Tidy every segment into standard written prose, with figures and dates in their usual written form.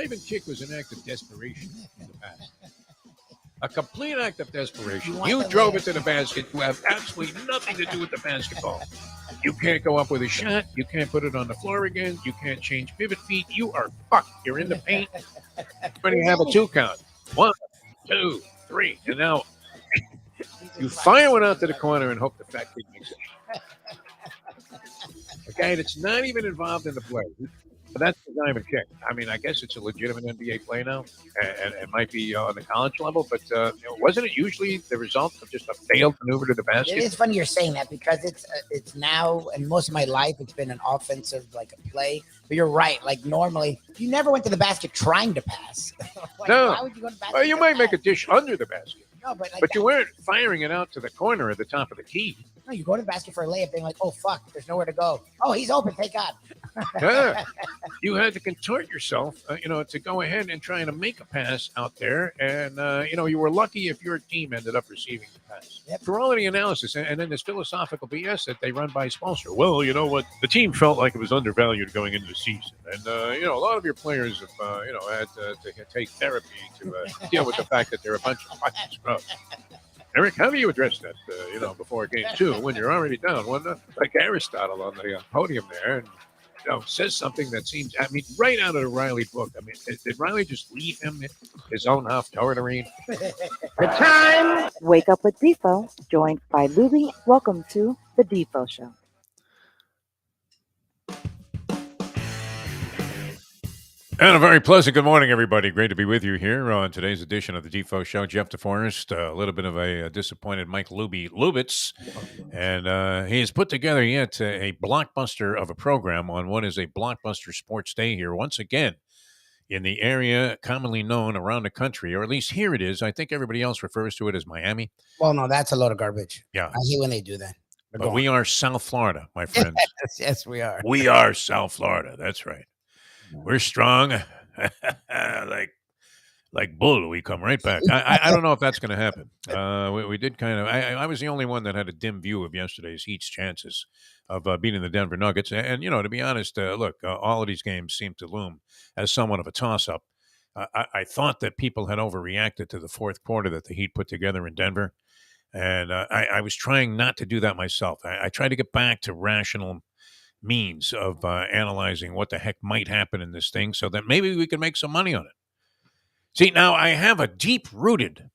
diving kick was an act of desperation in the past. A complete act of desperation. You drove it to the basket. You have absolutely nothing to do with the basketball. You can't go up with a shot. You can't put it on the floor again. You can't change pivot feet. You are fucked. You're in the paint. When you have a 2 count. 1, 2, 3. And now you fire one out to the corner and hope the fat kid makes it. A guy that's not even involved in the play. But that's the diving kick. I mean, I guess it's a legitimate NBA play now, and it might be on the college level. But wasn't it usually the result of just a failed maneuver to the basket? It is funny you're saying that because it's now, and most of my life, it's been an offensive like a play. But you're right. Like normally, you never went to the basket trying to pass. No. Why would you go to the basket? Well, you might make a dish under the basket. No, but you weren't firing it out to the corner at the top of the key. No, you go to the basket for a layup, being like, "Oh fuck, there's nowhere to go. Oh, he's open. Thank God." Yeah. You had to contort yourself, to go ahead and try to make a pass out there, and you were lucky if your team ended up receiving the pass. Yep. For all of the analysis, and then this philosophical BS that they run by Spoelstra. Well, you know what? The team felt like it was undervalued going into the season, and a lot of your players have had to take therapy to deal with the fact that they're a bunch of fucking scrubs. Eric, how do you address that, before game 2 when you're already down? Like Aristotle on the podium there, and says something that seems, right out of the Riley book. Did Riley just leave him his own Haftorah to read? The time! Wake up with Defo, joined by Lubie. Welcome to the Defo Show. And a very pleasant good morning, everybody. Great to be with you here on today's edition of the Defo Show. Jeff DeForest, a little bit of a disappointed Mike Lubitz, and he has put together yet a blockbuster of a program on what is a blockbuster sports day here once again in the area commonly known around the country, or at least here it is. I think everybody else refers to it as Miami. Well, no, that's a load of garbage. Yeah. I hate when they do that. But we are South Florida, my friends. Yes, we are. We are South Florida. That's right. We're strong, like bull. We come right back. I don't know if that's going to happen. We did kind of. I was the only one that had a dim view of yesterday's Heat's chances of beating the Denver Nuggets. And to be honest, look, all of these games seem to loom as somewhat of a toss-up. I thought that people had overreacted to the fourth quarter that the Heat put together in Denver, and I was trying not to do that myself. I tried to get back to rational means of analyzing what the heck might happen in this thing so that maybe we can make some money on it. See, now I have a deep-rooted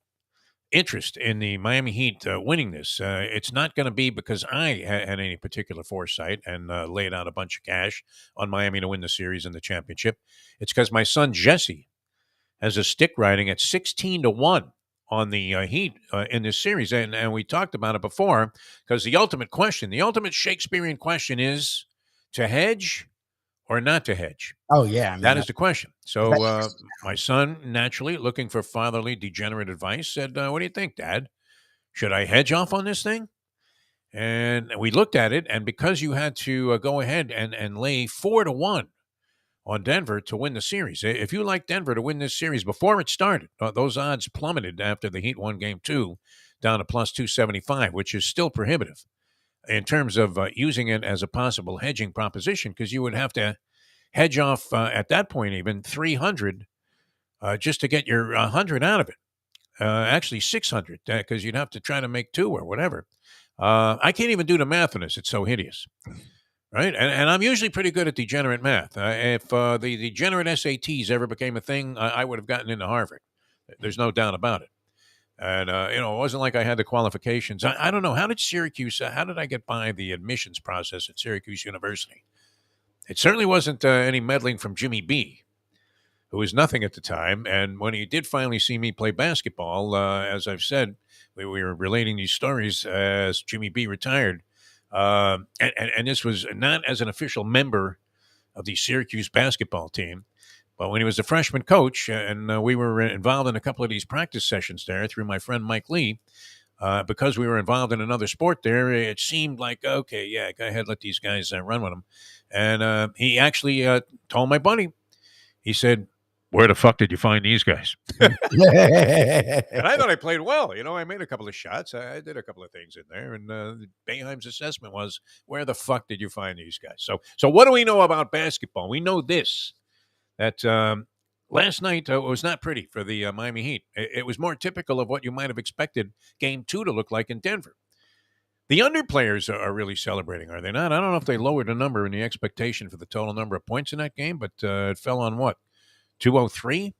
interest in the Miami Heat winning this. It's not going to be because I had any particular foresight and laid out a bunch of cash on Miami to win the series and the championship. It's because my son Jesse has a stick riding at 16-1 on the Heat in this series. And we talked about it before because the ultimate Shakespearean question is, to hedge or not to hedge? Oh, yeah. That is the question. So my son, naturally looking for fatherly, degenerate advice, said, what do you think, Dad? Should I hedge off on this thing? And we looked at it, and because you had to go ahead and lay 4-1 on Denver to win the series, if you like Denver to win this series before it started, those odds plummeted after the Heat won Game 2 down to plus 275, which is still prohibitive in terms of using it as a possible hedging proposition, because you would have to hedge off at that point even 300 just to get your 100 out of it. Actually 600 because you'd have to try to make 2 or whatever. I can't even do the math on this. It's so hideous. Right? And I'm usually pretty good at degenerate math. If the degenerate SATs ever became a thing, I would have gotten into Harvard. There's no doubt about it. And, it wasn't like I had the qualifications. I don't know. How did I get by the admissions process at Syracuse University? It certainly wasn't any meddling from Jimmy B, who was nothing at the time. And when he did finally see me play basketball, as I've said, we were relating these stories as Jimmy B retired. And this was not as an official member of the Syracuse basketball team, but when he was a freshman coach, and we were involved in a couple of these practice sessions there through my friend Mike Lee, because we were involved in another sport there, it seemed like, okay, yeah, go ahead, let these guys run with them. And he actually told my buddy, he said, where the fuck did you find these guys? And I thought I played well. I made a couple of shots. I did a couple of things in there. And Boeheim's assessment was, where the fuck did you find these guys? So what do we know about basketball? We know this, that last night was not pretty for the Miami Heat. It was more typical of what you might have expected Game 2 to look like in Denver. The under players are really celebrating, are they not? I don't know if they lowered the number in the expectation for the total number of points in that game, but it fell on what? 203?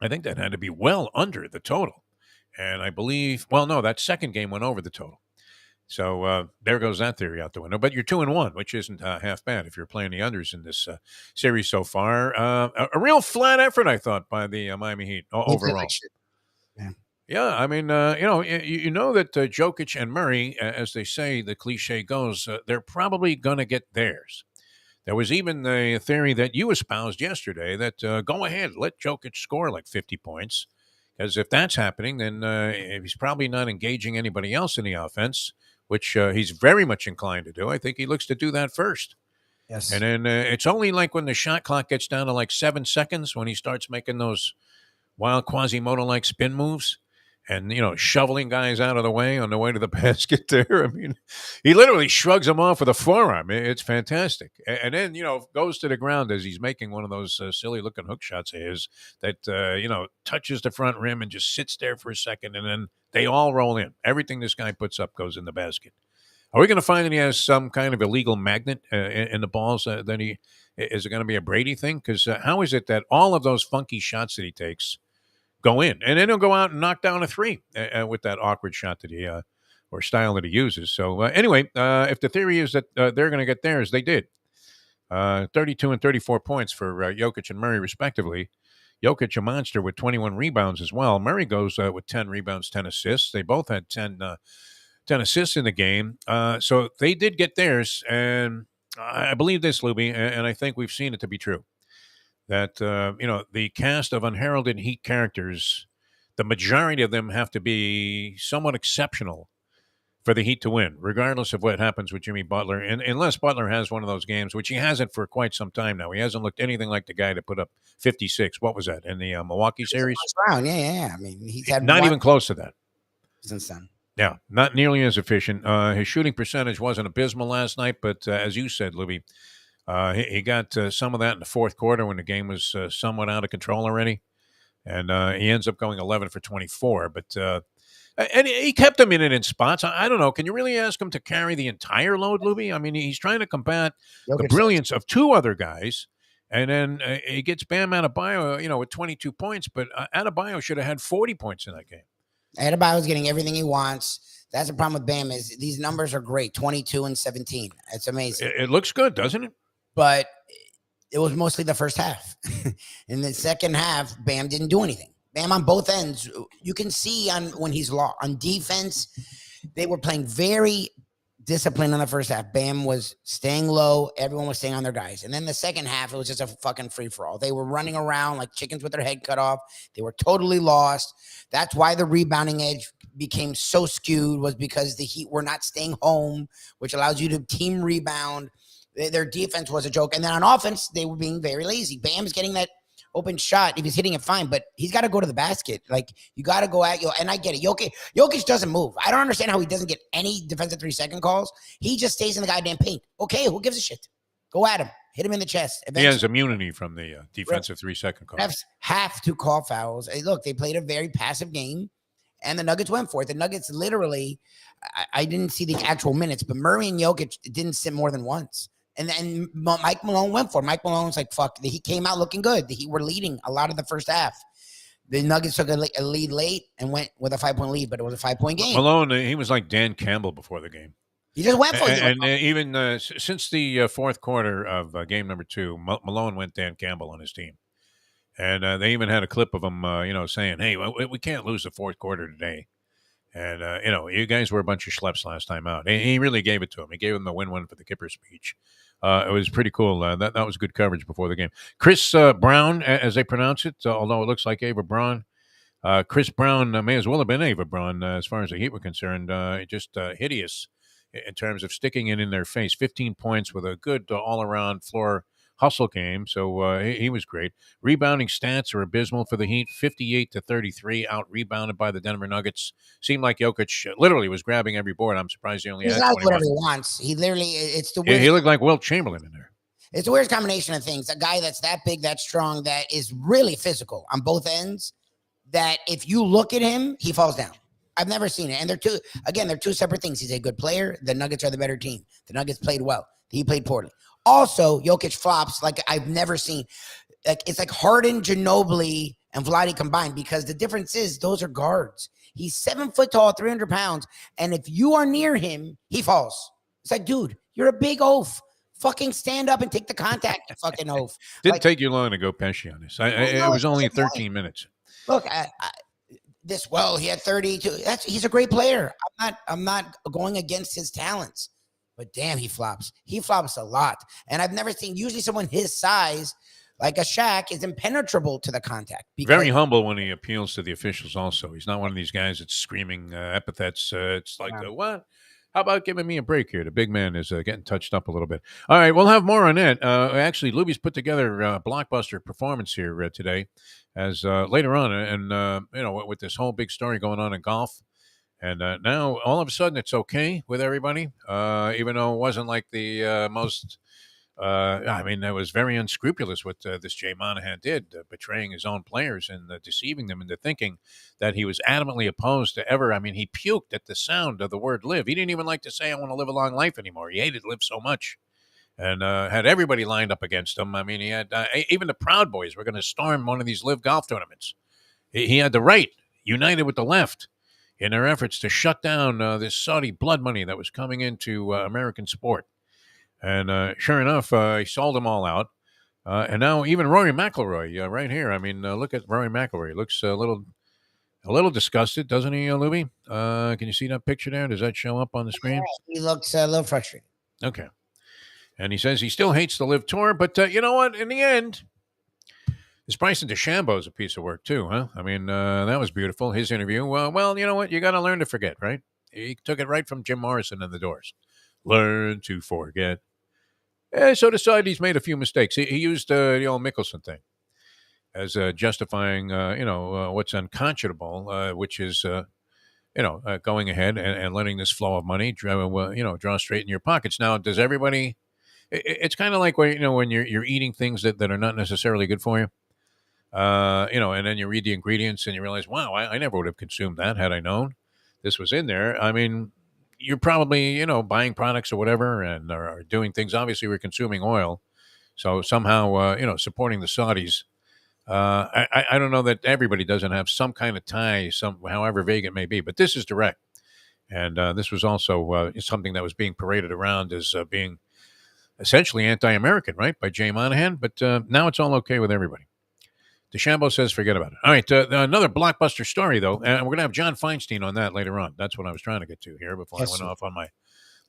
I think that had to be well under the total. And I believe, well, no, that second game went over the total. So there goes that theory out the window. But you're 2-1, which isn't half bad if you're playing the unders in this series so far. A real flat effort, I thought, by the Miami Heat overall. Yeah. Yeah, I mean, you know that Jokic and Murray, as they say, the cliche goes, they're probably going to get theirs. There was even the theory that you espoused yesterday that go ahead, let Jokic score like 50 points. Because if that's happening, then he's probably not engaging anybody else in the offense, which he's very much inclined to do. I think he looks to do that first. Yes. And then it's only like when the shot clock gets down to like 7 seconds when he starts making those wild Quasimodo-like spin moves and, shoveling guys out of the way on the way to the basket there. I mean, he literally shrugs them off with a forearm. It's fantastic. And then, goes to the ground as he's making one of those silly-looking hook shots of his that, touches the front rim and just sits there for a second, and then they all roll in. Everything this guy puts up goes in the basket. Are we going to find that he has some kind of illegal magnet in the balls? Is it going to be a Brady thing? Because how is it that all of those funky shots that he takes go in, and then he'll go out and knock down a three with that awkward shot that he or style that he uses. So anyway, if the theory is that they're going to get theirs, they did. 32 and 34 points for Jokic and Murray, respectively. Jokic, a monster with 21 rebounds as well. Murray goes with 10 rebounds, 10 assists. They both had 10 assists in the game. So they did get theirs, and I believe this, Lubie, and I think we've seen it to be true. That, the cast of unheralded Heat characters, the majority of them have to be somewhat exceptional for the Heat to win, regardless of what happens with Jimmy Butler. And unless Butler has one of those games, which he hasn't for quite some time now. He hasn't looked anything like the guy to put up 56. What was that, in the Milwaukee series? Round. Yeah. I mean, he's had not even close to that. Since then. Yeah, not nearly as efficient. His shooting percentage wasn't abysmal last night, but as you said, Lubie, he got some of that in the fourth quarter when the game was somewhat out of control already. And he ends up going 11 for 24. But and he kept him in it in spots. I don't know. Can you really ask him to carry the entire load, Lubie? I mean, he's trying to combat the brilliance of two other guys. And then he gets Bam Adebayo, with 22 points. But Adebayo should have had 40 points in that game. Adebayo's getting everything he wants. That's the problem with Bam is these numbers are great, 22 and 17. It's amazing. It looks good, doesn't it? But it was mostly the first half. In the second half, Bam didn't do anything. Bam on both ends. You can see when he's lost. On defense, they were playing very disciplined in the first half. Bam was staying low. Everyone was staying on their guys. And then the second half, it was just a fucking free-for-all. They were running around like chickens with their head cut off. They were totally lost. That's why the rebounding edge became so skewed, was because the Heat were not staying home, which allows you to team rebound. Their defense was a joke. And then on offense, they were being very lazy. Bam's getting that open shot. If he's hitting it, fine. But he's got to go to the basket. Like, you got to go at you. And I get it. Jokic doesn't move. I don't understand how he doesn't get any defensive 3-second calls. He just stays in the goddamn paint. Okay, who gives a shit? Go at him. Hit him in the chest. Eventually. He has immunity from the defensive 3-second call. Refs have to call fouls. Hey, look, they played a very passive game. And the Nuggets went for it. The Nuggets literally, I didn't see the actual minutes, but Murray and Jokic didn't sit more than once. And then Mike Malone went for it. Mike Malone's like, fuck. He came out looking good. He were leading a lot of the first half. The Nuggets took a lead late and went with a 5-point lead, but it was a 5-point game. Malone, he was like Dan Campbell before the game. He just went for it. And even since the fourth quarter of game number 2, Malone went Dan Campbell on his team. And they even had a clip of him, saying, hey, we can't lose the fourth quarter today. And, you guys were a bunch of schleps last time out. And he really gave it to him. He gave him the win-win for the Kipper speech. It was pretty cool. That was good coverage before the game. Chris Brown, as they pronounce it, although it looks like Ava Braun. Chris Brown may as well have been Ava Braun as far as the Heat were concerned. Just hideous in terms of sticking it in their face. 15 points with a good all-around floor hustle game, so he was great. Rebounding stats are abysmal for the Heat, 58-33, out-rebounded by the Denver Nuggets. Seemed like Jokic literally was grabbing every board. I'm surprised he only had 21. Whatever he wants. He literally, it's the he looked like Wilt Chamberlain in there. It's a weird combination of things. A guy that's that big, that strong, that is really physical on both ends, that if you look at him, he falls down. I've never seen it. And they're two separate things. He's a good player. The Nuggets are the better team. The Nuggets played well. He played poorly. Also, Jokic flops like I've never seen. Like it's like Harden, Ginobili, and Vlade combined, because the difference is those are guards. He's 7 foot tall, 300 pounds. And if you are near him, he falls. It's like, dude, you're a big oaf. Fucking stand up and take the contact, you fucking oaf. Didn't take you long to go Pesci on this. It was only 13 minutes. Look, he had 32. He's a great player. I'm not going against his talents, but damn, he flops. He flops a lot. And I've never seen, usually someone his size, like a Shaq, is impenetrable to the contact. Very humble when he appeals to the officials also. He's not one of these guys that's screaming epithets. It's like, what? How about giving me a break here? The big man is getting touched up a little bit. All right, we'll have more on that. Actually, Lubie's put together a blockbuster performance here today, as later on, and with this whole big story going on in golf, and now all of a sudden it's okay with everybody, even though it wasn't like the most. It was very unscrupulous what this Jay Monahan did, betraying his own players and deceiving them into thinking that he was adamantly opposed to ever. I mean, he puked at the sound of the word live. He didn't even like to say, I want to live a long life anymore. He hated live so much, and had everybody lined up against him. I mean, he had even the Proud Boys were going to storm one of these live golf tournaments. He had the right, united with the left, in their efforts to shut down this Saudi blood money that was coming into American sport. And sure enough, he sold them all out. And now even Rory McIlroy, right here. I mean, look at Rory McIlroy. He looks a little disgusted, doesn't he, Lubie? Can you see that picture there? Does that show up on the screen? He looks a little frustrated. Okay. And he says he still hates the Live Tour, but you know what? In the end, this Bryson DeChambeau is a piece of work too, huh? I mean, that was beautiful. His interview. Well, you know what? You got to learn to forget, right? He took it right from Jim Morrison and the Doors. Learn to forget. So decided he's made a few mistakes. He used the old Mickelson thing as justifying, what's unconscionable, which is, going ahead and letting this flow of money, draw straight in your pockets. Now, does everybody? It's kind of like when you're eating things that are not necessarily good for you, and then you read the ingredients and you realize, wow, I never would have consumed that had I known this was in there. I mean, you're probably, buying products or whatever and are doing things. Obviously, we're consuming oil. So somehow, supporting the Saudis. I don't know that everybody doesn't have some kind of tie, however vague it may be. But this is direct. And this was also something that was being paraded around as being essentially anti-American, right, by Jay Monahan. But now it's all okay with everybody. DeChambeau says forget about it. All right, another blockbuster story, though, and we're going to have John Feinstein on that later on. That's what I was trying to get to here before I went off on my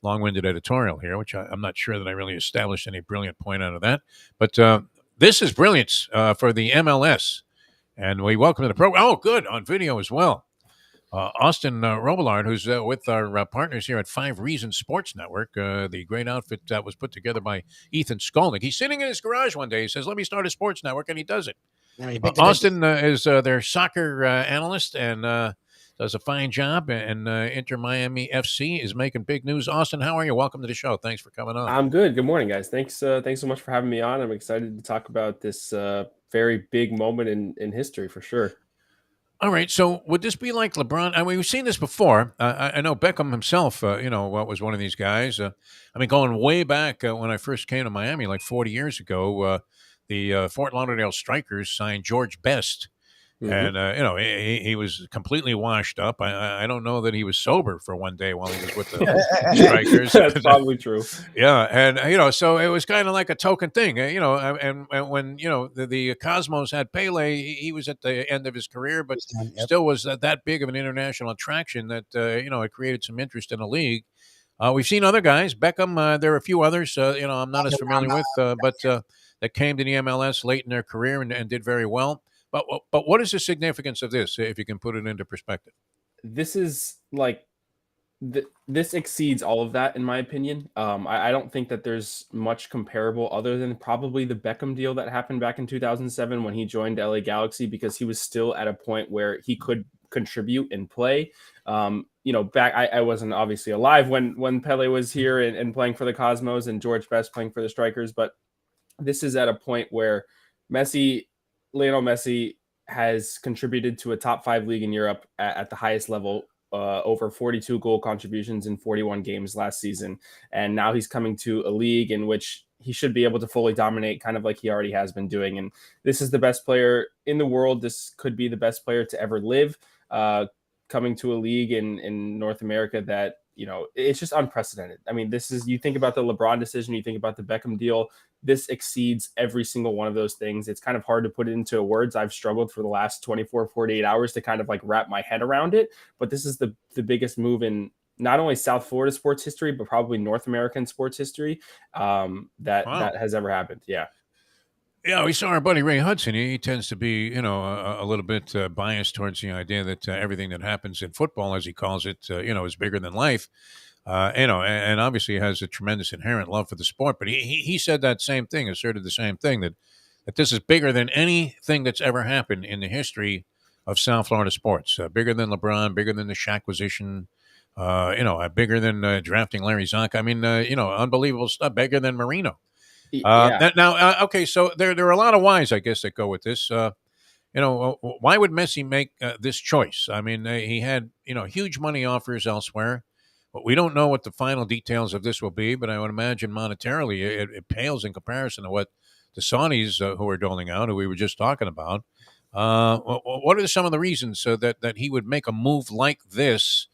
long-winded editorial here, which I'm not sure that I really established any brilliant point out of that. But this is brilliance for the MLS, and we welcome to the program. Oh, good, on video as well. Austin Robillard, who's with our partners here at 5 Reasons Sports Network, the great outfit that was put together by Ethan Skolnick. He's sitting in his garage one day. He says, let me start a sports network, and he does it. Austin is their soccer analyst and does a fine job. And Inter Miami FC is making big news. Austin, how are you? Welcome to the show. Thanks for coming on. I'm good. Good morning, guys. Thanks so much for having me on. I'm excited to talk about this very big moment in history for sure. All right. So would this be like LeBron? I mean, we've seen this before. I know Beckham himself, was one of these guys. Going way back when I first came to Miami, like 40 years ago, the Fort Lauderdale Strikers signed George Best. Mm-hmm. And, he was completely washed up. I don't know that he was sober for one day while he was with the Strikers. That's probably true. Yeah. And, so it was kind of like a token thing, and when, the Cosmos had Pele, he was at the end of his career, but still was that big of an international attraction that, it created some interest in the league. We've seen other guys, Beckham, there are a few others, I'm not as familiar with, but that came to the MLS late in their career and did very well. But what is the significance of this, if you can put it into perspective? This is like this exceeds all of that, in my opinion. I don't think that there's much comparable other than probably the Beckham deal that happened back in 2007 when he joined LA Galaxy, because he was still at a point where he could contribute and play. Back I wasn't obviously alive when Pele was here and playing for the Cosmos and George Best playing for the Strikers, but this is at a point where Lionel Messi has contributed to a top 5 league in Europe at the highest level, over 42 goal contributions in 41 games last season. And now he's coming to a league in which he should be able to fully dominate, kind of like he already has been doing. And this is the best player in the world. This could be the best player to ever live, coming to a league in North America that, it's just unprecedented. I mean, you think about the LeBron decision, you think about the Beckham deal, this exceeds every single one of those things. It's kind of hard to put it into words. I've struggled for the last 24, 48 hours to kind of like wrap my head around it. But this is the biggest move in not only South Florida sports history, but probably North American sports history that has ever happened. Yeah. Yeah, we saw our buddy Ray Hudson. He tends to be, a little bit biased towards the idea that everything that happens in football, as he calls it, is bigger than life. And obviously has a tremendous inherent love for the sport. But he said that same thing, asserted the same thing, that this is bigger than anything that's ever happened in the history of South Florida sports. Bigger than LeBron, bigger than the Shaqquisition, bigger than drafting Larry Zonk. I mean, unbelievable stuff. Bigger than Marino. Okay, so there are a lot of whys, I guess, that go with this. Why would Messi make this choice? I mean, he had huge money offers elsewhere, but we don't know what the final details of this will be. But I would imagine monetarily, it pales in comparison to what the Saudis who are doling out, who we were just talking about. What are some of the reasons that he would make a move like this,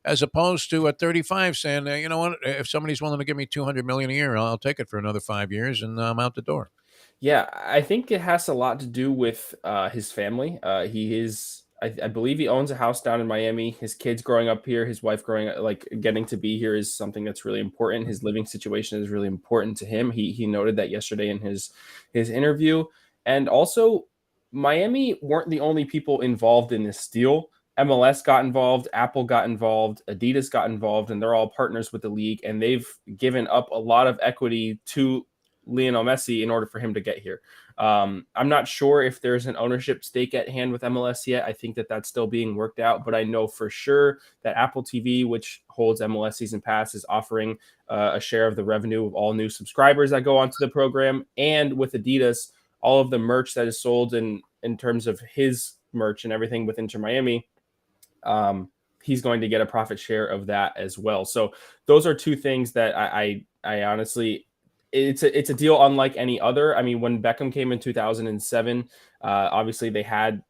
as opposed to at 35 saying, you know what, if somebody's willing to give me $200 million a year, I'll take it for another 5 years and I'm out the door. Yeah, I think it has a lot to do with his family. I believe he owns a house down in Miami. His kids growing up here, his wife getting to be here is something that's really important. His living situation is really important to him. He noted that yesterday in his interview. And also, Miami weren't the only people involved in this deal. MLS got involved, Apple got involved, Adidas got involved, and they're all partners with the league. And they've given up a lot of equity to Lionel Messi in order for him to get here. I'm not sure if there's an ownership stake at hand with MLS yet. I think that that's still being worked out, but I know for sure that Apple TV, which holds MLS Season Pass, is offering a share of the revenue of all new subscribers that go onto the program. And with Adidas, all of the merch that is sold in terms of his merch and everything with Inter Miami, he's going to get a profit share of that as well. So those are two things that I honestly, it's a deal unlike any other. I mean, when Beckham came in 2007, obviously they had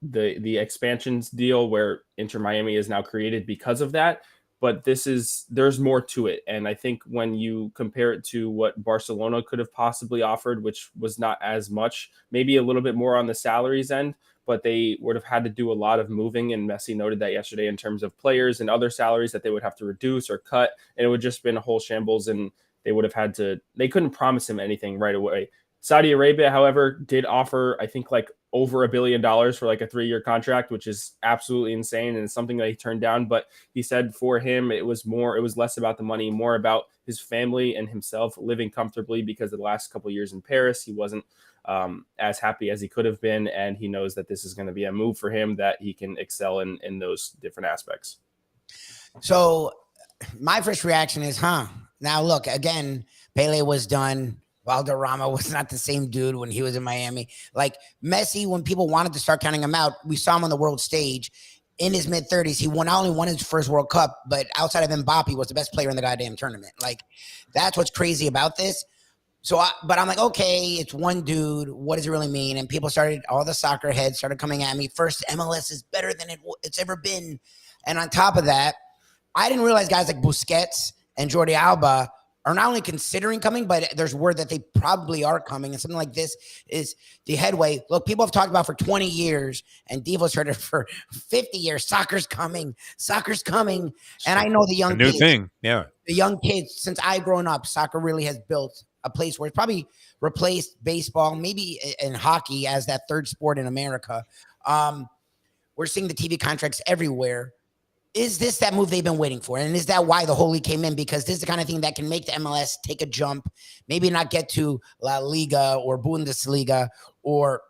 the expansions deal where Inter Miami is now created because of that. But there's more to it. And I think when you compare it to what Barcelona could have possibly offered, which was not as much, maybe a little bit more on the salaries end, but they would have had to do a lot of moving. And Messi noted that yesterday in terms of players and other salaries that they would have to reduce or cut. And it would just been a whole shambles. And they would have they couldn't promise him anything right away. Saudi Arabia, however, did offer, I think, like over $1 billion for like a 3-year contract, which is absolutely insane. And it's something that he turned down. But he said for him, it was less about the money, more about his family and himself living comfortably, because of the last couple of years in Paris, he wasn't as happy as he could have been. And he knows that this is going to be a move for him that he can excel in those different aspects. So my first reaction is, now look, again, Pele was done. Valderrama was not the same dude when he was in Miami. Like Messi, when people wanted to start counting him out, we saw him on the world stage in his mid-30s. He not only won his first World Cup, but outside of Mbappe, was the best player in the goddamn tournament. Like, that's what's crazy about this. But I'm like, okay, it's one dude. What does it really mean? And all the soccer heads started coming at me. First, MLS is better than it's ever been. And on top of that, I didn't realize guys like Busquets and Jordi Alba are not only considering coming, but there's word that they probably are coming. And something like this is the headway. Look, people have talked about for 20 years, and Devo's heard it for 50 years. Soccer's coming. And I know the young kids. New thing, yeah. The young kids, since I've grown up, soccer really has built a place where it's probably replaced baseball, maybe in hockey as that third sport in America. We're seeing the TV contracts everywhere. Is this that move they've been waiting for? And is that why the whole league came in? Because this is the kind of thing that can make the MLS take a jump, maybe not get to La Liga or Bundesliga or,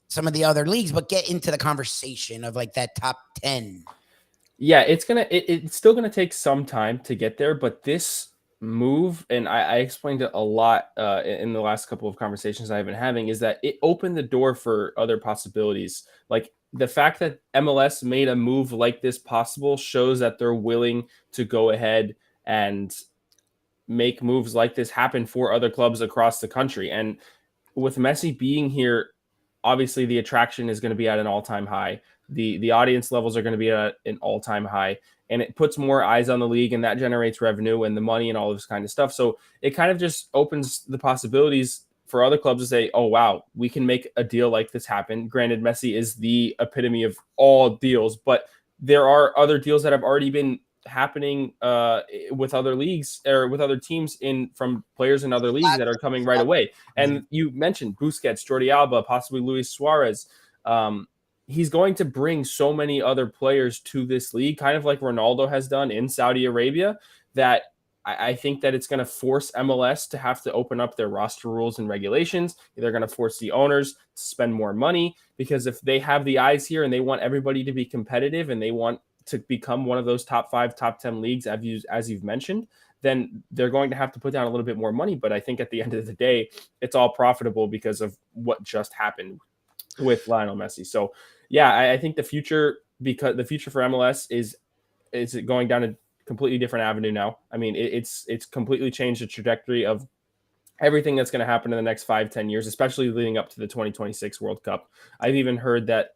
some of the other leagues, but get into the conversation of like that top 10. Yeah, it's still gonna take some time to get there, but this move, and I explained it a lot in the last couple of conversations I've been having, is that it opened the door for other possibilities. Like the fact that MLS made a move like this possible shows that they're willing to go ahead and make moves like this happen for other clubs across the country. And with Messi being here, obviously the attraction is going to be at an all-time high. The audience levels are going to be at an all-time high, and it puts more eyes on the league, and that generates revenue and the money and all this kind of stuff. So it kind of just opens the possibilities for other clubs to say, oh wow, we can make a deal like this happen. Granted, Messi is the epitome of all deals, but there are other deals that have already been happening with other leagues or with other teams in from players in other leagues that are coming right away. And you mentioned Busquets, Jordi Alba, possibly Luis Suarez. He's going to bring so many other players to this league, kind of like Ronaldo has done in Saudi Arabia, that I think that it's going to force MLS to have to open up their roster rules and regulations. They're going to force the owners to spend more money, because if they have the eyes here and they want everybody to be competitive and they want to become one of those top 5, top 10 leagues, as you've mentioned, then they're going to have to put down a little bit more money. But I think at the end of the day, it's all profitable because of what just happened with Lionel Messi. So yeah, I think the future for MLS is going down a completely different avenue now. I mean, it's completely changed the trajectory of everything that's going to happen in the next 5-10 years, especially leading up to the 2026 World Cup. I've even heard that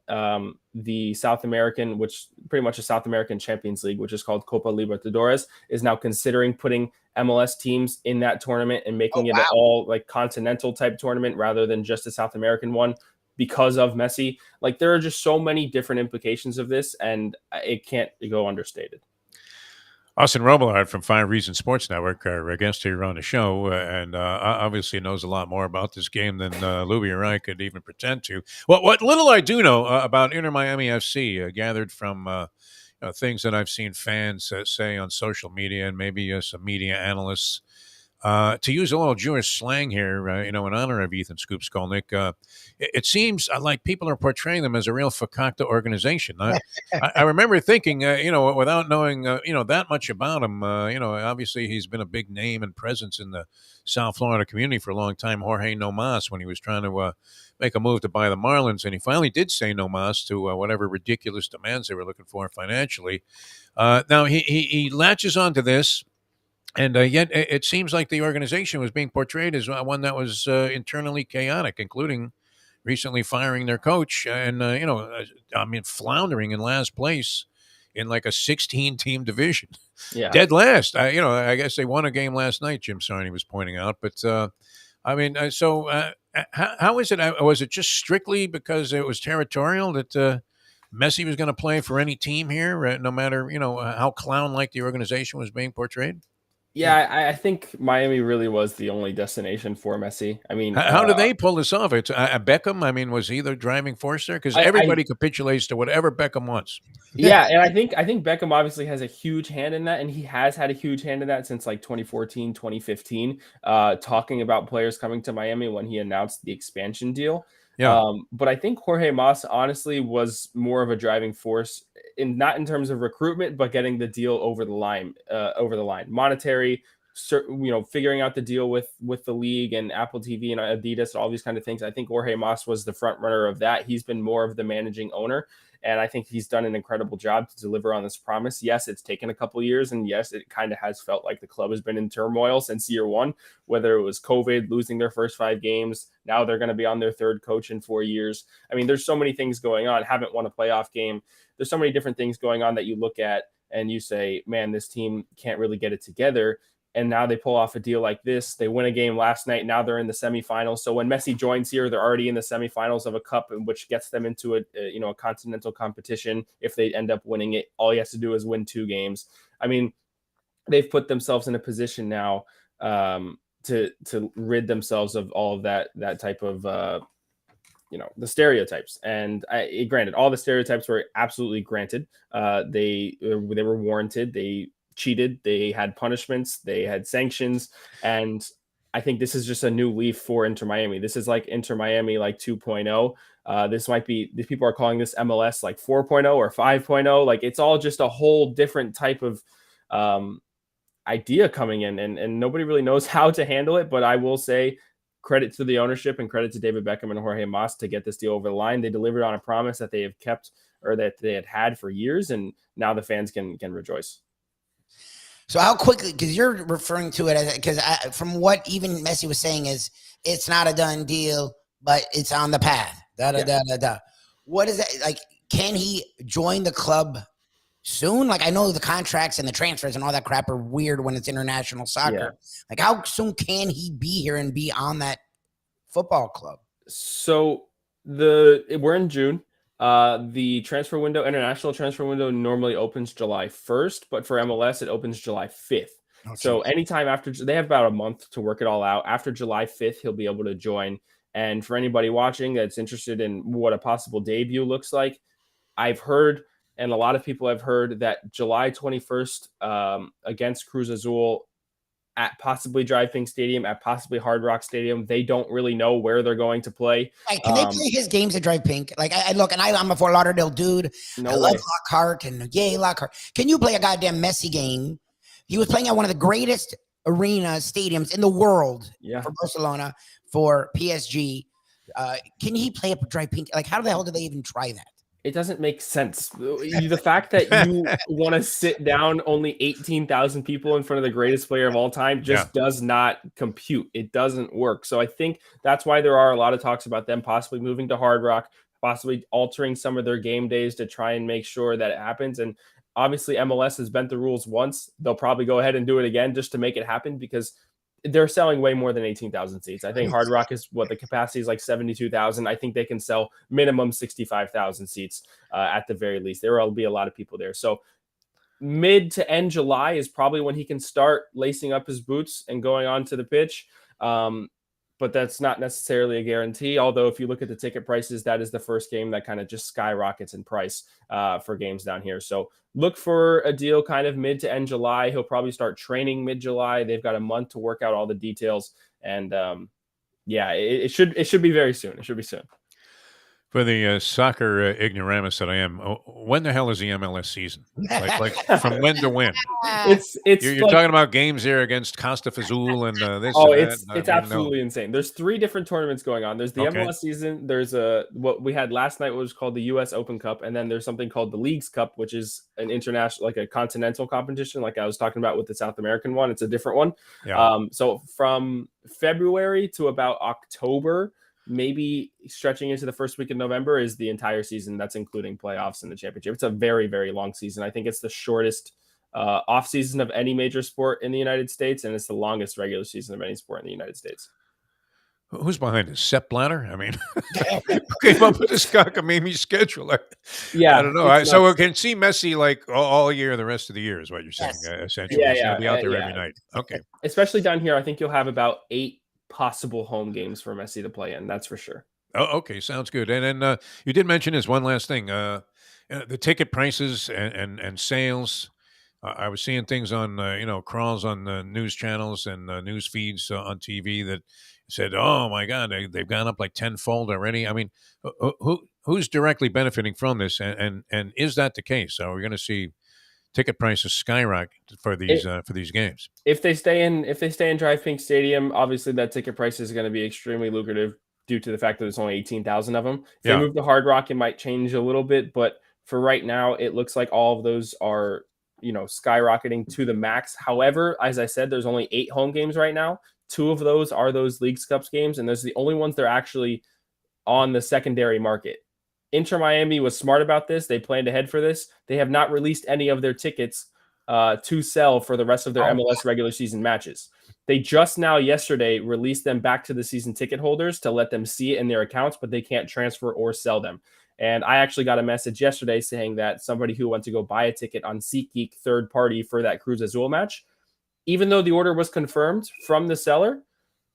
the South American, which pretty much a South American Champions League, which is called Copa Libertadores, is now considering putting MLS teams in that tournament and making it all like continental type tournament rather than just a South American one, because of Messi. Like, there are just so many different implications of this, and it can't go understated. Austin Robillard from 5 Reasons Sports Network, our guest here on the show, and obviously knows a lot more about this game than Lubie or I could even pretend to. Well, what little I do know about Inter Miami FC, gathered from things that I've seen fans say on social media and maybe some media analysts, to use a little Jewish slang here, in honor of Ethan Scoop Skolnick, it seems like people are portraying them as a real fakakta organization. I remember thinking, without knowing, that much about him, obviously he's been a big name and presence in the South Florida community for a long time. Jorge No Mas, when he was trying to make a move to buy the Marlins, and he finally did say no mas to whatever ridiculous demands they were looking for financially. Now he latches onto this. And yet it seems like the organization was being portrayed as one that was internally chaotic, including recently firing their coach and, floundering in last place in like a 16-team division. Yeah. Dead last. I guess they won a game last night, Jim Sarney was pointing out. But, how is it? Was it just strictly because it was territorial that Messi was going to play for any team here, no matter, how clown-like the organization was being portrayed? Yeah, I think Miami really was the only destination for Messi. I mean, how did they pull this off? It's Beckham. I mean, was he the driving force there? Because everybody capitulates to whatever Beckham wants. Yeah, and I think Beckham obviously has a huge hand in that, and he has had a huge hand in that since like 2014, 2015, talking about players coming to Miami when he announced the expansion deal. Yeah. But I think Jorge Mas honestly was more of a driving force not in terms of recruitment, but getting the deal over the line, monetary, figuring out the deal with the league and Apple TV and Adidas, all these kind of things. I think Jorge Mas was the front runner of that. He's been more of the managing owner, and I think he's done an incredible job to deliver on this promise. Yes, it's taken a couple of years, and yes, it kind of has felt like the club has been in turmoil since year one, whether it was COVID, losing their first 5 games. Now they're going to be on their 3rd coach in 4 years. I mean, there's so many things going on. Haven't won a playoff game. There's so many different things going on that you look at and you say, man, this team can't really get it together. And now they pull off a deal like this. They win a game last night. Now they're in the semifinals. So when Messi joins here, they're already in the semifinals of a cup, which gets them into a continental competition. If they end up winning it, all he has to do is win 2 games. I mean, they've put themselves in a position now to rid themselves of all of that type of the stereotypes. And granted, all the stereotypes were absolutely granted. They were warranted. They cheated. They had punishments. They had sanctions. And I think this is just a new leaf for Inter Miami. This is like Inter Miami like 2.0. This might be, these people are calling this MLS like 4.0 or 5.0. Like, it's all just a whole different type of idea coming in, and nobody really knows how to handle it. But I will say credit to the ownership and credit to David Beckham and Jorge Mas to get this deal over the line. They delivered on a promise that they have kept, or that they had for years, and now the fans can rejoice. So how quickly, because you're referring to it as, because from what even Messi was saying is, it's not a done deal, but it's on the path. What is that like? Can he join the club soon? Like, I know the contracts and the transfers and all that crap are weird when it's international soccer. Yeah. Like, how soon can he be here and be on that football club? So we're in June. The international transfer window normally opens July 1st, but for MLS, it opens July 5th. Oh, so anytime after, they have about a month to work it all out. After July 5th, he'll be able to join. And for anybody watching that's interested in what a possible debut looks like, I've heard, and a lot of people have heard, that July 21st against Cruz Azul at possibly Drive Pink Stadium, at possibly Hard Rock Stadium. They don't really know where they're going to play. Like, can they play his games at Drive Pink? Like, I look, and I'm a Fort Lauderdale dude. No I way. love Lockhart and yay, Lockhart. Can you play a goddamn Messi game? He was playing at one of the greatest arena stadiums in the world for Barcelona, for PSG. Can he play up Drive Pink? Like, how the hell do they even try that? It doesn't make sense. The fact that you want to sit down only 18,000 people in front of the greatest player of all time just does not compute. It doesn't work. So I think that's why there are a lot of talks about them possibly moving to Hard Rock, possibly altering some of their game days to try and make sure that it happens. And obviously MLS has bent the rules once. They'll probably go ahead and do it again just to make it happen, because they're selling way more than 18,000 seats. I think Hard Rock is the capacity is like 72,000. I think they can sell minimum 65,000 seats at the very least. There will be a lot of people there. So mid to end July is probably when he can start lacing up his boots and going on to the pitch. But that's not necessarily a guarantee. Although if you look at the ticket prices, that is the first game that kind of just skyrockets in price for games down here. So look for a deal kind of mid to end July. He'll probably start training mid-July. They've got a month to work out all the details. And it should be very soon. It should be soon. For the soccer ignoramus that I am, when the hell is the MLS season? Like from when to when? You're talking about games here against Costa Fazul and this. Oh, and it's absolutely insane. There's 3 different tournaments going on. There's the MLS season. There's what we had last night, what was called the U.S. Open Cup, and then there's something called the Leagues Cup, which is an international, like a continental competition, like I was talking about with the South American one. It's a different one. Yeah. So from February to about October, maybe stretching into the first week of November, is the entire season. That's including playoffs and the championship. It's a very, very long season. I think it's the shortest off season of any major sport in the United States, and it's the longest regular season of any sport in the United States. Who's behind this? Sepp Blatter? I mean, who came up with this cockamamie schedule? I don't know. So we can see Messi like all year, the rest of the year is what you're saying, essentially. He's going to be out there every night. Okay. Especially down here, I think you'll have about 8 possible home games for Messi to play in. That's for sure. Oh, okay. Sounds good. And then you did mention this one last thing, the ticket prices and sales. I was seeing things on, crawls on the news channels and news feeds on TV that said, oh my God, they've gone up like tenfold already. I mean, who's directly benefiting from this? And is that the case? Are we going to see ticket prices skyrocket for these games? If they stay in Drive Pink Stadium, obviously that ticket price is going to be extremely lucrative due to the fact that there's only 18,000 of them. If they move to Hard Rock, it might change a little bit, but for right now, it looks like all of those are, skyrocketing to the max. However, as I said, there's only 8 home games right now. 2 of those are those Leagues Cups games, and those are the only ones they're actually on the secondary market. Inter Miami was smart about this. They planned ahead for this. They have not released any of their tickets to sell for the rest of their MLS regular season matches. They just now yesterday released them back to the season ticket holders to let them see it in their accounts, but they can't transfer or sell them. And I actually got a message yesterday saying that somebody who went to go buy a ticket on SeatGeek third party for that Cruz Azul match, even though the order was confirmed from the seller,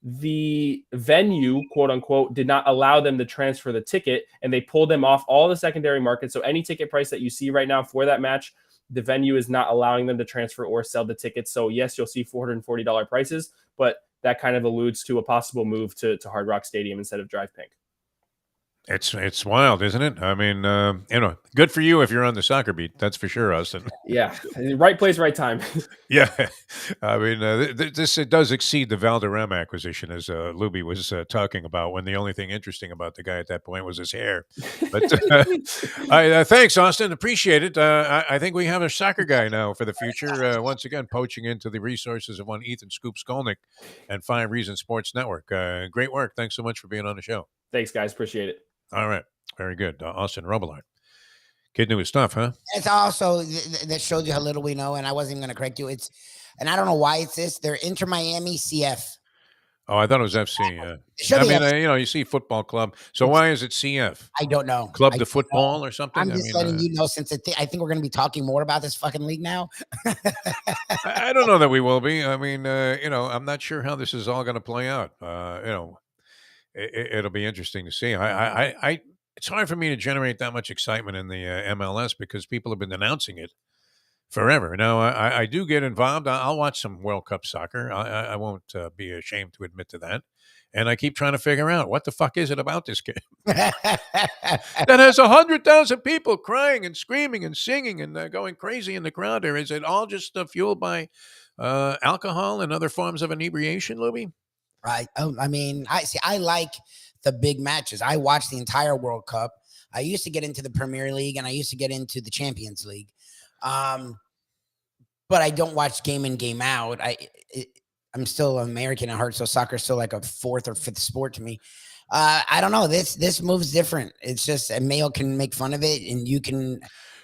the venue, quote unquote, did not allow them to transfer the ticket, and they pulled them off all the secondary markets. So any ticket price that you see right now for that match, the venue is not allowing them to transfer or sell the tickets. So yes, you'll see $440 prices, but that kind of alludes to a possible move to Hard Rock Stadium instead of Drive Pink. It's wild, isn't it? I mean, good for you if you're on the soccer beat. That's for sure, Austin. Yeah, right place, right time. Yeah, I mean, this it does exceed the Valderrama acquisition, as Lubie was talking about. When the only thing interesting about the guy at that point was his hair. But thanks, Austin. Appreciate it. I think we have a soccer guy now for the future. Once again, poaching into the resources of one Ethan Scoop Skolnick and 5 Reasons Sports Network. Great work. Thanks so much for being on the show. Thanks, guys. Appreciate it. All right, very good, Austin Robillard. Kid knew his stuff, huh? It's also that shows you how little we know, and I wasn't even going to correct you. And I don't know why it's this. They're Inter Miami CF. Oh, I thought it was FC. Yeah. I mean, FC. You see football club. So why is it CF? I don't know. Club de football or something? I'm just letting you know, since I think we're going to be talking more about this fucking league now. I don't know that we will be. I mean, I'm not sure how this is all going to play out. It'll be interesting to see. It's hard for me to generate that much excitement in the MLS because people have been announcing it forever. Now, I do get involved. I'll watch some World Cup soccer. I won't be ashamed to admit to that. And I keep trying to figure out what the fuck is it about this game that has 100,000 people crying and screaming and singing and going crazy in the crowd there. Is it all just fueled by alcohol and other forms of inebriation, Lubie? Right. I mean, I like the big matches. I watch the entire World Cup. I used to get into the Premier League and I used to get into the Champions League. But I don't watch game in, game out. I'm still American at heart, so soccer is still like a 4th or 5th sport to me. I don't know. This move's different. It's just a male can make fun of it, and you can.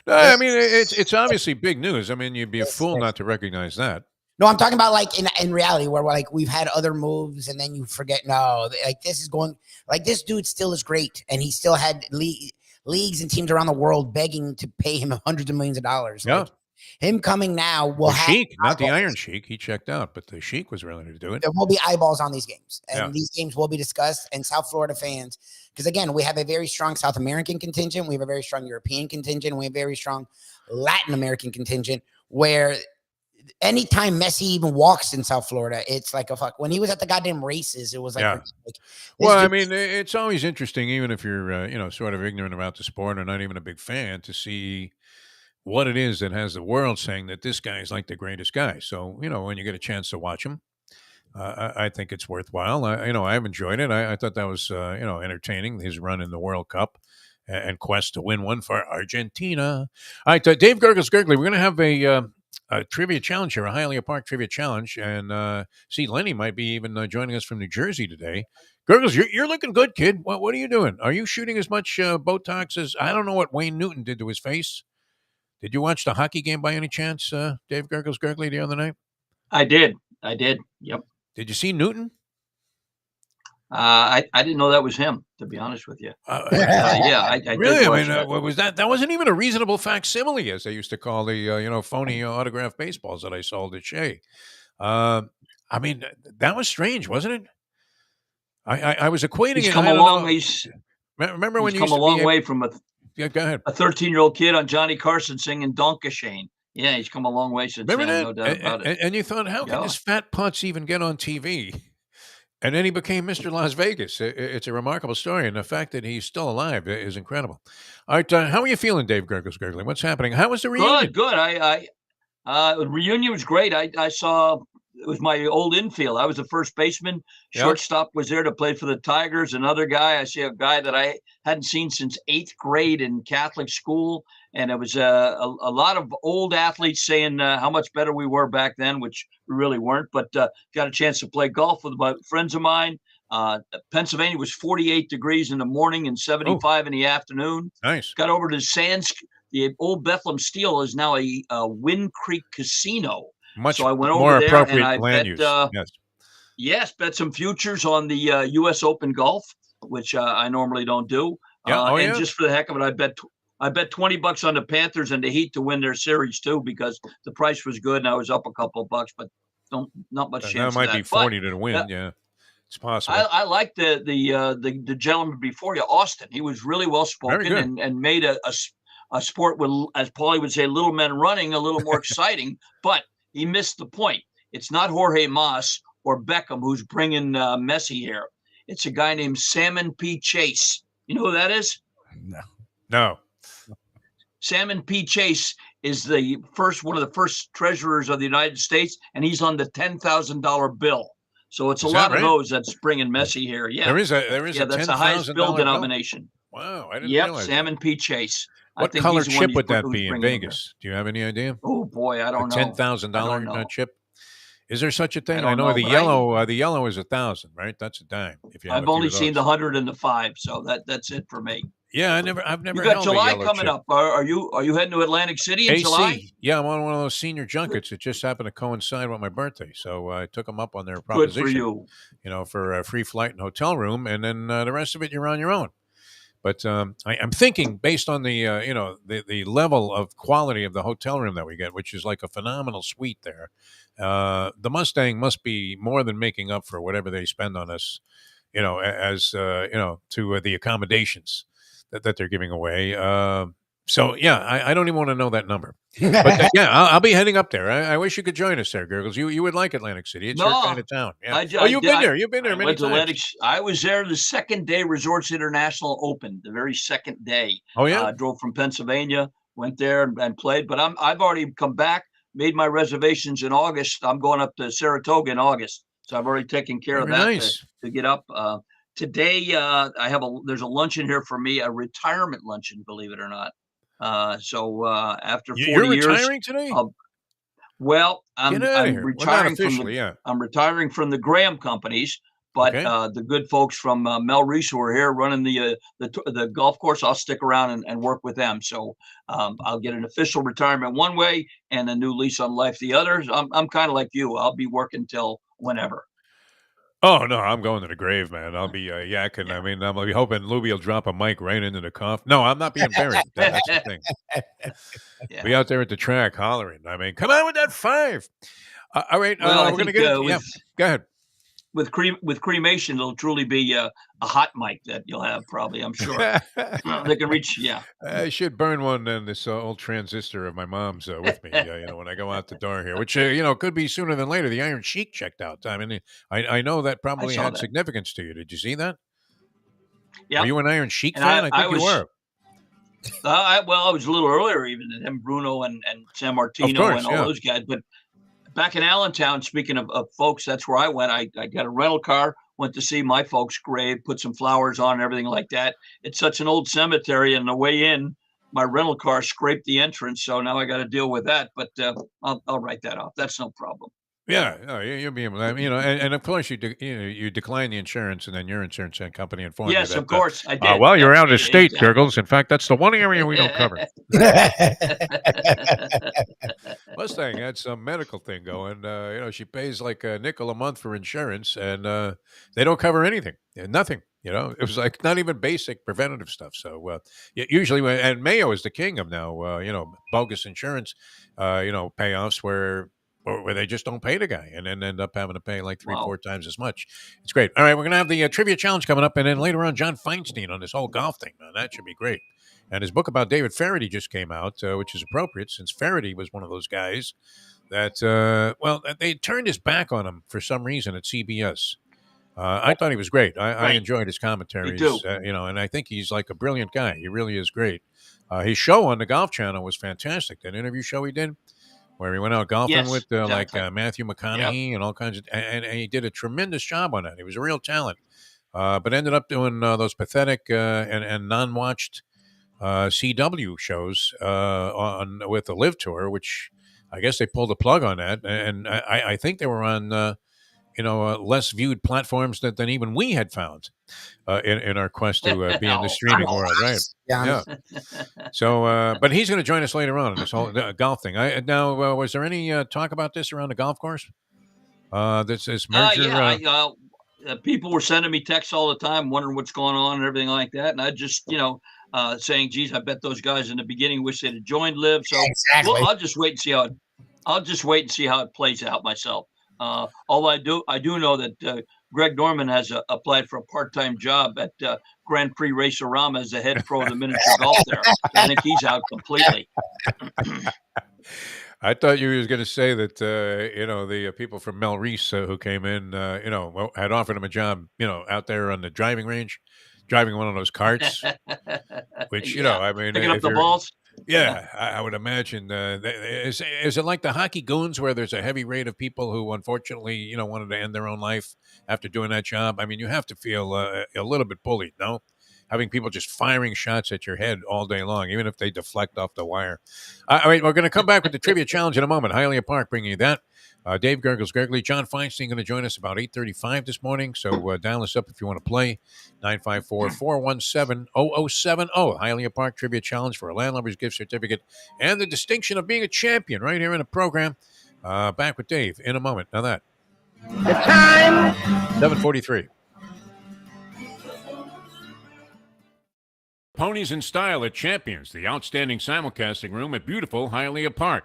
No, I mean it's obviously big news. I mean, you'd be a fool not to recognize that. No, I'm talking about like in reality where like we've had other moves and then you forget. No, like this is going like this dude still is great, and he still had leagues and teams around the world begging to pay him hundreds of millions of dollars. Yeah. Like, him coming now will have Sheik, not the Iron Sheik. He checked out, but the Sheik was willing to do it. There will be eyeballs on these games, and these games will be discussed. And South Florida fans, because again, we have a very strong South American contingent, we have a very strong European contingent, we have a very strong Latin American contingent. Where anytime Messi even walks in South Florida, it's like a fuck. When he was at the goddamn races, it was like, well, I mean, it's always interesting, even if you're sort of ignorant about the sport or not even a big fan, to see what it is that has the world saying that this guy is like the greatest guy. So, when you get a chance to watch him, I think it's worthwhile. I've enjoyed it. I thought that was, entertaining, his run in the World Cup and quest to win one for Argentina. All right, Dave Gurggles Gurgely, we're going to have a trivia challenge here, a Hialeah Park Trivia Challenge. And see, Lenny might be even joining us from New Jersey today. Gurggles, you're looking good, kid. What are you doing? Are you shooting as much Botox as, I don't know what Wayne Newton did to his face. Did you watch the hockey game by any chance, Dave Gurggles Gurgely, the other night? I did. Yep. Did you see Newton? I didn't know that was him, to be honest with you. I really? did I mean, that. was that? That wasn't even a reasonable facsimile, as they used to call the phony autographed baseballs that I sold at Shea. I mean, that was strange, wasn't it? I was equating he's it. Come a long way. Remember when you come a long way from a go ahead. A 13-year-old kid on Johnny Carson singing Donkashane. Yeah, he's come a long way since then, no doubt about it. And you thought, how can this fat putz even get on TV? And then he became Mr. Las Vegas. It's a remarkable story, and the fact that he's still alive is incredible. All right, how are you feeling, Dave Gurggles Gurgely? What's happening? How was the reunion? Good. The reunion was great. I saw it was my old infield. I was the first baseman. Shortstop was there to play for the Tigers. Another guy, I see a guy that I hadn't seen since 8th grade in Catholic school. And it was a lot of old athletes saying how much better we were back then, which we really weren't. But got a chance to play golf with my friends of mine. Pennsylvania was 48 degrees in the morning and 75 in the afternoon. Nice. Got over to Sands. The old Bethlehem Steel is now a Wind Creek Casino. Much so I went more over there appropriate and I land bet, use. Yes, bet some futures on the U.S. Open golf, which I normally don't do. And just for the heck of it, I bet $20 on the Panthers and the Heat to win their series too, because the price was good and I was up a couple of bucks, but not much chance. That might be 40 to win. Yeah, it's possible. I like the gentleman before you, Austin. He was really well spoken and made a sport with, as Paulie would say, little men running a little more exciting, but he missed the point. It's not Jorge Mas or Beckham who's bringing Messi here. It's a guy named Salmon P. Chase. You know who that is? No. Salmon P. Chase is one of the first treasurers of the United States, and he's on the $10,000 bill. So it's Is a that lot right? of those that's bringing Messi here. Yeah, There is a that's the highest bill $10,000 bill. denomination. Wow, I didn't Yep, realize Salmon that. P. Chase. I What think color he's the one chip would that who's be in bringing him there. Vegas? Do you have any idea? Oh boy, I The don't ten know. thousand I don't dollar know. chip. Is there such a I thing? I don't know know. the But yellow is 1,000, right? That's a dime. If you have I've a few only of seen those. the 100 and the 5, so that's it for me. Yeah, I've You never got held a July yellow coming chip. up. Are you heading to Atlantic City in July? AC. Yeah, I'm on one of those senior junkets. It just happened to coincide with my birthday, so I took them up on their Good for proposition. you. For a free flight and hotel room, and then the rest of it you're on your own. But I'm thinking, based on the the level of quality of the hotel room that we get, which is like a phenomenal suite there, the Mustang must be more than making up for whatever they spend on us, as to the accommodations that they're giving away. So yeah, I don't even want to know that number. But yeah, I'll be heading up there. I wish you could join us there, Gurgles. You would like Atlantic City. It's your kind No, of town. Yeah. I, Oh, I, you've did- been I, there. You've been there I many went to times. Atlantic. I was there the second day Resorts International opened, the very second day. Oh yeah. Drove from Pennsylvania, went there and played. But I've already come back, made my reservations in August. I'm going up to Saratoga in August, so I've already taken care Very of that nice. to get up. Today, there's a luncheon here for me, a retirement luncheon, believe it or not. So after You're 40 years, retiring today? well, Get out of here. Well, not officially, yeah. I'm retiring from the Graham companies, but Okay. the good folks from Mel Reese who are here running the golf course, I'll stick around and work with them. So I'll get an official retirement one way and a new lease on life the other. I'm kind of like you. I'll be working till whenever. Oh no, I'm going to the grave, man. I'll be yakking. Yeah. I mean, I'm hoping Lubie will drop a mic right into the coffin. No, I'm not being buried. That's the thing. Yeah. Be out there at the track hollering. I mean, come on with that 5. All right, Well, I we're gonna think get it. Yeah, go ahead. with cremation, it'll truly be a hot mic that you'll have. Probably, I'm sure they can reach. Yeah. I should burn one in this old transistor of my mom's with me. When I go out the door here, which could be sooner than later. The Iron Sheik checked out. I mean, I know that probably saw had that. significance to you. Did you see that? Yeah. Were you an Iron Sheik And fan? I I think you was- were. I was a little earlier even than him, Bruno and San Martino course, and all yeah. those guys. But back in Allentown, speaking of folks, that's where I went. I got a rental car, went to see my folks' grave, put some flowers on and everything like that. It's such an old cemetery, and the way in, my rental car scraped the entrance, so now I got to deal with that. But I'll write that off. That's no problem. Yeah, no, you'll be able to, and of course you decline the insurance, and then your insurance company informs you Yes, that. of course I did. Well, you're Yes, out of state, exactly. Gurgles. In fact, that's the one area we don't cover. Mustang had some medical thing going. She pays like a nickel a month for insurance, and they don't cover anything, nothing. It was like not even basic preventative stuff. So usually, and Mayo is the king of now, bogus insurance, payoffs where they just don't pay the guy and then end up having to pay like 3-4 times as much. It's great. All right, we're going to have the trivia challenge coming up, and then later on, John Feinstein on this whole golf thing. Man, that should be great. And his book about David Faraday just came out, which is appropriate since Faraday was one of those guys that, they turned his back on him for some reason at CBS. I thought he was great. I enjoyed his commentaries, and I think he's like a brilliant guy. He really is great. His show on the Golf Channel was fantastic. That interview show he did, where he went out golfing with Matthew McConaughey and all kinds of, and he did a tremendous job on that. He was a real talent, but ended up doing those pathetic and non-watched CW shows with the Live Tour, which I guess they pulled the plug on that, and I think they were on less viewed platforms than even we had found in our quest to be in the streaming world, right? Yeah. So, but he's going to join us later on in this whole golf thing. Now, was there any talk about this around the golf course? This merger? People were sending me texts all the time, wondering what's going on and everything like that. And I just, saying, "Geez, I bet those guys in the beginning wish they'd have joined Live." So exactly. I'll just wait and see how it plays out myself. All I do know that Greg Norman has applied for a part-time job at Grand Prix Racerama as the head pro of the miniature golf there. I think he's out completely. I thought you was going to say that the people from Mel Reese who came in had offered him a job out there on the driving range driving one of those carts, which, I mean, picking up if the you're, balls. yeah, I would imagine. Is it like the hockey goons where there's a heavy rate of people who unfortunately, wanted to end their own life after doing that job? I mean, you have to feel a little bit bullied, no? Having people just firing shots at your head all day long, even if they deflect off the wire. All right, we're going to come back with the trivia challenge in a moment. Hialeah Park bringing you that. Dave Gurggles Gurgely, John Feinstein going to join us about 8:35 this morning. So dial us up if you want to play. 954-417-0070. Hialeah Park Trivia Challenge for a Landlubber's gift certificate and the distinction of being a champion right here in the program. Back with Dave in a moment. Now that. The time. 7:43. Ponies in Style at Champions, the outstanding simulcasting room at beautiful Hialeah Park.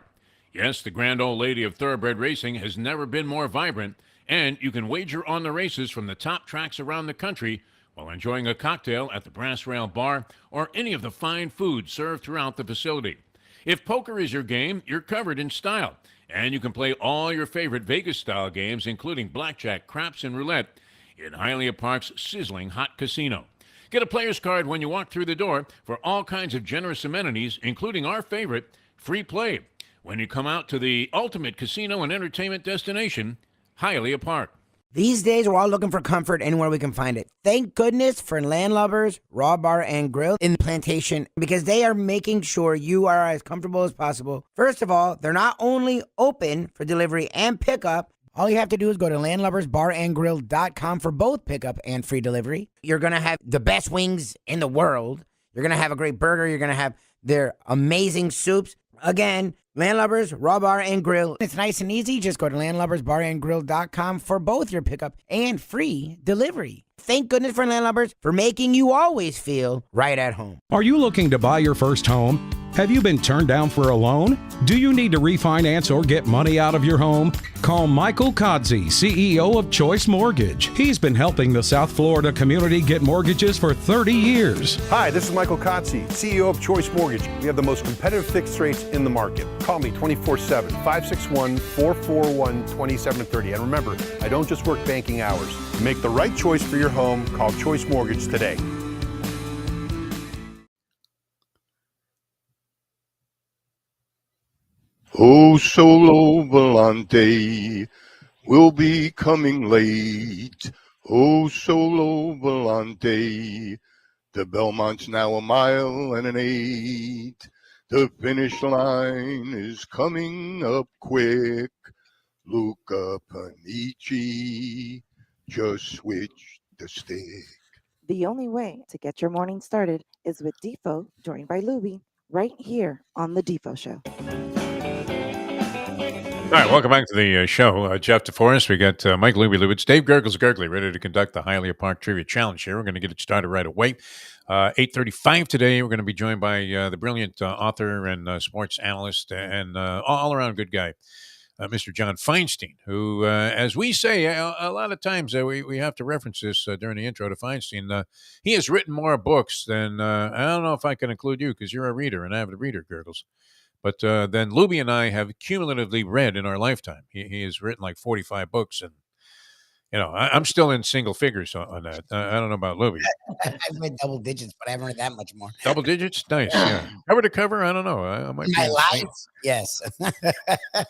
Yes, the grand old lady of thoroughbred racing has never been more vibrant, and you can wager on the races from the top tracks around the country while enjoying a cocktail at the Brass Rail Bar or any of the fine food served throughout the facility. If poker is your game, you're covered in style, and you can play all your favorite Vegas-style games, including blackjack, craps, and roulette, in Hialeah Park's sizzling hot casino. Get a player's card when you walk through the door for all kinds of generous amenities, including our favorite, free play, when you come out to the ultimate casino and entertainment destination, Hialeah Park. These days, we're all looking for comfort anywhere we can find it. Thank goodness for Landlubbers Raw Bar and Grill in the Plantation, because they are making sure you are as comfortable as possible. First of all, they're not only open for delivery and pickup. All you have to do is go to landlubbersbarandgrill.com for both pickup and free delivery. You're going to have the best wings in the world. You're going to have a great burger. You're going to have their amazing soups. Again, Landlubbers, Raw Bar and Grill. It's nice and easy. Just go to landlubbersbarandgrill.com for both your pickup and free delivery. Thank goodness for Landlubbers for making you always feel right at home. Are you looking to buy your first home? Have you been turned down for a loan? Do you need to refinance or get money out of your home? Call Michael Kodsey, CEO of Choice Mortgage. He's been helping the South Florida community get mortgages for 30 years. Hi, this is Michael Kodsey, CEO of Choice Mortgage. We have the most competitive fixed rates in the market. Call me 24/7, 561-441-2730. And remember, I don't just work banking hours. To make the right choice for your home, call Choice Mortgage today. Oh, Solo Volante will be coming late. Oh, Solo Volante, the Belmont's now 1.8 miles. The finish line is coming up quick. Luca Panici, just switch the stick. The only way to get your morning started is with Defo, joined by Lubie, right here on The Defo Show. All right, welcome back to the show. Jeff DeForest, we got Mike Lubie Lubitz, Dave Gurggles Gurgely, ready to conduct the Hialeah Park Trivia Challenge here. We're going to get it started right away. 8:35 today, we're going to be joined by the brilliant author and sports analyst and all-around good guy, Mr. John Feinstein, who, as we say, a lot of times we have to reference this during the intro to Feinstein. He has written more books than, I don't know if I can include you because you're a reader, an avid reader, Gurgles. But then Lubie and I have cumulatively read in our lifetime. He has written like 45 books. And, I'm still in single figures on that. I don't know about Lubie. I've read double digits, but I haven't read that much more. Double digits? Nice, yeah. Cover to cover? I don't know. I might My life? Yes.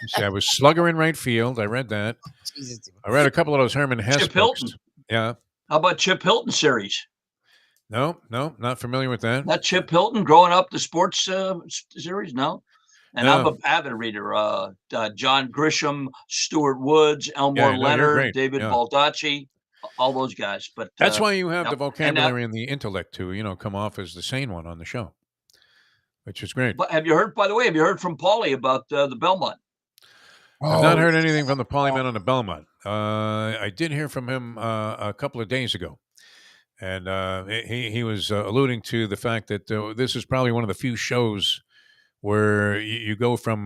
See, I was Slugger in right field. I read that. Jesus. I read a couple of those Herman Hesse Chip books. Hilton. Yeah. How about Chip Hilton series? No, not familiar with that. Not Chip Hilton growing up the sports series? No. And No. I'm an avid reader. John Grisham, Stuart Woods, Elmore you're Leonard, great. David Yeah. Baldacci, all those guys. But That's why you have the yep. vocabulary and the intellect to, come off as the sane one on the show, which is great. But have you heard from Paulie about the Belmont? I've not heard anything from the Polyman on the Belmont. I did hear from him a couple of days ago. And he was alluding to the fact that this is probably one of the few shows where you go from,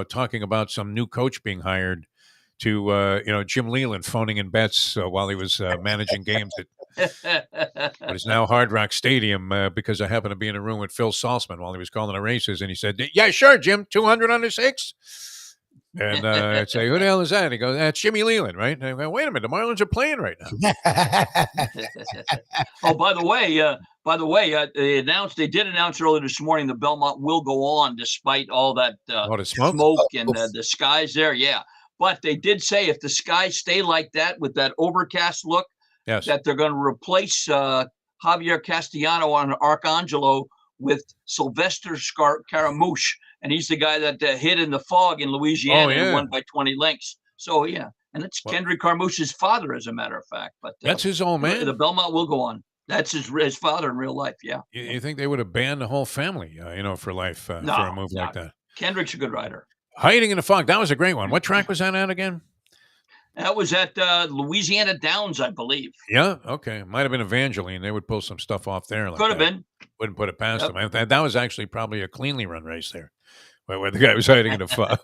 talking about some new coach being hired to, Jim Leland phoning in bets while he was managing games at what is now Hard Rock Stadium because I happened to be in a room with Phil Saltzman while he was calling the races. And he said, yeah, sure, Jim, 200 under 6. And I'd say, who the hell is that? And he goes, that's Jimmy Leland, right? And I go, wait a minute, the Marlins are playing right now. Oh, by the way, they did announce earlier this morning the Belmont will go on despite all that the smoke? smoke and the skies there. Yeah. But they did say if the skies stay like that with that overcast look, Yes. that they're going to replace Javier Castellano on Arcangelo with Sylvester Scaramouche. And he's the guy that hit in the fog in Louisiana and won by 20 lengths. So, yeah. And it's Kendrick Carmouche's father, as a matter of fact. But that's his old man. The Belmont will go on. That's his father in real life, yeah. You think they would have banned the whole family, for life for a move like that? Kendrick's a good rider. Hiding in the Fog, that was a great one. What track was that at again? That was at Louisiana Downs, I believe. Yeah, okay. Might have been Evangeline. They would pull some stuff off there. Could have been. Wouldn't put it past them. That was actually probably a cleanly run race there, where the guy was hiding in the fog.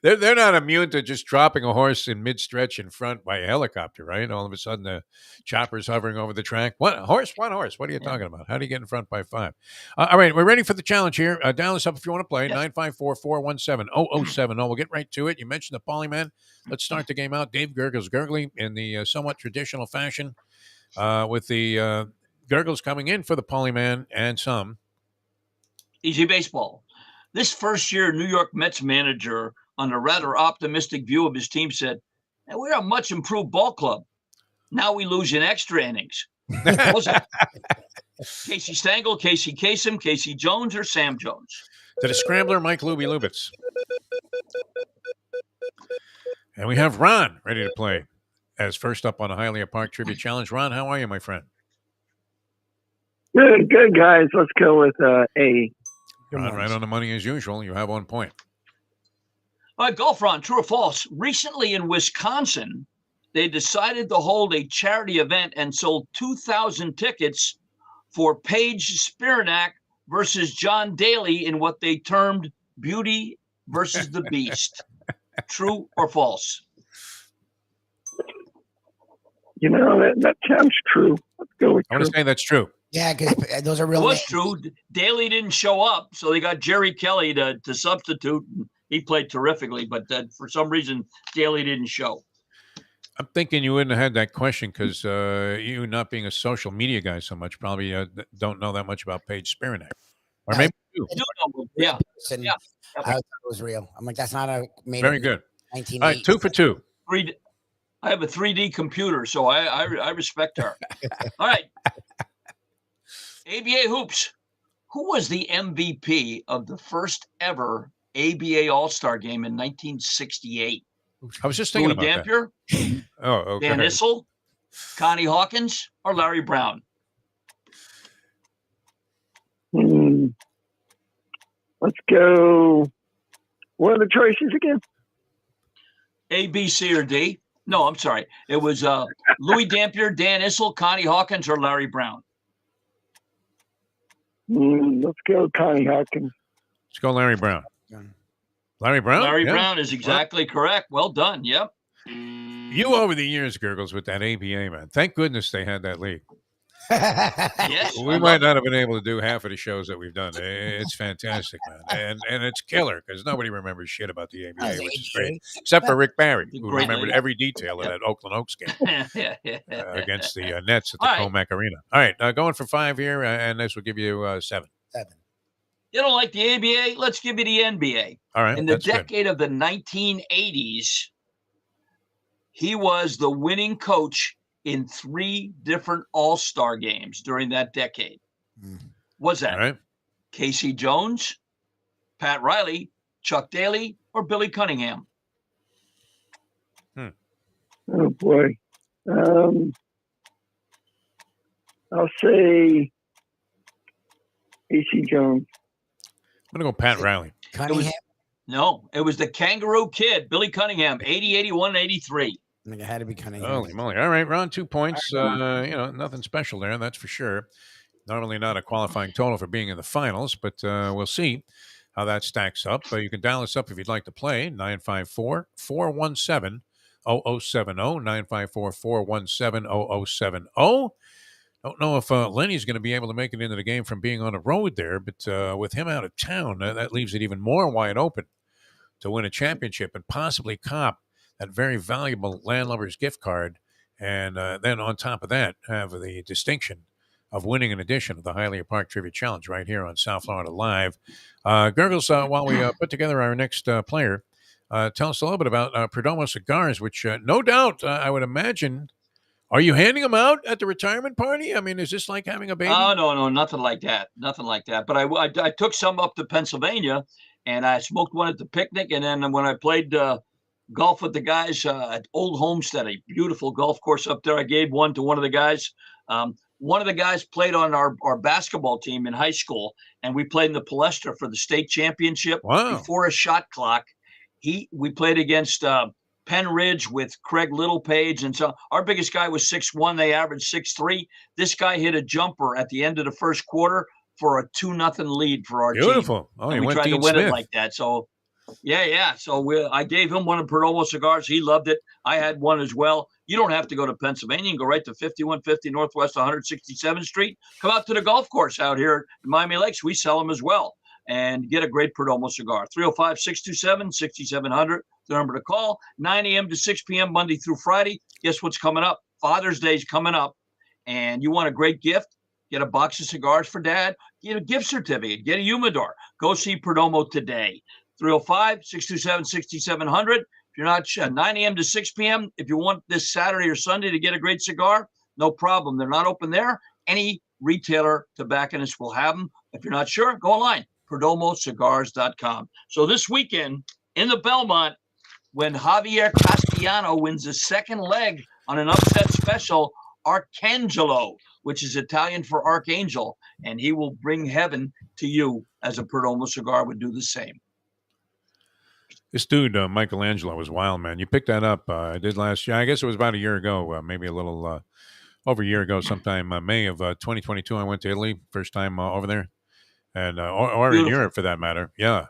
They're not immune to just dropping a horse in mid-stretch in front by a helicopter, right? All of a sudden, the chopper's hovering over the track. What horse? One horse. What are you talking about? How do you get in front by 5? All right, we're ready for the challenge here. Dial us up if you want to play. 954-417-0070. We'll get right to it. You mentioned the Polyman. Let's start the game out. Dave Gurggles Gurgely in the somewhat traditional fashion, with the Gurggles coming in for the Polyman and some. Easy baseball. This first-year New York Mets manager, on a rather optimistic view of his team, said, we're a much improved ball club. Now we lose in extra innings. Was it Casey Stengel, Casey Kasem, Casey Jones, or Sam Jones? To the scrambler, Mike Lubie Lubitz. And we have Ron ready to play as first up on the Hialeah Park Trivia Challenge. Ron, how are you, my friend? Good, guys. Let's go with A. Ron, right on the money as usual. You have 1 point. All right, golf, Ron, true or false? Recently in Wisconsin, they decided to hold a charity event and sold 2,000 tickets for Paige Spiranak versus John Daly in what they termed Beauty versus the Beast. True or false? That sounds true. Let's go with true. I want to say that's true. Yeah, because those are real. It was true. Daly didn't show up, so they got Jerry Kelly to substitute. He played terrifically, but for some reason, Daly didn't show. I'm thinking you wouldn't have had that question because you not being a social media guy so much probably don't know that much about Paige Spiranak. Or maybe you do. Yeah. I thought it was real. I'm like, that's not a made. Very good. 1980s. All right, 2 for 2. I have a 3D computer, so I respect her. All right. ABA Hoops. Who was the MVP of the first ever ABA All-Star game in 1968? I was just thinking Louis about Dampier, that. Oh, okay. Dan Issel, Connie Hawkins, or Larry Brown? Let's go. What are the choices again? A, B, C, or D? No, I'm sorry. It was Louis Dampier, Dan Issel, Connie Hawkins, or Larry Brown? Let's go Connie Hawkins. Let's go Larry Brown. Larry Brown? Larry Brown is exactly correct. Well done. Yep. You over the years, Gurggles, with that ABA, man. Thank goodness they had that league. Yes. We might not have been able to do half of the shows that we've done. It's fantastic, man. And it's killer because nobody remembers shit about the ABA, which is great. Except for Rick Barry, who remembered every detail of that Oakland Oaks game against the Nets at the Comac Arena. All right, going for 5 here, and this will give you 7. You don't like the ABA? Let's give you the NBA. All right. In the decade of the 1980s, he was the winning coach in 3 different All-Star games during that decade. Was that Casey Jones, Pat Riley, Chuck Daly, or Billy Cunningham? Oh, boy. I'll say Casey Jones. I'm going to go Pat Riley. Cunningham? It was the Kangaroo Kid, Billy Cunningham, 80, 81, 83. I mean, it had to be Cunningham. Holy moly. All right, Ron, 2 points. Nothing special there, that's for sure. Normally not a qualifying total for being in the finals, but we'll see how that stacks up. You can dial us up if you'd like to play, 954-417-0070, 954-417-0070. Don't know if Lenny's going to be able to make it into the game from being on the road there, but with him out of town, that leaves it even more wide open to win a championship and possibly cop that very valuable Landlubber's gift card. And then on top of that, have the distinction of winning an edition of the Hialeah Park Trivia Challenge right here on South Florida Live. Gurgles, while we put together our next player, tell us a little bit about Perdomo cigars, which no doubt I would imagine. Are you handing them out at the retirement party? I mean, is this like having a baby? Oh, no, nothing like that. Nothing like that. But I took some up to Pennsylvania, and I smoked one at the picnic. And then when I played golf with the guys at Old Homestead, a beautiful golf course up there, I gave one to one of the guys. One of the guys played on our basketball team in high school, and we played in the Palestra for the state championship. Wow. Before a shot clock. We played against Penn Ridge with Craig Littlepage. And so our biggest guy was 6'1". They averaged 6'3". This guy hit a jumper at the end of the first quarter for a 2-0 lead for our team. Beautiful. Oh, and he we went tried Dean to win Smith. it like that. So, yeah. So I gave him one of Perdomo cigars. He loved it. I had one as well. You don't have to go to Pennsylvania. You can go right to 5150 Northwest 167th Street. Come out to the golf course out here in Miami Lakes. We sell them as well. And get a great Perdomo cigar. 305-627-6700. The number to call. 9 a.m. to 6 p.m. Monday through Friday. Guess what's coming up? Father's Day's coming up. And you want a great gift? Get a box of cigars for Dad. Get a gift certificate. Get a humidor. Go see Perdomo today. 305-627-6700. If you're not 9 a.m. to 6 p.m., if you want this Saturday or Sunday to get a great cigar, no problem. They're not open there. Any retailer tobacconist will have them. If you're not sure, go online. PerdomoCigars.com. So this weekend in the Belmont, when Javier Castellano wins the second leg on an upset special, Arcangelo, which is Italian for archangel, and he will bring heaven to you as a Perdomo cigar would do the same. This dude, Michelangelo, was wild, man. You picked that up. I did last year. I guess it was about a year ago, maybe a little over a year ago, sometime May of 2022. I went to Italy, first time over there. And or in Europe for that matter, yeah.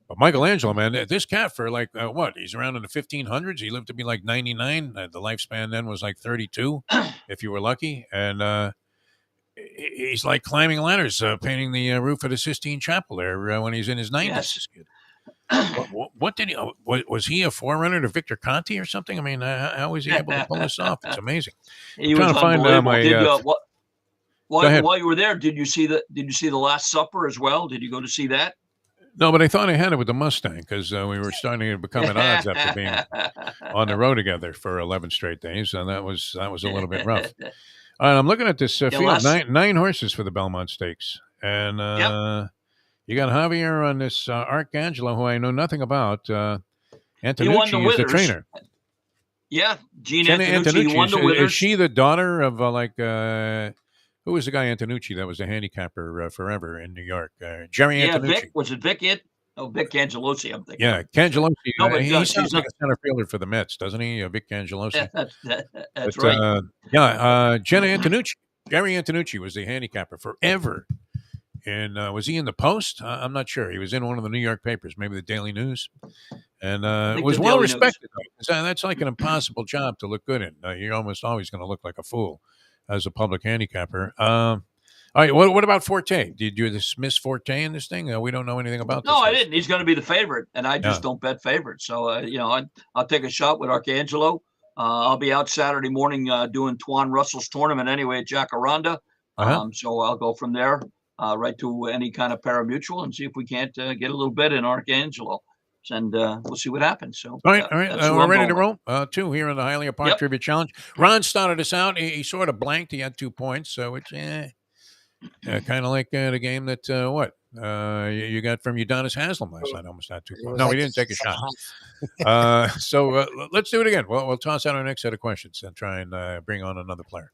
But Michelangelo, man, this cat for like what? He's around in the 1500s. He lived to be like 99. The lifespan then was like 32, if you were lucky. And he's like climbing ladders, painting the roof of the Sistine Chapel there when he's in his 90s. Yes. This kid. What did he? Was he a forerunner to Victor Conti or something? I mean, how was he able to pull this off? It's amazing. He was unbelievable. My. While you were there, did you see the Last Supper as well? Did you go to see that? No, but I thought I had it with the Mustang because we were starting to become at odds after being on the road together for 11 straight days, and that was a little bit rough. All right, I'm looking at this field, nine horses for the Belmont Stakes, and you got Javier on this Arcangelo, who I know nothing about. Antonucci is the trainer. Yeah, Gene Antonucci won the Withers. Is she the daughter of who was the guy Antonucci that was the handicapper forever in New York? Jerry Antonucci. Vic. Was it Vic? Vic Cangelosi, I'm thinking. Yeah, Cangelosi. No, but he sounds like a center fielder for the Mets, doesn't he? Vic Cangelosi. That's right. Jenna Antonucci. Jerry Antonucci was the handicapper forever. And was he in the Post? I'm not sure. He was in one of the New York papers, maybe the Daily News. And it was well respected. That's like an impossible job to look good in. You're almost always going to look like a fool as a public handicapper. All right, what about Forte? Did you dismiss Forte in this thing? We don't know anything about this. No, I didn't. He's going to be the favorite, and I just don't bet favorites. So, I'll take a shot with Arcangelo. I'll be out Saturday morning doing Twan Russell's tournament anyway at Jacaranda. So I'll go from there right to any kind of pari-mutuel and see if we can't get a little bit in Arcangelo. And we'll see what happens. So, all right. We're ready to roll. Two here in the Hialeah Park Trivia Challenge. Ron started us out. He sort of blanked. He had 2 points, so it's kind of like the game that you got from Udonis Haslam last night. Almost had 2 points. No, he didn't take a shot. So let's do it again. We'll toss out our next set of questions and try and bring on another player.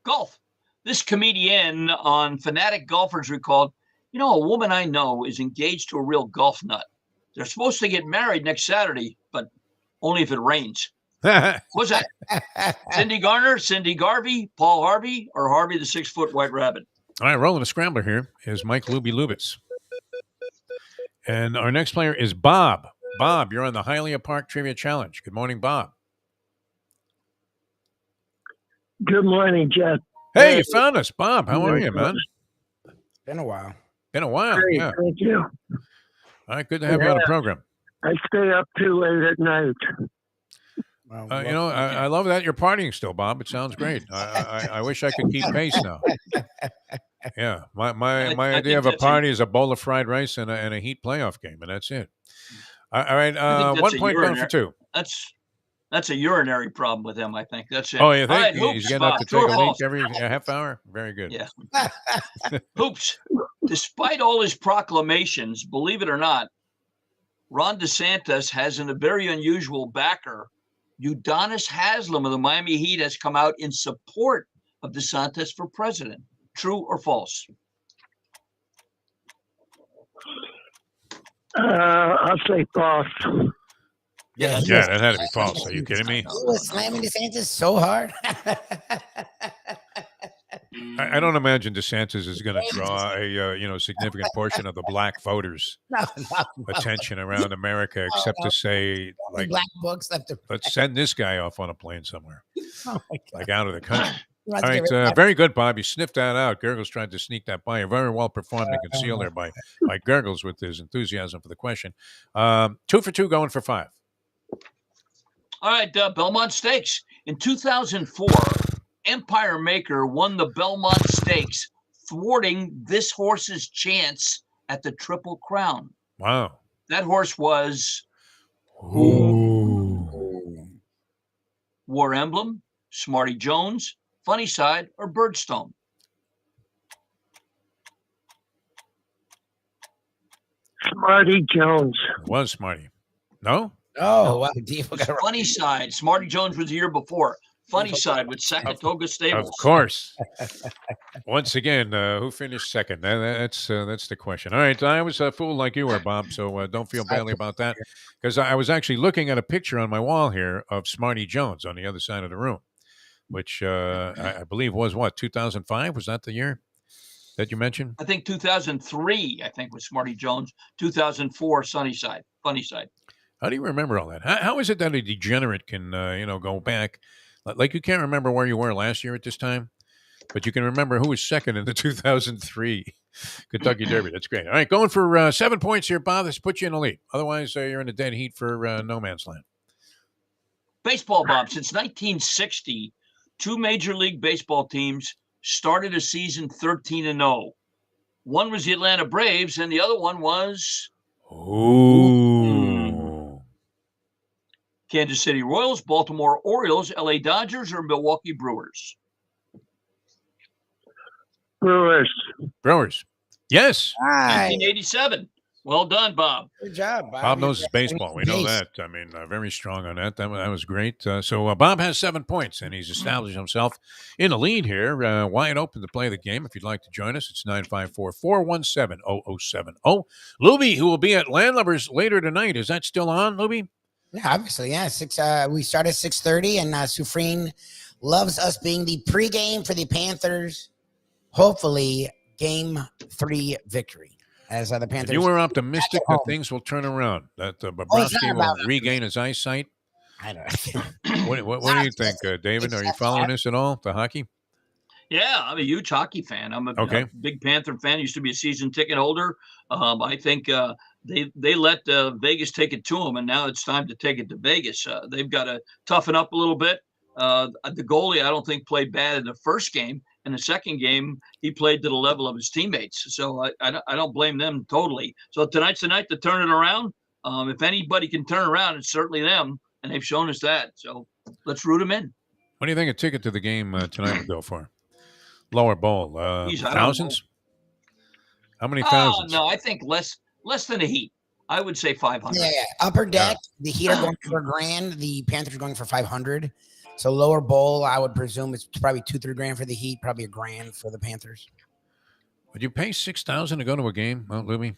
Golf. This comedian on Fanatic Golfers recalled, a woman I know is engaged to a real golf nut. They're supposed to get married next Saturday, but only if it rains. What's that? Cindy Garner, Cindy Garvey, Paul Harvey, or Harvey the 6-foot white rabbit? All right, rolling a scrambler here is Mike Lubie Lubitz. And our next player is Bob. Bob, you're on the Hialeah Park Trivia Challenge. Good morning, Bob. Good morning, Jeff. Hey, you found us, Bob. How are you, man? Been a while. Been a while, Great, yeah. thank you. All All right, good to have you on the program. I stay up too late at night. I love that you're partying still, Bob. It sounds great. I wish I could keep pace now. Yeah, my idea of a party is a bowl of fried rice and a Heat playoff game, and that's it. All right, 1 point going for two. That's a urinary problem with him, I think. That's it. Oh, you think? All right, He's hoops, getting Bob. up to True take or a leak false? every half hour? Very good. Yeah. Hoops. Despite all his proclamations, believe it or not, Ron DeSantis has a very unusual backer. Udonis Haslem of the Miami Heat has come out in support of DeSantis for president. True or false? I'll say false. Yeah, Yeah, that had to be false. Are you kidding me? He was slamming DeSantis so hard. I don't imagine DeSantis is going to draw a significant portion of the black voters' no. attention around America, except to say, like, Black books left to let's send this guy off on a plane somewhere, Oh my God. like out of the country. He All wants to right, get rid of very good, Bob. You sniffed that out. Gurgles tried to sneak that by. Very well performed and concealed there by Gurgles with his enthusiasm for the question. 2 for 2, going for 5. All right, Belmont Stakes. In 2004, Empire Maker won the Belmont Stakes, thwarting this horse's chance at the Triple Crown. Wow. That horse was Ooh. War Emblem, Smarty Jones, Funny Side, or Birdstone. Smarty Jones. It was Smarty. No? Oh, wow. Defo got it right. Funny Side. Smarty Jones was the year before. Funny Side with Saratoga Stables. Of course. Once again, who finished second? That's the question. All right, I was a fool like you were, Bob, so don't feel badly about that. Because I was actually looking at a picture on my wall here of Smarty Jones on the other side of the room, which I believe was, 2005? Was that the year that you mentioned? I think 2003, was Smarty Jones. 2004, Funny Side. How do you remember all that? How is it that a degenerate can, go back? Like you can't remember where you were last year at this time, but you can remember who was second in the 2003 Kentucky Derby. That's great. All right, going for 7 points here, Bob. This puts you in the lead. Otherwise, you're in a dead heat for no man's land. Baseball, Bob. Since 1960, 2 Major League Baseball teams started a season 13-0. One was the Atlanta Braves, and the other one was Kansas City Royals, Baltimore Orioles, LA Dodgers, or Milwaukee Brewers? Brewers. Yes. 1987. Well done, Bob. Good job, Bob. Bob knows his baseball. We know that. I mean, very strong on that. That was great. So Bob has 7 points, and he's established himself in the lead here. Wide open to play the game. If you'd like to join us, it's 954-417-0070. Lubie, who will be at Landlubbers later tonight. Is that still on, Lubie? Yeah, obviously, yeah. We start at 6:30, and Sufreen loves us being the pregame for the Panthers. Hopefully, Game 3 victory. As the Panthers, You were optimistic that things will turn around, that Bobrovsky will regain his eyesight. I don't know. What do you think, David? Are you following this at all, the hockey? Yeah, I'm a huge hockey fan. I'm a big Panther fan. Used to be a season ticket holder. I think they let Vegas take it to them, and now it's time to take it to Vegas. They've got to toughen up a little bit. The goalie, I don't think, played bad in the first game. In the second game, he played to the level of his teammates. So I don't blame them totally. So tonight's the night to turn it around. If anybody can turn around, it's certainly them, and they've shown us that. So let's root them in. What do you think a ticket to the game tonight would go for? Lower bowl, thousands? How many thousands? No, I think less than a Heat. I would say 500. Yeah. Upper deck, the Heat are going for $1,000. The Panthers are going for 500. So lower bowl, I would presume it's probably $2-3 for the Heat, probably $1,000 for the Panthers. Would you pay $6,000 to go to a game, Lubie?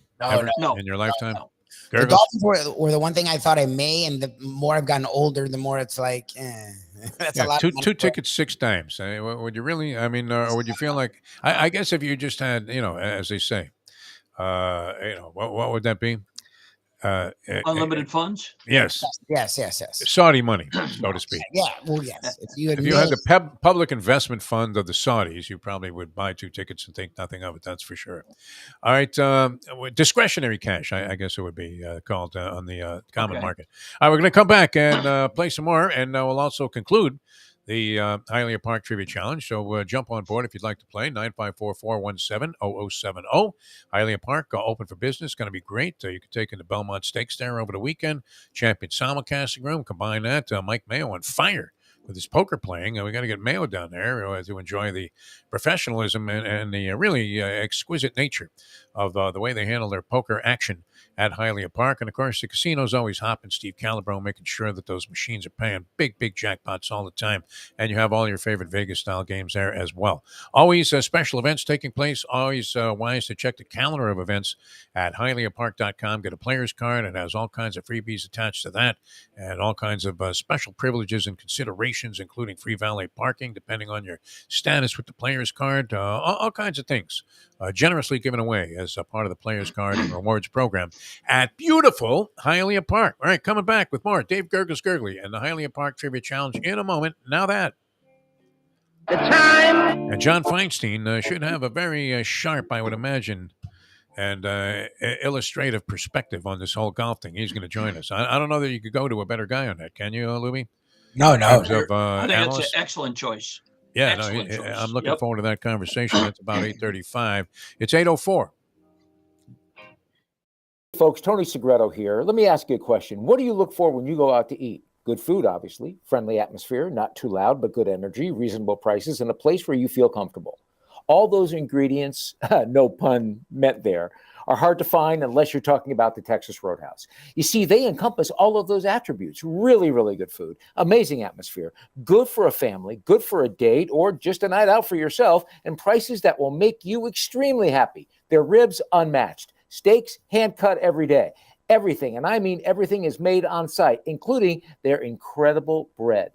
No, in your lifetime? No. The Dolphins were the one thing I thought I may, and the more I've gotten older, the more it's like, that's a lot. Two tickets 6 times. Would you really? I mean, or would you feel like? I guess if you just had, as they say, what would that be? Unlimited funds. Yes. Yes. Saudi money, so to speak. Yeah. Well, yes. If you had the public investment fund of the Saudis, you probably would buy 2 tickets and think nothing of it. That's for sure. All right. Discretionary cash, I guess it would be called on the common market. All right. We're going to come back and play some more, and we'll also conclude the Hialeah Park Trivia Challenge. So jump on board if you'd like to play. 954-417-0070. Hialeah Park, open for business. Going to be great. You can take in the Belmont Stakes there over the weekend. Champion simulcasting room. Combine that. Mike Mayo on fire with his poker playing. We got to get Mayo down there to enjoy the professionalism and the really exquisite nature of the way they handle their poker action at Hialeah Park. And, of course, the casino's always hopping. Steve Calabro making sure that those machines are paying big jackpots all the time. And you have all your favorite Vegas-style games there as well. Always special events taking place. Always wise to check the calendar of events at HialeahPark.com. Get a player's card. It has all kinds of freebies attached to that and all kinds of special privileges and considerations, including free valet parking, depending on your status with the player's card. All kinds of things generously given away as a part of the player's card and rewards program at beautiful Hialeah Park. All right, coming back with more Dave Gurggles Gurgely and the Hialeah Park Trivia Challenge in a moment. Now that. The time. And John Feinstein should have a very sharp, I would imagine, and illustrative perspective on this whole golf thing. He's going to join us. I don't know that you could go to a better guy on that. Can you, Lubie? No. I think it's an excellent choice. Yeah, I'm looking forward to that conversation. That's about 8:35. It's 8:04. Folks, Tony Segreto here. Let me ask you a question. What do you look for when you go out to eat? Good food, obviously, friendly atmosphere, not too loud, but good energy, reasonable prices, and a place where you feel comfortable. All those ingredients, no pun meant there, are hard to find unless you're talking about the Texas Roadhouse. You see, they encompass all of those attributes. Really, really good food, amazing atmosphere, good for a family, good for a date, or just a night out for yourself, and prices that will make you extremely happy. Their ribs unmatched. Steaks hand-cut every day. Everything, and I mean everything, is made on site, including their incredible bread.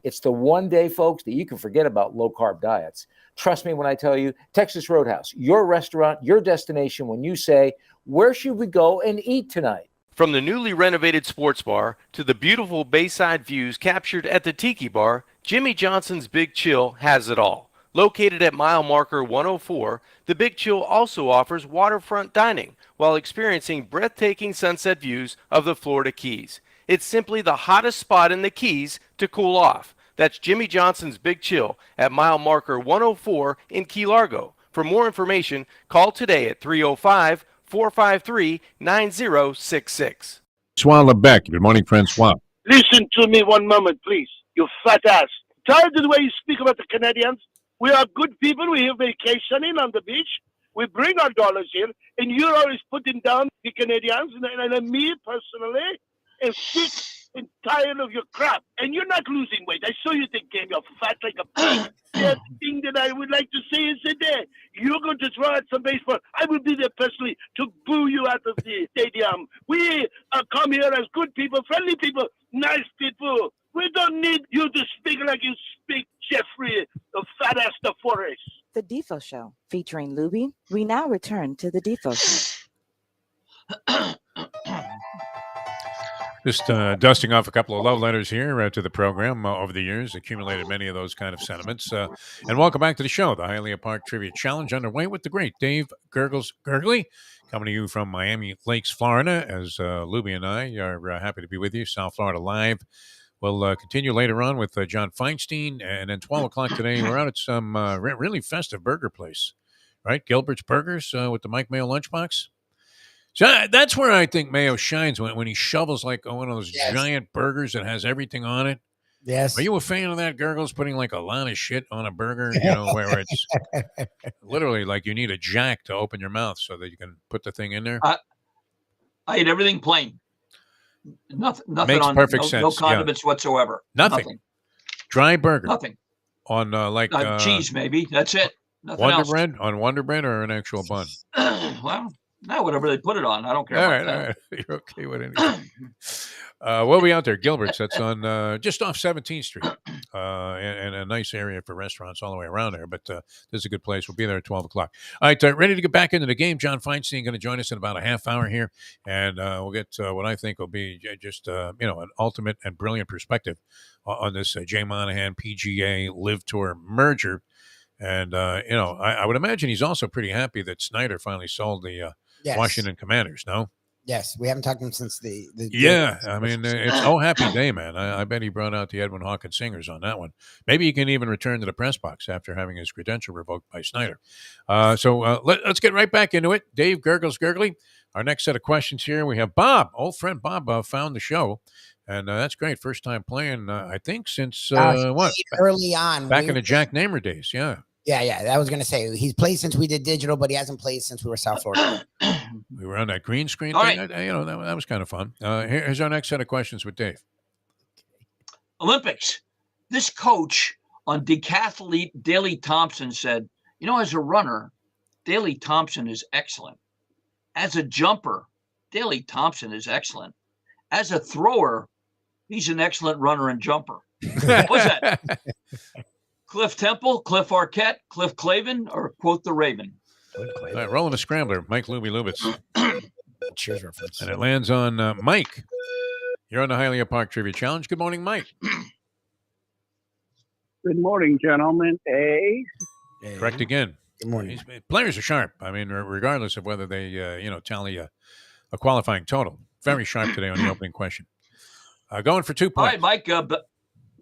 It's the one day, folks, that you can forget about low-carb diets. Trust me when I tell you, Texas Roadhouse, your restaurant, your destination when you say, where should we go and eat tonight? From the newly renovated sports bar to the beautiful bayside views captured at the Tiki Bar, Jimmy Johnson's Big Chill has it all. Located at mile marker 104, the Big Chill also offers waterfront dining while experiencing breathtaking sunset views of the Florida Keys. It's simply the hottest spot in the Keys to cool off. That's Jimmy Johnson's Big Chill at mile marker 104 in Key Largo. For more information, call today at 305-453-9066. Francois Lebec. Good morning, Francois. Listen to me one moment, please. You fat ass. Tired of the way you speak about the Canadians? We are good people. We have vacationing on the beach. We bring our dollars here, and you're always putting down the Canadians and me personally, and sick and tired of your crap. And you're not losing weight. I saw you the game. You're fat like a pig. The thing that I would like to say is that you're going to throw out some baseball. I will be there personally to boo you out of the stadium. We come here as good people, friendly people, nice people. We don't need you to speak like you speak, Jeffrey, the fat ass the forest. The Defo Show, featuring Lubie. We now return to the Defo Show. Just dusting off a couple of love letters here to the program over the years, accumulated many of those kind of sentiments. And welcome back to the show, the Hialeah Park Trivia Challenge, underway with the great Dave Gurggles Gurgely, coming to you from Miami Lakes, Florida, as Lubie and I are happy to be with you. South Florida Live. We'll continue later on with John Feinstein, and then 12 o'clock today, we're out at some really festive burger place, right? Gilbert's Burgers with the Mike Mayo lunchbox. So that's where I think Mayo shines when he shovels like one of those giant burgers that has everything on it. Yes. Are you a fan of that, Gurggles, putting like a lot of shit on a burger, you know, where it's literally like you need a jack to open your mouth so that you can put the thing in there? I eat everything plain. Nothing Makes on perfect no, sense. no condiments whatsoever. Nothing. Dry burger. Nothing. On cheese, maybe. That's it. Nothing Wonder else. Bread? On Wonder Bread or an actual bun? Well, No, whatever they put it on. I don't care All about right, all that. right. You're okay with anything. We'll be out there. Gilbert's. That's on just off 17th Street. And a nice area for restaurants all the way around there. But this is a good place. We'll be there at 12 o'clock. All right, ready to get back into the game. John Feinstein going to join us in about a half hour here. And we'll get what I think will be just, an ultimate and brilliant perspective on this Jay Monahan PGA Live Tour merger. And, I would imagine he's also pretty happy that Snyder finally sold the Washington Commanders, no? Yes, we haven't talked to him since the yeah, I mean, it's happy day, man. I bet he brought out the Edwin Hawkins singers on that one. Maybe he can even return to the press box after having his credential revoked by Snyder. So let's get right back into it. Dave Gurggles Gurgely, our next set of questions here. We have Bob, old friend Bob, found the show. And that's great. First time playing, I think, since early on. Back in the Jack Namer days, yeah. Yeah. I was going to say he's played since we did digital, but he hasn't played since we were South Florida. We were on that green screen All thing. right. That was kind of fun. Here's our next set of questions with Dave. Olympics. This coach on Decathlete, Daley Thompson, said, as a runner, Daley Thompson is excellent. As a jumper, Daley Thompson is excellent. As a thrower, he's an excellent runner and jumper. What's that? Cliff Temple, Cliff Arquette, Cliff Clavin, or quote the Raven? All right, rolling a scrambler, Mike Lubie Lubitz. Cheers reference. And it lands on Mike. You're on the Hialeah Park Trivia Challenge. Good morning, Mike. Good morning, gentlemen. Hey. Correct again. Good morning. Players are sharp. I mean, regardless of whether they, tally a qualifying total. Very sharp today on the opening question. Going for 2 points. All right, Mike.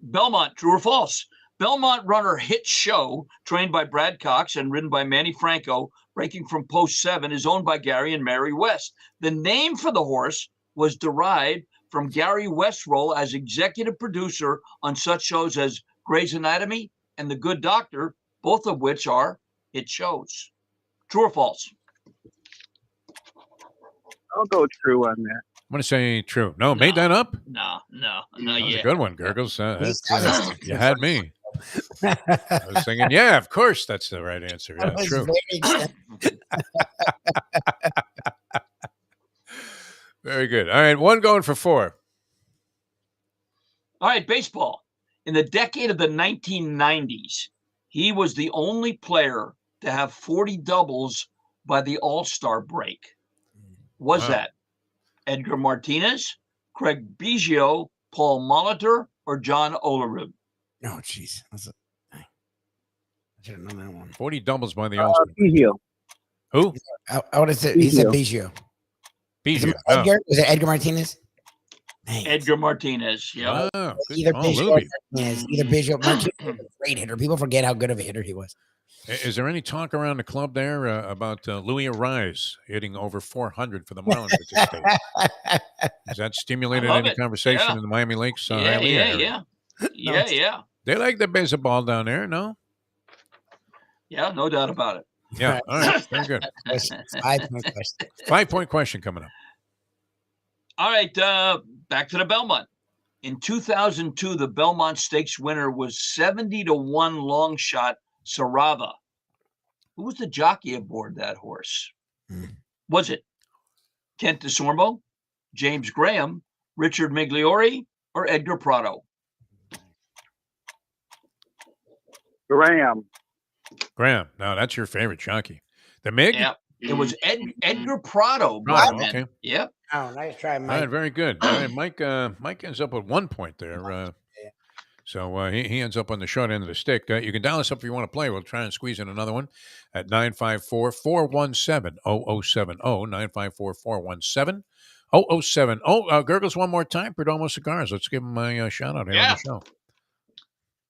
Belmont, true or false? Belmont runner Hit Show, trained by Brad Cox and ridden by Manny Franco, breaking from post 7, is owned by Gary and Mary West. The name for the horse was derived from Gary West's role as executive producer on such shows as Grey's Anatomy and The Good Doctor, both of which are hit shows. True or false? I'll go true on that. I'm going to say true. No, made that up? No, That was yeah. a good one, Gurggles. You had me. I was thinking, yeah, of course, that's the right answer. Yeah, true. Very good. All right, one going for 4. All right, baseball. In the decade of the 1990s, he was the only player to have 40 doubles by the All-Star break. Was that Edgar Martinez, Craig Biggio, Paul Molitor, or John Olerud? Oh, jeez. I should have known that one. 40 doubles by the All-Star. Biggio. Who? I would have said he said Biggio. Biggio. Edgar? Was it Edgar Martinez? Edgar Martinez. Yeah. Oh, Either Biggio or Martinez. Either Biggio. Martinez was a great hitter. People forget how good of a hitter he was. Is there any talk around the club there about Louis Arise hitting over 400 for the Marlins at this stage? Has that stimulated any conversation in the Miami Lakes? Yeah. They like the baseball down there, no? Yeah, no doubt about it. Yeah, all right, very good. 5-point question. 5-point question coming up. All right, back to the Belmont. In 2002, the Belmont Stakes winner was 70-1 long shot Sarava. Who was the jockey aboard that horse? Was it Kent DeSormo, James Graham, Richard Migliori, or Edgar Prado? Graham. No, that's your favorite jockey. The Mig? Yeah, it was Edgar Prado. Okay. Yep. Oh, nice try, Mike. All right, very good. All right, Mike ends up with 1 point there. So he ends up on the short end of the stick. You can dial us up if you want to play. We'll try and squeeze in another one at 954-417-0070. 954-417-0070. Gurggles one more time. Perdomo Cigars. Let's give him my shout out here on the show.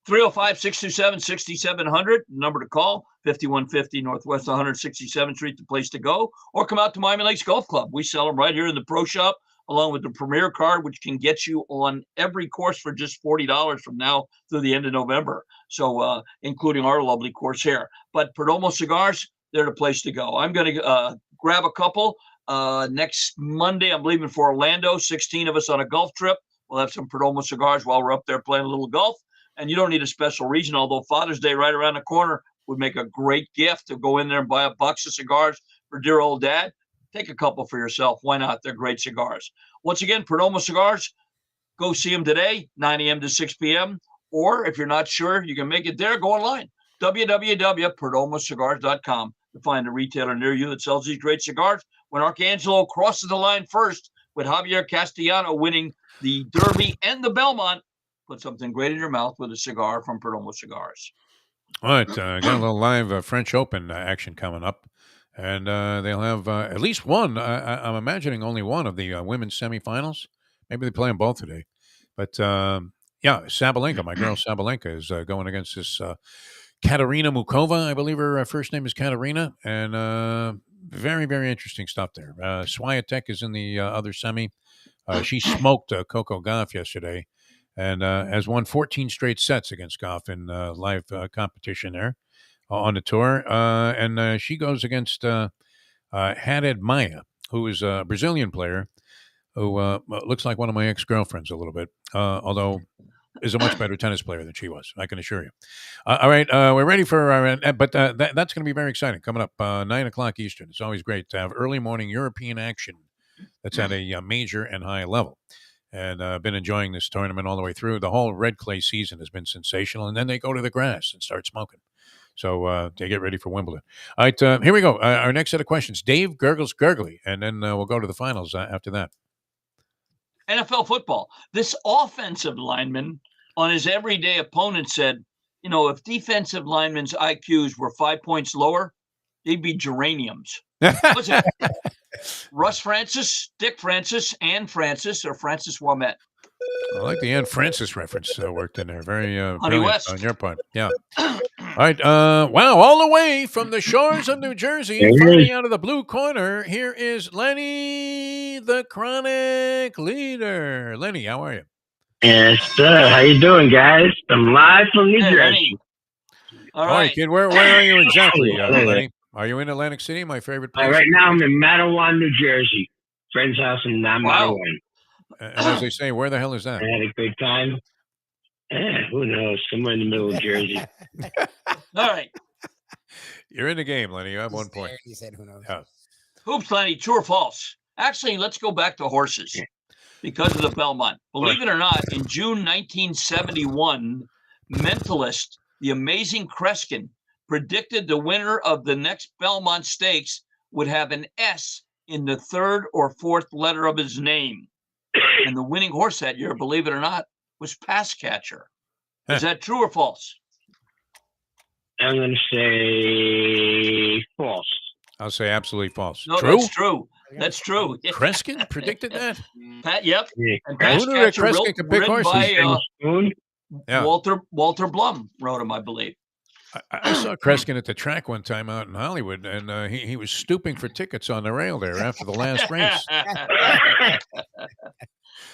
305-627-6700, number to call, 5150 Northwest 167th Street, the place to go, or come out to Miami Lakes Golf Club. We sell them right here in the pro shop, along with the Premier card, which can get you on every course for just $40 from now through the end of November. So, including our lovely course here. But Perdomo Cigars, they're the place to go. I'm going to grab a couple. Next Monday, I'm leaving for Orlando, 16 of us on a golf trip. We'll have some Perdomo Cigars while we're up there playing a little golf. And you don't need a special reason, although Father's Day right around the corner would make a great gift to go in there and buy a box of cigars for dear old dad. take a couple for yourself. Why not? They're great cigars. Once again, Perdomo Cigars, go see them today, 9 a.m. to 6 p.m. Or if you're not sure you can make it there, go online, www.perdomocigars.com, to find a retailer near you that sells these great cigars. When Arcangelo crosses the line first with Javier Castellano winning the Derby and the Belmont, put something great in your mouth with a cigar from Perdomo Cigars. All right, got a little live French Open action coming up. And they'll have at least one. I'm imagining only one of the women's semifinals. Maybe they play them both today. But yeah, Sabalenka, my girl Sabalenka, is going against this Katerina Mukova. I believe her first name is Katerina. And very, very interesting stuff there. Swiatek is in the other semi. She smoked Coco Gauff yesterday and has won 14 straight sets against Gauff in live competition there on the tour. And she goes against Haddad Maia, who is a Brazilian player who looks like one of my ex-girlfriends a little bit, although is a much better tennis player than she was, I can assure you. All right, we're ready for but that's going to be very exciting. Coming up 9 o'clock Eastern. It's always great to have early morning European action that's at a major and high level. And I've been enjoying this tournament all the way through. The whole red clay season has been sensational, and then they go to the grass and start smoking. So they get ready for Wimbledon. All right, here we go. Our next set of questions. Dave Gurggles Gurgely, and then we'll go to the finals after that. NFL football. This offensive lineman on his everyday opponent said, you know, if defensive linemen's IQs were 5 points lower, they'd be geraniums. What's that? Russ Francis, Dick Francis, Ann Francis, or Francis Wamette? I like the Ann Francis reference worked in there. Very Honey brilliant West. on your part. Yeah. All right. Wow. All the way from the shores of New Jersey, fighting out of the blue corner, here is Lenny, the Chronic Leader. Lenny, how are you? Yes, sir. How you doing, guys? I'm live from New Jersey. Lenny. All right, kid. Where are you exactly, Lenny? Are you in Atlantic City, my favorite place? Right now, I'm in Mattawan, New Jersey. Friend's house in Mattawan. And as they say, where the hell is that? I had a good time. Who knows? Somewhere in the middle of Jersey. All right. You're in the game, Lenny. You have 1 point. He said, who knows? Yeah. Hoops, Lenny, true or false? Actually, let's go back to horses because of the Belmont. Believe it or not, in June 1971, mentalist, the amazing Kreskin, predicted the winner of the next Belmont Stakes would have an S in the third or fourth letter of his name. And the winning horse that year, believe it or not, was Pass Catcher. Is that true or false? I'm going to say false. I'll say absolutely false. No, true? that's true. That's true. Kreskin predicted that? Yep. Yeah. And Pass Who knew that Catcher Kreskin could pick horses? by Walter Blum wrote him, I believe. I saw Kreskin at the track one time out in Hollywood, and he was stooping for tickets on the rail there after the last race.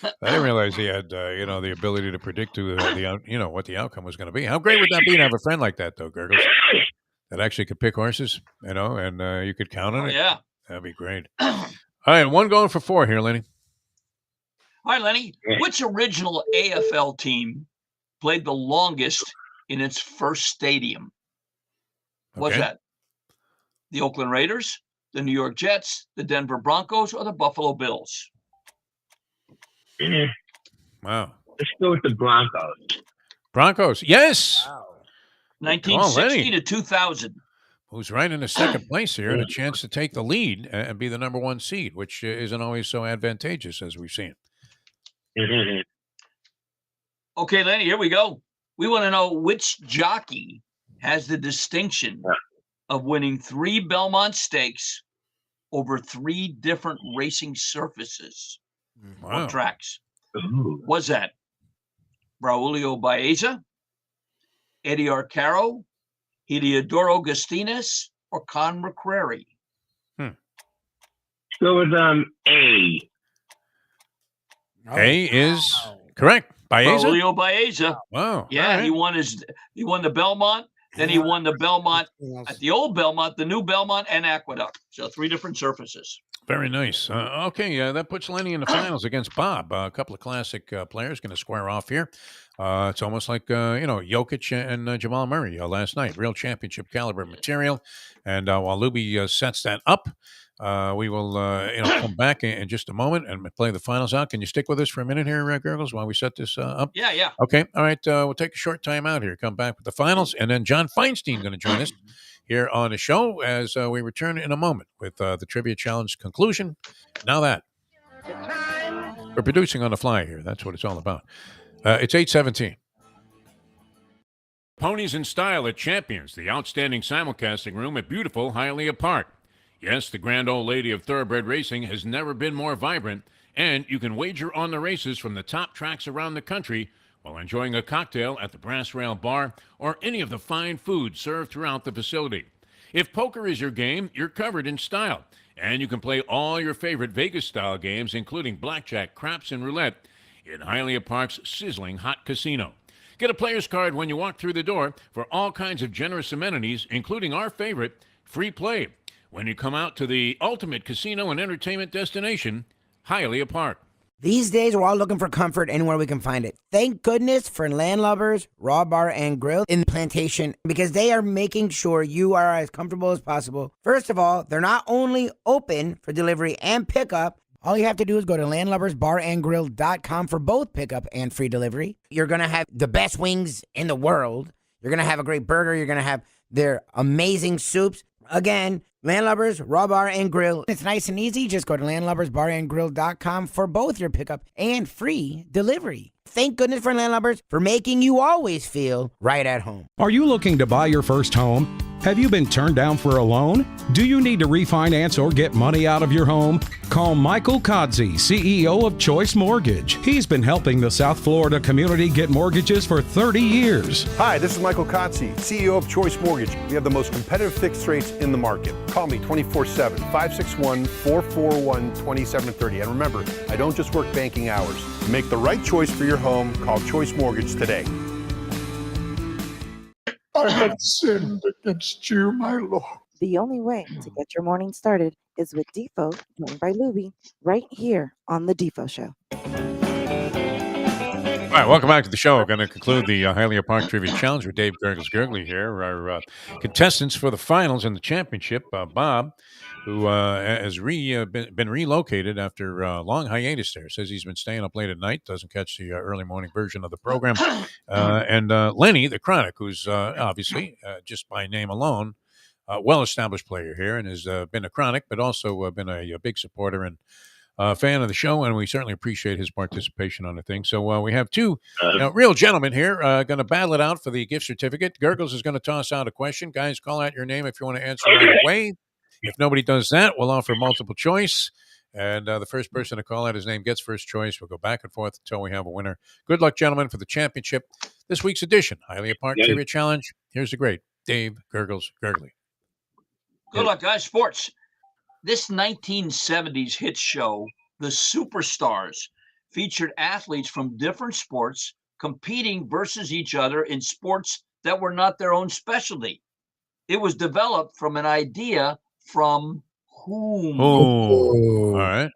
I didn't realize he had, the ability to predict what the outcome was going to be. How great would that be to have a friend like that, though, Gurgles, that actually could pick horses, and you could count on it? Yeah. That'd be great. All right, one going for 4 here, Lenny. All right, Lenny. Which original AFL team played the longest in its first stadium? What's that? The Oakland Raiders, the New York Jets, the Denver Broncos, or the Buffalo Bills? Wow. Let's go with the Broncos. Broncos, yes. Wow. 1960 to 2000. Who's right in the second place here and a chance to take the lead and be the number 1 seed, which isn't always so advantageous as we've seen. Okay, Lenny, here we go. We want to know which jockey has the distinction of winning 3 Belmont Stakes over 3 different racing surfaces or tracks. Was that Braulio Baeza, Eddie Arcaro, Heliodoro Gastines, or Con McCrary? Let's go with A. A is correct. Baeza? Braulio Baeza. Wow. Yeah, right. he won the Belmont, then he won the Belmont at the old Belmont, the new Belmont, and Aqueduct. So 3 different surfaces. Very nice. Okay, that puts Lenny in the finals against Bob. A couple of classic players going to square off here. It's almost like, Jokic and Jamal Murray last night. Real championship caliber material. And while Lubie sets that up, We will come back in just a moment and play the finals out. Can you stick with us for a minute here, Gurgles, while we set this up? Yeah. Okay. All right. We'll take a short time out here. Come back with the finals, and then John Feinstein going to join us here on the show as we return in a moment with the Trivia Challenge conclusion. Now that we're producing on the fly here, that's what it's all about. It's 8:17. Ponies in Style at Champions, the outstanding simulcasting room at beautiful Hialeah Park. Yes, the grand old lady of thoroughbred racing has never been more vibrant, and you can wager on the races from the top tracks around the country while enjoying a cocktail at the Brass Rail Bar or any of the fine food served throughout the facility. If poker is your game, you're covered in style, and you can play all your favorite Vegas-style games, including blackjack, craps, and roulette, in Hialeah Park's sizzling hot casino. Get a player's card when you walk through the door for all kinds of generous amenities, including our favorite, free play, when you come out to the ultimate casino and entertainment destination, Hialeah Park. These days, we're all looking for comfort anywhere we can find it. Thank goodness for Landlubbers Raw Bar and Grill in Plantation, because they are making sure you are as comfortable as possible. First of all, they're not only open for delivery and pickup. All you have to do is go to landlubbersbarandgrill.com for both pickup and free delivery. You're going to have the best wings in the world. You're going to have a great burger. You're going to have their amazing soups. Again, Landlubbers, Raw Bar, and Grill. It's nice and easy. Just go to landlubbersbarandgrill.com for both your pickup and free delivery. Thank goodness for Landlubbers for making you always feel right at home. Are you looking to buy your first home? Have you been turned down for a loan? Do you need to refinance or get money out of your home? Call Michael Kodsey, CEO of Choice Mortgage. He's been helping the South Florida community get mortgages for 30 years. Hi, this is Michael Kodsey, CEO of Choice Mortgage. We have the most competitive fixed rates in the market. Call me 24/7, 561-441-2730. And remember, I don't just work banking hours. To make the right choice for your home, call Choice Mortgage today. I have sinned against you, my Lord. The only way to get your morning started is with Defo, joined by Lubie, right here on The Defo Show. All right, welcome back to the show. We're going to conclude the Hialeah Park Trivia Challenge with Dave Gurggles Gurgely here. Our contestants for the finals and the championship, Bob, who has been relocated after a long hiatus there. Says he's been staying up late at night, doesn't catch the early morning version of the program. And Lenny, the Chronic, who's obviously, just by name alone, a well-established player here and has been a Chronic, but also been a big supporter and fan of the show, and we certainly appreciate his participation on the thing. So we have two real gentlemen here going to battle it out for the gift certificate. Gurgles is going to toss out a question. Guys, call out your name if you want to answer right away. If nobody does that, we'll offer multiple choice. And the first person to call out his name gets first choice. We'll go back and forth until we have a winner. Good luck, gentlemen, for the championship. This week's edition, Hialeah Park Trivia Challenge. Here's the great Dave Gurggles Gurgely. Good luck, guys. Sports. This 1970s hit show, The Superstars, featured athletes from different sports competing versus each other in sports that were not their own specialty. It was developed from an idea from whom? Oh, all right.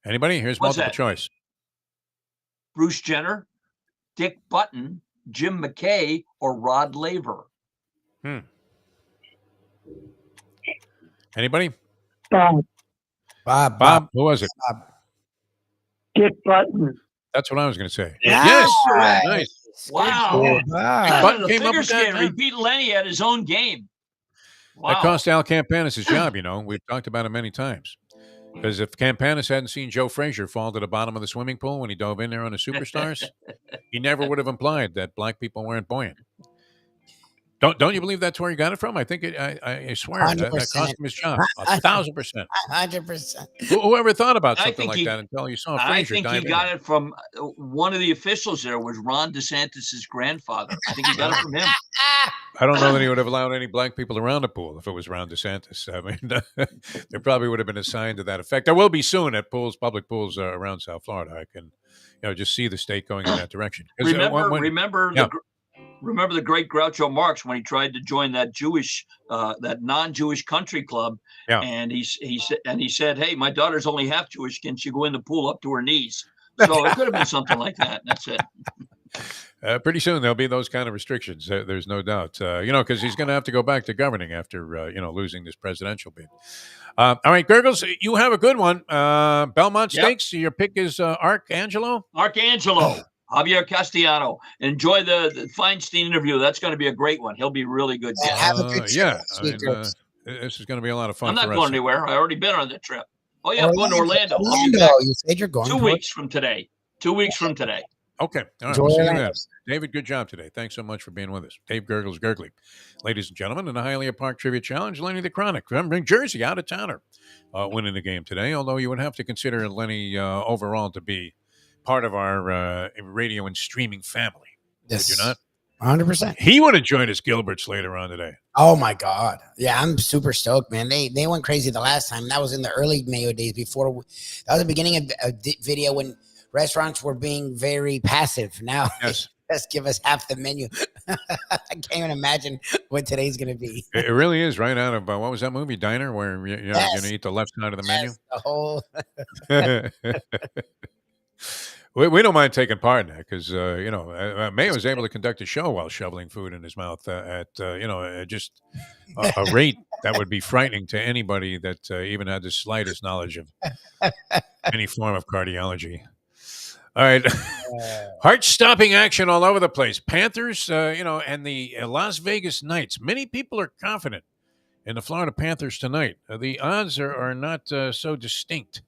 Anybody? Here's What's multiple that? choice. Bruce Jenner, Dick Button, Jim McKay, or Rod Laver? Anybody? Bob. Who was it? Dick Button. That's what I was going to say. Yeah. Yes. Right. Nice. Wow. Button The came up figure with that. skater. He beat Lenny at his own game. Wow. That cost Al Campanis his job, you know. We've talked about it many times. Because if Campanis hadn't seen Joe Frazier fall to the bottom of the swimming pool when he dove in there on the Superstars, he never would have implied that black people weren't buoyant. Don't you believe that's where he got it from? I think I swear that cost him his job. 1,000%. 100%. Whoever thought about something like that until you saw Frazier I think dive he in got there. it from one of the officials there was Ron DeSantis' grandfather. I think he got it from him. I don't know that he would have allowed any black people around the pool if it was Ron DeSantis. I mean, there probably would have been a sign to that effect. There will be soon at pools, public pools around South Florida. I can, just see the state going in that direction. Remember the great Groucho Marx when he tried to join that that non-Jewish country club, and he said, "Hey, my daughter's only half Jewish. Can she go in the pool up to her knees?" So it could have been something like that. That's it. Pretty soon there'll be those kind of restrictions. There's no doubt. Because he's going to have to go back to governing after losing this presidential bid. All right, Gurgles, you have a good one. Belmont Stakes. Your pick is Arcangelo. Javier Castellano. Enjoy the Feinstein interview. That's going to be a great one. He'll be really good. Have a good trip. This is going to be a lot of fun. I'm not for going us. anywhere. I already been on the trip. Oh yeah, I'm going to Orlando. You said you're going 2 weeks from today. 2 weeks from today. Okay. All right. We'll see you then. David, good job today. Thanks so much for being with us. Dave Gurggles Gurgely. Ladies and gentlemen, in the Hialeah Park Trivia Challenge, Lenny the Chronic from New Jersey, out of towner, winning the game today, although you would have to consider Lenny overall to be part of our radio and streaming family. Yes. Did you not? 100%. He would have joined us Gilbert's later on today. Oh my God. Yeah, I'm super stoked, man. They went crazy the last time. That was in the early Mayo days before. That was the beginning of a video when restaurants were being very passive. Now, yes. Just give us half the menu. I can't even imagine what today's going to be. It really is right out of, what was that movie, Diner, where you're going to eat the left side of the menu? The whole. We don't mind taking part in that because, Mayo was able to conduct a show while shoveling food in his mouth at just a rate that would be frightening to anybody that even had the slightest knowledge of any form of cardiology. All right. Heart-stopping action all over the place. Panthers, and the Las Vegas Knights. Many people are confident in the Florida Panthers tonight. The odds are not so distinct.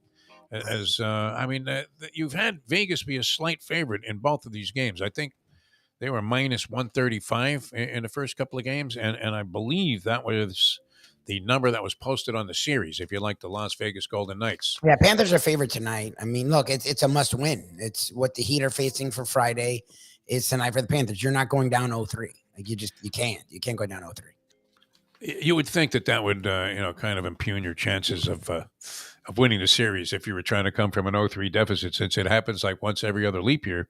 You've had Vegas be a slight favorite in both of these games. I think they were minus 135 in the first couple of games, and I believe that was the number that was posted on the series, if you like the Las Vegas Golden Knights. Yeah, Panthers are favored tonight. I mean, look, it's a must-win. It's what the Heat are facing for Friday. It's tonight for the Panthers. You're not going down 0-3. Like you can't. You can't go down 0-3. You would think that would, kind of impugn your chances of winning the series if you were trying to come from an 0-3 deficit, since it happens like once every other leap year.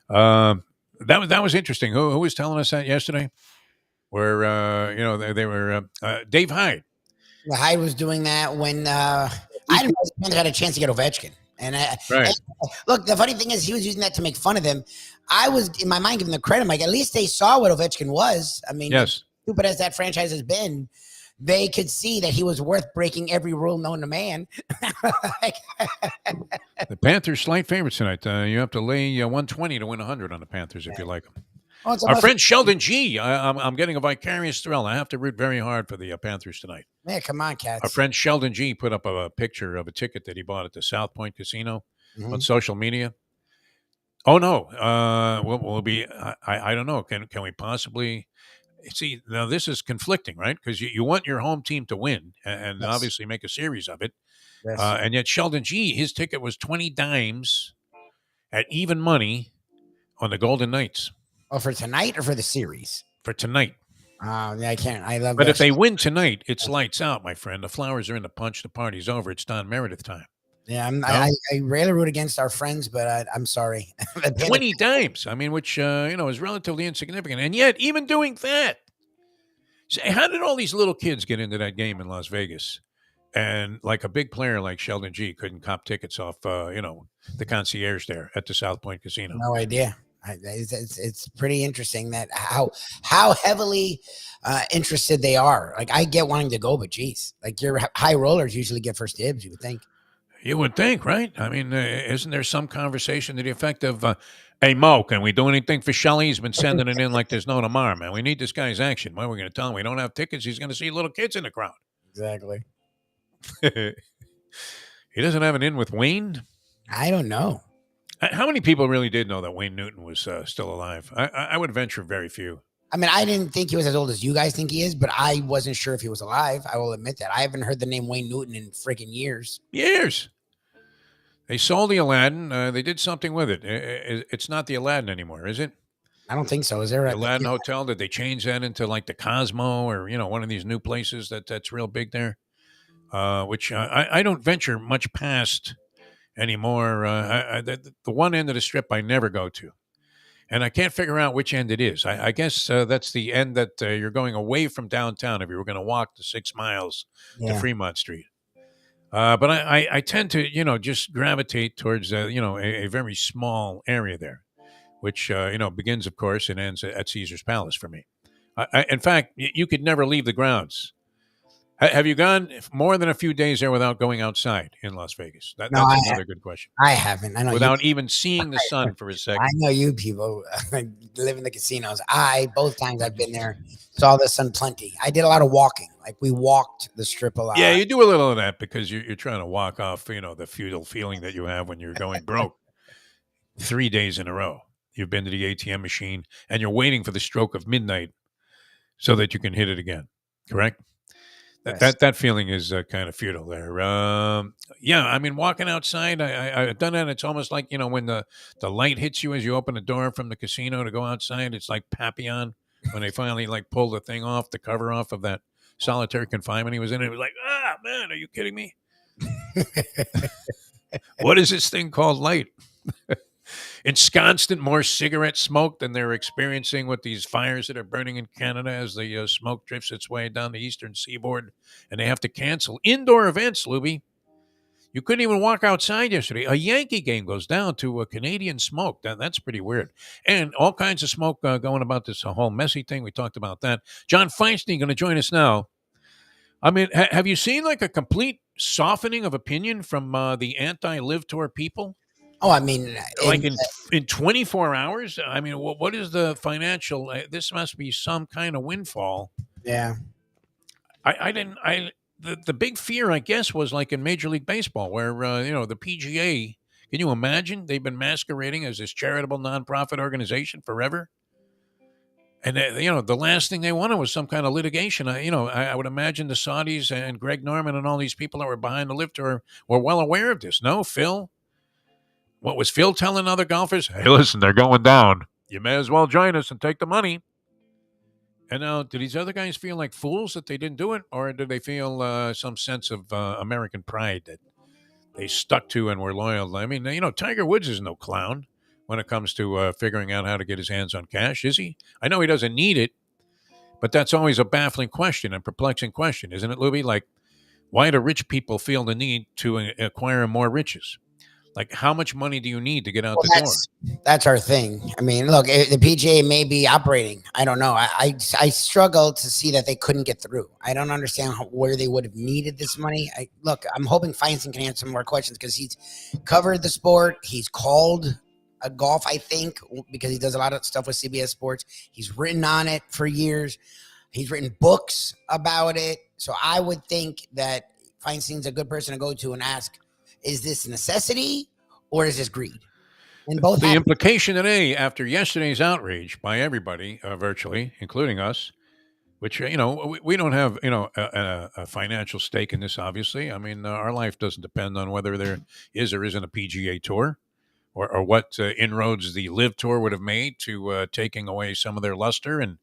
That was interesting. Who was telling us that yesterday? Where they were Dave Hyde. Yeah, Hyde was doing that when I didn't know the Panthers had a chance to get Ovechkin. And look, the funny thing is he was using that to make fun of them. I was in my mind giving the credit. I'm like, at least they saw what Ovechkin was. I mean, yes. Stupid as that franchise has been, they could see that he was worth breaking every rule known to man. The Panthers slight favorites tonight. You have to lay 120 to win 100 on the Panthers if you like them. Oh, our friend Sheldon G. I'm getting a vicarious thrill. I have to root very hard for the Panthers tonight. Yeah, come on, cats. Our friend Sheldon G. put up a picture of a ticket that he bought at the South Point Casino on social media. Oh no, we'll be. I don't know. Can we possibly? See, now this is conflicting, right? Because you want your home team to win and obviously make a series of it. Yes. And yet Sheldon G., his ticket was 20 dimes at even money on the Golden Knights. Oh, for tonight or for the series? For tonight. Yeah, I can't. I love. But if they win tonight, it's lights out, my friend. The flowers are in the punch. The party's over. It's Don Meredith time. Yeah, I rarely root against our friends, but I'm sorry. 20 dimes. I mean, which is relatively insignificant, and yet even doing that, how did all these little kids get into that game in Las Vegas? And like a big player like Sheldon G. couldn't cop tickets off, the concierge there at the South Point Casino. No idea. It's pretty interesting that how heavily interested they are. Like I get wanting to go, but geez, like your high rollers usually get first dibs. You would think. You would think, right? I mean, isn't there some conversation to the effect of, hey, Mo, can we do anything for Shelley? He's been sending it in like there's no tomorrow, man. We need this guy's action. What are we going to tell him? We don't have tickets. He's going to see little kids in the crowd. Exactly. He doesn't have an in with Wayne? I don't know. How many people really did know that Wayne Newton was still alive? I would venture very few. I mean, I didn't think he was as old as you guys think he is, but I wasn't sure if he was alive. I will admit that. I haven't heard the name Wayne Newton in freaking years. Years. They sold the Aladdin. They did something with it. It's not the Aladdin anymore, is it? I don't think so. Is there the Aladdin Hotel? Did they change that into like the Cosmo or, one of these new places that's real big there? Which I don't venture much past anymore. The one end of the strip I never go to. And I can't figure out which end it is. I guess that's the end that you're going away from downtown if you were going to walk the 6 miles to Fremont Street. But I tend to, just gravitate towards, a very small area there which begins, of course, and ends at Caesar's Palace for me. In fact, you could never leave the grounds. Have you gone more than a few days there without going outside in Las Vegas? That's another good question. I haven't. I know without even seeing the sun for a second. I know you people live in the casinos. Both times I've been there, saw the sun plenty. I did a lot of walking. Like we walked the strip a lot. Yeah, you do a little of that because you're trying to walk off, the futile feeling that you have when you're going broke 3 days in a row. You've been to the ATM machine and you're waiting for the stroke of midnight so that you can hit it again. Correct? That feeling is kind of futile there. Walking outside, I've done that. It's almost like, when the light hits you as you open the door from the casino to go outside. It's like Papillon when they finally pull the thing off, the cover off of that solitary confinement he was in. It was like, man, are you kidding me? What is this thing called light? Ensconced in more cigarette smoke than they're experiencing with these fires that are burning in Canada as the smoke drifts its way down the eastern seaboard, and they have to cancel indoor events, Lubie. You couldn't even walk outside yesterday. A Yankee game goes down to a Canadian smoke. That's pretty weird. And all kinds of smoke going about this whole Messi thing. We talked about that. John Feinstein going to join us now. Have you seen a complete softening of opinion from the anti-Live Tour people? Oh, in 24 hours? What is the financial? This must be some kind of windfall. Yeah. The big fear, I guess, was like in Major League Baseball, where the PGA. Can you imagine? They've been masquerading as this charitable nonprofit organization forever, and the last thing they wanted was some kind of litigation. I would imagine the Saudis and Greg Norman and all these people that were behind the Live Tour were well aware of this. No, Phil. What was Phil telling other golfers? Hey, listen, they're going down. You may as well join us and take the money. And now, do these other guys feel like fools that they didn't do it? Or do they feel some sense of American pride that they stuck to and were loyal? Tiger Woods is no clown when it comes to figuring out how to get his hands on cash, is he? I know he doesn't need it, but that's always a baffling question and perplexing question, isn't it, Lubie? Why do rich people feel the need to acquire more riches? How much money do you need to get out the door? That's our thing. Look, the PGA may be operating. I don't know. I struggle to see that they couldn't get through. I don't understand where they would have needed this money. I'm hoping Feinstein can answer some more questions because he's covered the sport. He's called a golf, I think, because he does a lot of stuff with CBS Sports. He's written on it for years. He's written books about it. So I would think that Feinstein's a good person to go to and ask, is this necessity or is this greed? And both the implication today, after yesterday's outrage by everybody, virtually, including us, which, we don't have, a financial stake in this, obviously. Our life doesn't depend on whether there is or isn't a PGA Tour or what inroads the Live Tour would have made to taking away some of their luster. And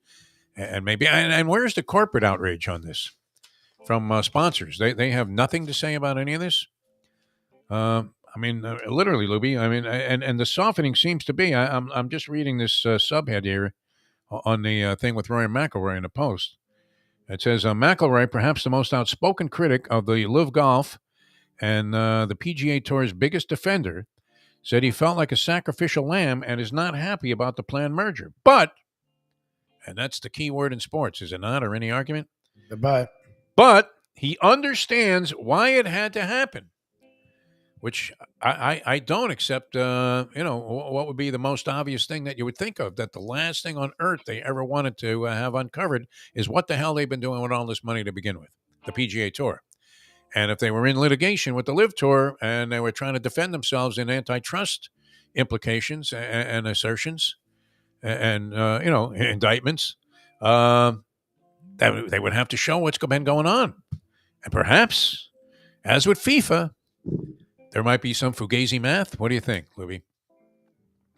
maybe, and where's the corporate outrage on this from sponsors? They have nothing to say about any of this. Literally, Lubie. And the softening seems to be. I'm just reading this subhead here on the thing with Rory McIlroy in the Post. It says McIlroy, perhaps the most outspoken critic of the Live Golf and the PGA Tour's biggest defender, said he felt like a sacrificial lamb and is not happy about the planned merger. But, and that's the key word in sports, is it not, or any argument? But he understands why it had to happen. Which I don't accept, what would be the most obvious thing that you would think of, that the last thing on earth they ever wanted to have uncovered is what the hell they've been doing with all this money to begin with, the PGA Tour. And if they were in litigation with the Live Tour and they were trying to defend themselves in antitrust implications and assertions and indictments, they would have to show what's been going on. And perhaps, as with FIFA, there might be some fugazi math. What do you think, Lubie?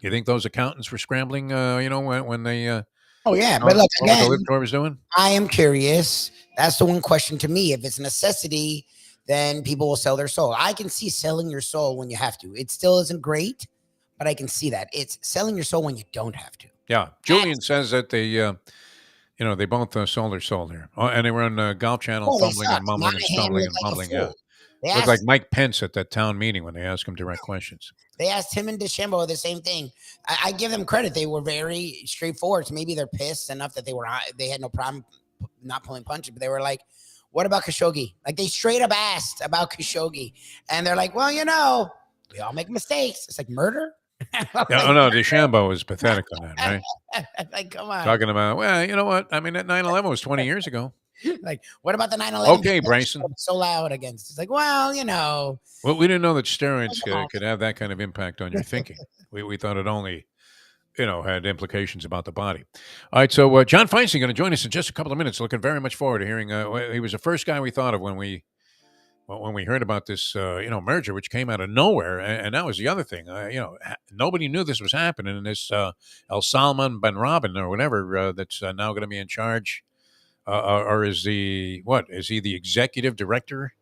You think those accountants were scrambling, when they... oh, yeah. But look, again, what the Live Tour was doing? I am curious. That's the one question to me. If it's a necessity, then people will sell their soul. I can see selling your soul when you have to. It still isn't great, but I can see that. It's selling your soul when you don't have to. Yeah. Julian says that they... they both sold their soul there. Oh, and they were on Golf Channel, fumbling and mumbling and stumbling and mumbling. Yeah. It was like Mike Pence at that town meeting when they asked him direct questions. They asked him and DeChambeau the same thing. I give them credit. They were very straightforward. So maybe they're pissed enough that they had no problem not pulling punches, but they were like, what about Khashoggi? Like they straight up asked about Khashoggi. And they're like, well, we all make mistakes. It's like murder. No, DeChambeau was pathetic on that, right? Like, come on. Talking about, well, you know what? I mean, that 9/11 was 20 years ago. Like, what about the 9/11? Okay, Bryson. So loud against. It's like, well, Well, we didn't know that steroids could have that kind of impact on your thinking. We thought it only, had implications about the body. All right, so John Feinstein going to join us in just a couple of minutes. Looking very much forward to hearing. He was the first guy we thought of when we heard about this, merger, which came out of nowhere. And that was the other thing. Nobody knew this was happening. And this El Salman Ben Rabin or whatever that's now going to be in charge, or is he the executive director?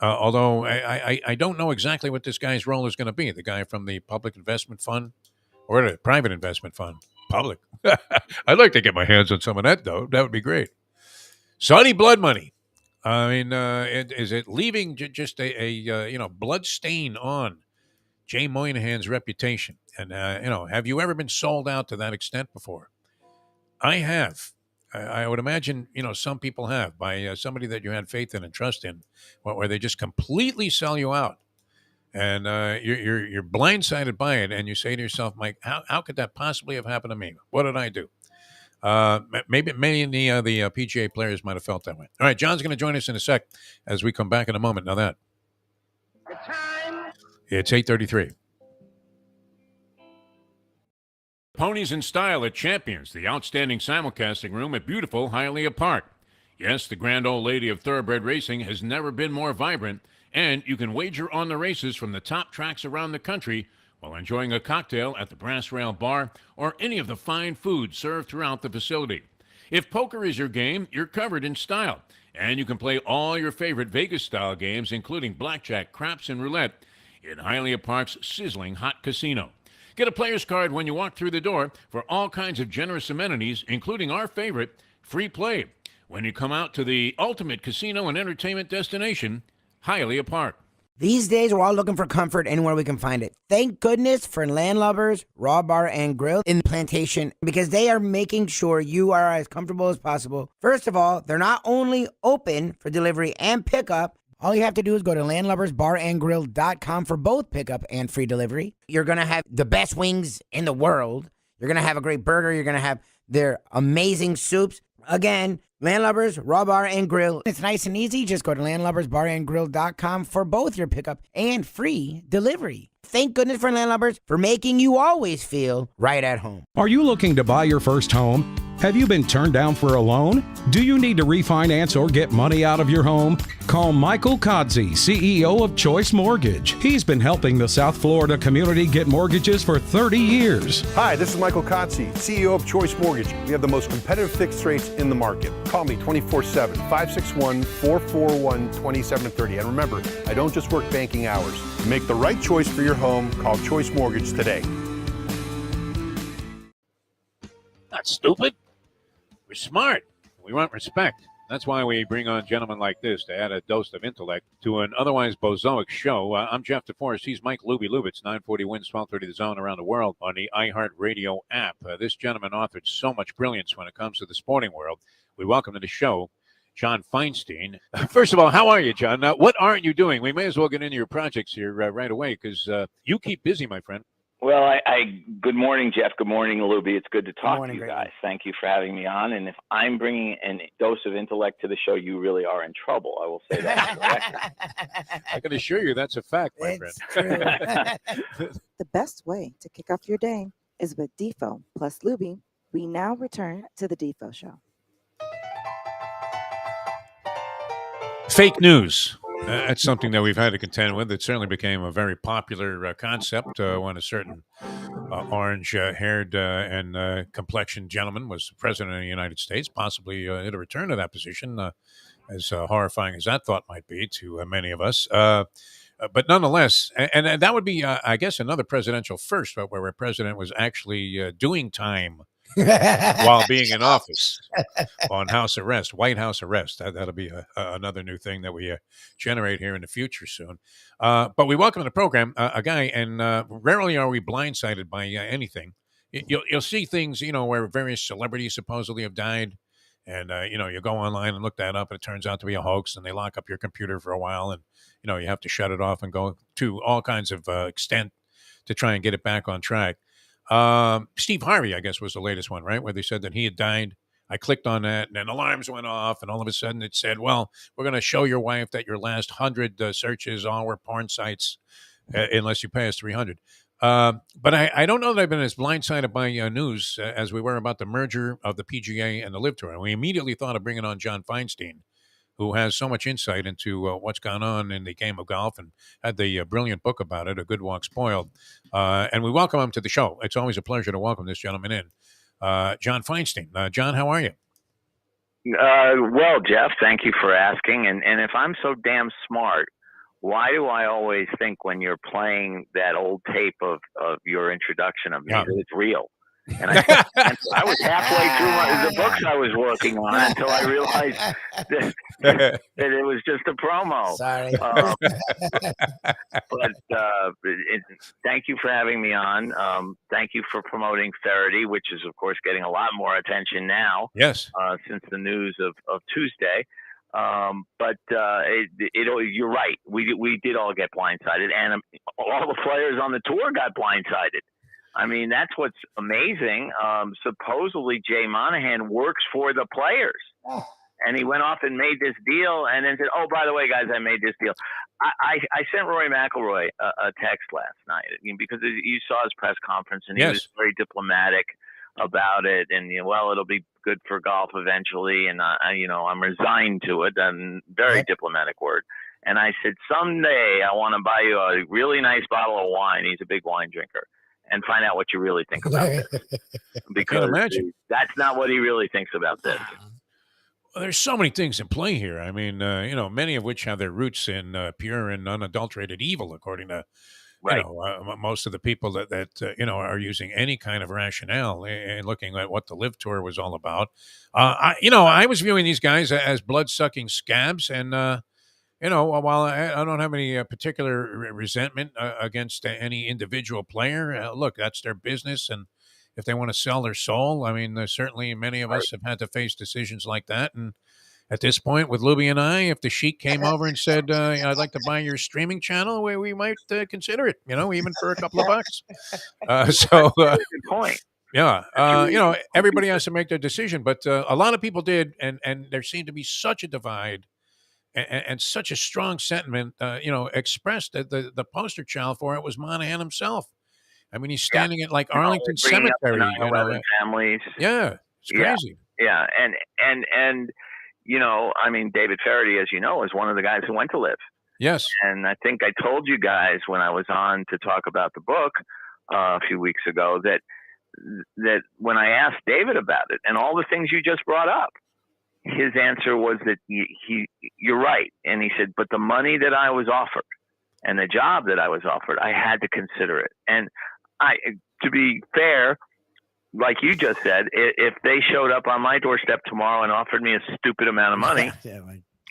Although I don't know exactly what this guy's role is going to be. The guy from the public investment fund or the private investment fund, public. I'd like to get my hands on some of that, though. That would be great. Saudi blood money. I mean, is it leaving just a blood stain on Jay Moynihan's reputation? And have you ever been sold out to that extent before? I have. I would imagine some people have by somebody that you had faith in and trust in, where they just completely sell you out, and you're blindsided by it, and you say to yourself, Mike, how could that possibly have happened to me? What did I do? Maybe many of the PGA players might have felt that way. All right, John's going to join us in a sec as we come back in a moment. Now that it's 8:33. Ponies in Style at Champions, the outstanding simulcasting room at beautiful Hialeah Park. Yes, the grand old lady of thoroughbred racing has never been more vibrant, and you can wager on the races from the top tracks around the country while enjoying a cocktail at the Brass Rail Bar or any of the fine food served throughout the facility. If poker is your game, you're covered in style, and you can play all your favorite Vegas-style games, including blackjack, craps, and roulette, in Hialeah Park's sizzling hot casino. Get a player's card when you walk through the door for all kinds of generous amenities, including our favorite, free play, when you come out to the ultimate casino and entertainment destination, Hialeah Park. These days, we're all looking for comfort anywhere we can find it. Thank goodness for Landlubbers Raw Bar and Grill in Plantation, because they are making sure you are as comfortable as possible. First of all, they're not only open for delivery and pickup. All you have to do is go to landlubbersbarandgrill.com for both pickup and free delivery. You're going to have the best wings in the world. You're going to have a great burger. You're going to have their amazing soups. Again, Landlubbers, Raw Bar and Grill. It's nice and easy. Just go to landlubbersbarandgrill.com for both your pickup and free delivery. Thank goodness for Landlubbers for making you always feel right at home. Are you looking to buy your first home? Have you been turned down for a loan? Do you need to refinance or get money out of your home? Call Michael Kodsey, CEO of Choice Mortgage. He's been helping the South Florida community get mortgages for 30 years. Hi, this is Michael Kodsey, CEO of Choice Mortgage. We have the most competitive fixed rates in the market. Call me 24/7, 561-441-2730. And remember, I don't just work banking hours. To make the right choice for your home, call Choice Mortgage today. Not stupid. We're smart. We want respect. That's why we bring on gentlemen like this to add a dose of intellect to an otherwise bozoic show. I'm Jeff DeForest. He's Mike Lubie. It's 940 wins, 1230 The Zone around the world on the iHeartRadio app. This gentleman authored so much brilliance when it comes to the sporting world. We welcome to the show John Feinstein. First of all, how are you, John? What aren't you doing? We may as well get into your projects here right away because you keep busy, my friend. Well, good morning, Jeff. Good morning, Lubie. It's good to talk to you guys. Thank you for having me on. And if I'm bringing a dose of intellect to the show, you really are in trouble. I will say that. I can assure you that's a fact, my friend. The best way to kick off your day is with Defo plus Lubie. We now return to the Defo Show. Fake news. That's something that we've had to contend with. It certainly became a very popular concept when a certain orange-haired and complexioned gentleman was president of the United States, possibly in a return to that position, as horrifying as that thought might be to many of us. But nonetheless, and that would be, I guess, another presidential first, where a president was actually doing time while being in office on house arrest, White House arrest. That'll be another new thing that we generate here in the future soon. But we welcome to the program a guy, and rarely are we blindsided by anything. You'll see things, where various celebrities supposedly have died. And, you go online and look that up, and it turns out to be a hoax, and they lock up your computer for a while, and, you have to shut it off and go to all kinds of extent to try and get it back on track. Steve Harvey, I guess, was the latest one, right? Where they said that he had died. I clicked on that, and then alarms went off, and all of a sudden it said, well, we're going to show your wife that your last 100 searches all were porn sites unless you pay us $300. But I don't know that I've been as blindsided by news as we were about the merger of the PGA and the Live Tour. And we immediately thought of bringing on John Feinstein, who has so much insight into what's gone on in the game of golf and had the brilliant book about it, A Good Walk Spoiled. And we welcome him to the show. It's always a pleasure to welcome this gentleman in. John Feinstein. John, how are you? Well, Jeff, thank you for asking. And if I'm so damn smart, why do I always think when you're playing that old tape of your introduction of me that it's real? And I was halfway through the books I was working on until I realized that it was just a promo. Sorry. Thank you for having me on. Thank you for promoting Faraday, which is, of course, getting a lot more attention now. Yes. Since the news of Tuesday. You're right. We did all get blindsided, and all the players on the tour got blindsided. I mean, that's what's amazing. Supposedly Jay Monahan works for the players, and he went off and made this deal, and then said, "Oh, by the way, guys, I made this deal." I sent Rory McIlroy a text last night because you saw his press conference, and he was very diplomatic about it, and well, it'll be good for golf eventually, and I'm resigned to it. And very diplomatic word. And I said, someday I want to buy you a really nice bottle of wine. He's a big wine drinker, and find out what you really think about this, because that's not what he really thinks about this. Well, there's so many things in play here. I mean, many of which have their roots in pure and unadulterated evil, according to most of the people that are using any kind of rationale and looking at what the Live Tour was all about. I was viewing these guys as blood-sucking scabs, and while I don't have any particular resentment against any individual player, look, that's their business, and if they want to sell their soul, I mean, certainly many of us have had to face decisions like that, and at this point, with Lubie and I, if the Sheik came over and said, I'd like to buy your streaming channel, we might consider it, even for a couple of bucks. Good point. Yeah. Everybody has to make their decision, but a lot of people did. And there seemed to be such a divide and such a strong sentiment, expressed that the poster child for it was Monahan himself. I mean, he's standing at like Arlington Cemetery. Families. Yeah. It's crazy. Yeah. And I mean, David Faraday, as you know, is one of the guys who went to Live. Yes. And I think I told you guys when I was on to talk about the book a few weeks ago that when I asked David about it and all the things you just brought up, his answer was that you're right. And he said, but the money that I was offered and the job that I was offered, I had to consider it. And to be fair, like you just said, if they showed up on my doorstep tomorrow and offered me a stupid amount of money,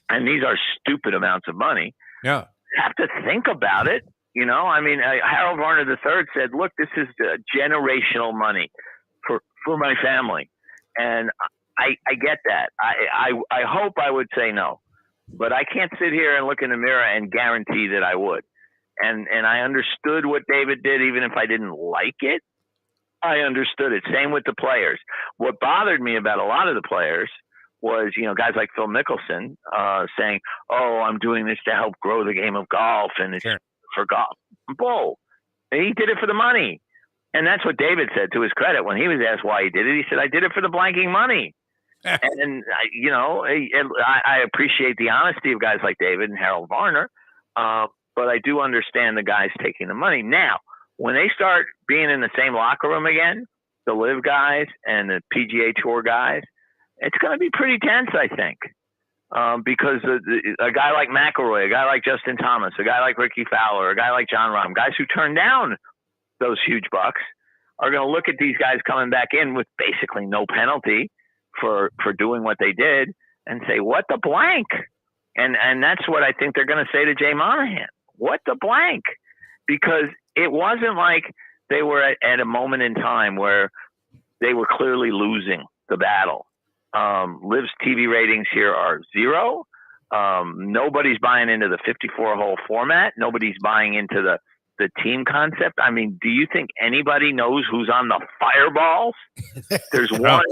and these are stupid amounts of money, I have to think about it. I mean, Harold Varner III said, look, this is generational money for my family. And I get that. I hope I would say no, but I can't sit here and look in the mirror and guarantee that I would. And I understood what David did, even if I didn't like it. I understood it. Same with the players. What bothered me about a lot of the players was, guys like Phil Mickelson saying, "Oh, I'm doing this to help grow the game of golf, and it's for golf." Bull. He did it for the money, and that's what David said. To his credit, when he was asked why he did it, he said, "I did it for the blanking money." And I appreciate the honesty of guys like David and Harold Varner, but I do understand the guys taking the money now. When they start being in the same locker room again, the Live guys and the PGA Tour guys, it's going to be pretty tense, I think, because a guy like McIlroy, a guy like Justin Thomas, a guy like Ricky Fowler, a guy like John Rahm, guys who turned down those huge bucks, are going to look at these guys coming back in with basically no penalty for doing what they did and say, what the blank? And that's what I think they're going to say to Jay Monahan. What the blank? Because it wasn't like they were at a moment in time where they were clearly losing the battle. Liv's TV ratings here are 0. Nobody's buying into the 54-hole format. Nobody's buying into the team concept. I mean, do you think anybody knows who's on the Fireballs? There's one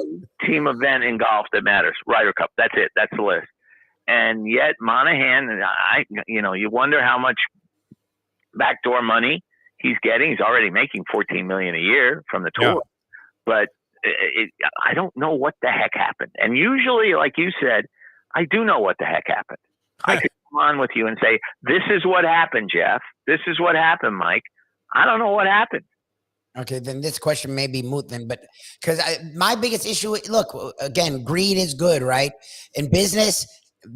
team event in golf that matters, Ryder Cup. That's it. That's the list. And yet Monahan, you wonder how much backdoor money he's getting. He's already making $14 million a year from the tour, but I don't know what the heck happened. And usually, like you said, I do know what the heck happened. I could come on with you and say, this is what happened, Jeff. This is what happened, Mike. I don't know what happened. Okay, then this question may be moot then, but because my biggest issue, look, again, greed is good, right? In business,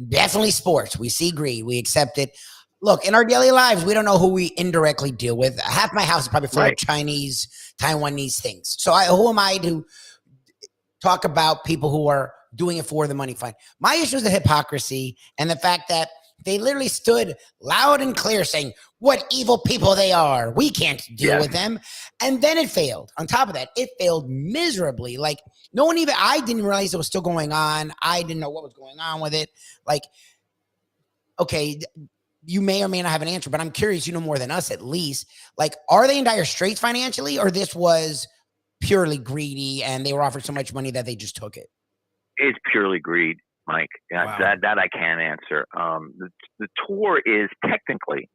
definitely sports. We see greed. We accept it. Look, in our daily lives, we don't know who we indirectly deal with. Half my house is probably full of Chinese, Taiwanese things. So who am I to talk about people who are doing it for the money? Fine. My issue is the hypocrisy and the fact that they literally stood loud and clear saying what evil people they are. We can't deal with them. And then it failed. On top of that, it failed miserably. Like I didn't realize it was still going on. I didn't know what was going on with it. Like, okay, you may or may not have an answer, but I'm curious, you know more than us at least. Like, are they in dire straits financially, or this was purely greedy and they were offered so much money that they just took it? It's purely greed, Mike. That I can't answer. The tour is technically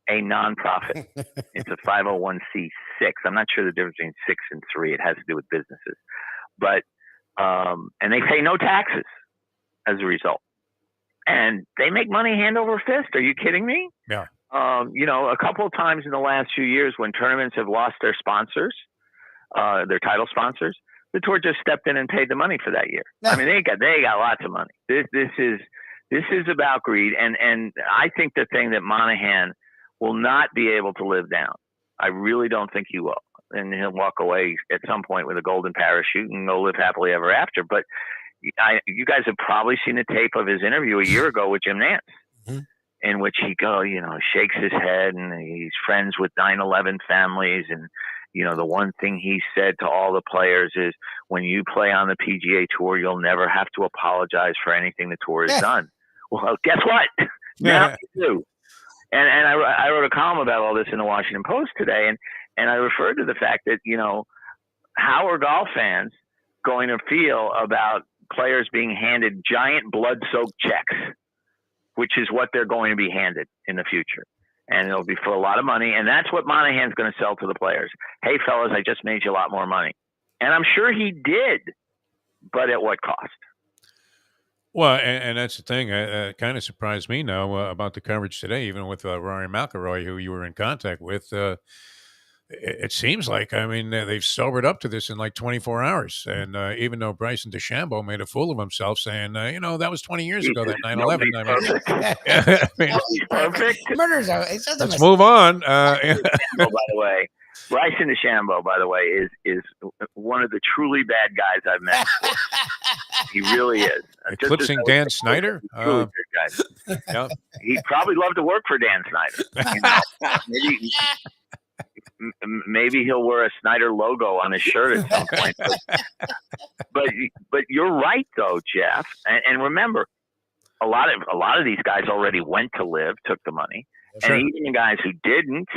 a nonprofit. It's a 501c6. I'm not sure the difference between 6 and 3. It has to do with businesses, but and they pay no taxes as a result. And they make money hand over fist. Are you kidding me? Yeah. A couple of times in the last few years when tournaments have lost their sponsors, their title sponsors, the tour just stepped in and paid the money for that year. I mean, they got lots of money. This is about greed, and I think the thing that Monahan will not be able to live down. I really don't think he will, and he'll walk away at some point with a golden parachute and go live happily ever after. But you guys have probably seen the tape of his interview a year ago with Jim Nantz, in which he shakes his head, and he's friends with 9/11 families. And, the one thing he said to all the players is, when you play on the PGA Tour, you'll never have to apologize for anything the tour has done. Well, guess what? Now you do. And I wrote a column about all this in the Washington Post today. And I referred to the fact that, how are golf fans going to feel about players being handed giant blood-soaked checks, which is what they're going to be handed in the future. And it'll be for a lot of money. And that's what Monahan's going to sell to the players. Hey, fellas, I just made you a lot more money. And I'm sure he did, but at what cost? Well, and that's the thing. It kind of surprised me now about the coverage today, even with Rory McIlroy, who you were in contact with. It seems like, they've sobered up to this in like 24 hours. And even though Bryson DeChambeau made a fool of himself saying, that was 20 years ago, that 9/11. Perfect. Murders. Let's move on. By the way, Bryson DeChambeau, by the way, is one of the truly bad guys I've met. He really is. Eclipsing Dan Snyder? Truly good guy. He'd probably love to work for Dan Snyder. Maybe he'll wear a Snyder logo on his shirt at some point. But you're right though, Jeff. And remember, a lot of these guys already went to live, took the money, and even the guys who didn't,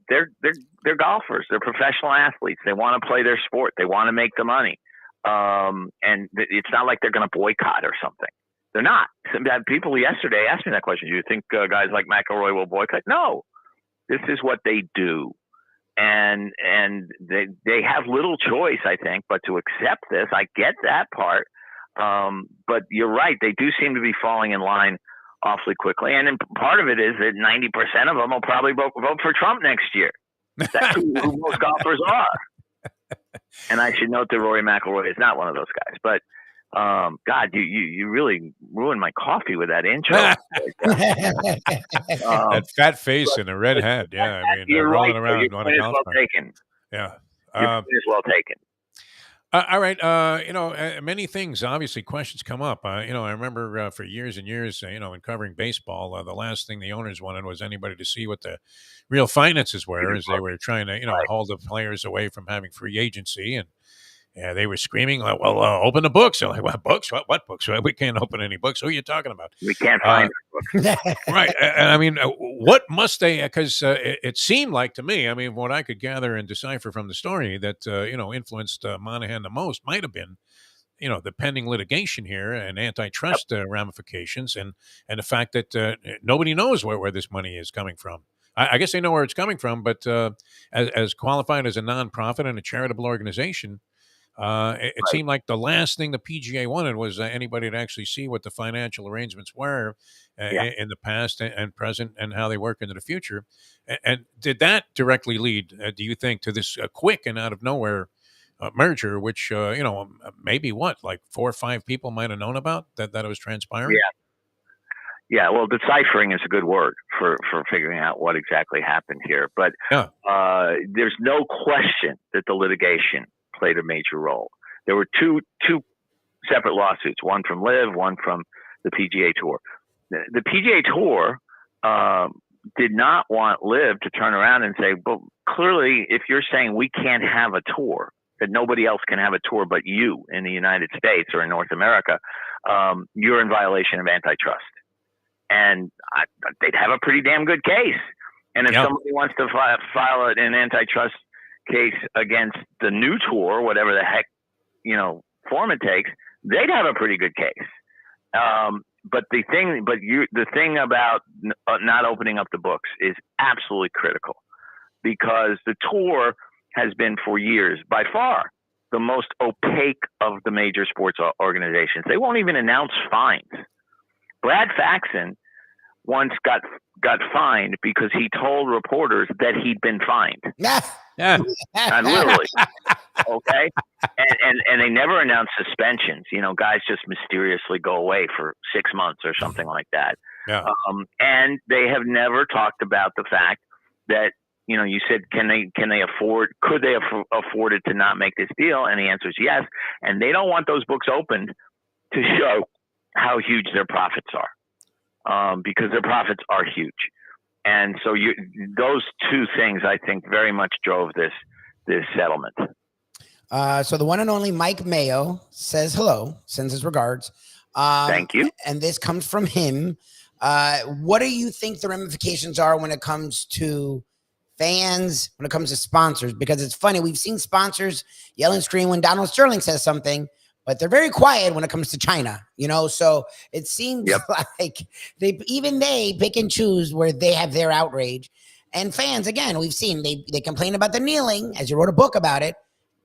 they're golfers, they're professional athletes. They want to play their sport. They want to make the money. And it's not like they're going to boycott or something. They're not. Some people yesterday asked me that question. Do you think guys like McIlroy will boycott? No. This is what they do, and they have little choice, I think, but to accept this. I get that part, but you're right. They do seem to be falling in line awfully quickly, and part of it is that 90% of them will probably vote for Trump next year. That's who most golfers are. And I should note that Rory McIlroy is not one of those guys, but. God, you really ruined my coffee with that intro. That fat face and a red hat. Yeah, you're rolling right, around on a golf cart. Yeah. Your point is well taken. All right. Many things, obviously, questions come up. I remember for years and years, in covering baseball, the last thing the owners wanted was anybody to see what the real finances were, as they were trying to, hold the players away from having free agency. And they were screaming, like, well, open the books. They're like, what books? What books? We can't open any books. Who are you talking about? We can't find books. Right. I mean, what must they, because it seemed like to me, I mean, what I could gather and decipher from the story that, influenced Monahan the most might have been, the pending litigation here and antitrust ramifications and the fact that nobody knows where this money is coming from. I guess they know where it's coming from, but as qualified as a nonprofit and a charitable organization, it seemed like the last thing the PGA wanted was anybody to actually see what the financial arrangements were in the past and present and how they work into the future. And did that directly lead, do you think, to this quick and out of nowhere merger, which, maybe like 4 or 5 people might have known about that it was transpiring? Yeah, well, deciphering is a good word for figuring out what exactly happened here. But there's no question that the litigation played a major role. There were two separate lawsuits, one from LIV, one from the PGA Tour. The PGA Tour did not want LIV to turn around and say, well, clearly, if you're saying we can't have a tour, that nobody else can have a tour but you in the United States or in North America, you're in violation of antitrust. And they'd have a pretty damn good case. And if somebody wants to file an antitrust case against the new tour, whatever the heck, form it takes, they'd have a pretty good case. But the thing about not opening up the books is absolutely critical, because the tour has been for years by far the most opaque of the major sports organizations. They won't even announce fines. Brad Faxon once got fined because he told reporters that he'd been fined. And literally. Okay. And they never announce suspensions. Guys just mysteriously go away for 6 months or something like that. Yeah. And they have never talked about the fact that, you said, could they afford it to not make this deal? And the answer is yes. And they don't want those books opened to show how huge their profits are, because their profits are huge. And so those two things, I think, very much drove this settlement. So the one and only Mike Mayo says hello, sends his regards. Thank you. And this comes from him. What do you think the ramifications are when it comes to fans, when it comes to sponsors? Because it's funny, we've seen sponsors yell and scream when Donald Sterling says something, but they're very quiet when it comes to China, so it seems like they pick and choose where they have their outrage. And fans, again, we've seen they complain about the kneeling, as you wrote a book about it,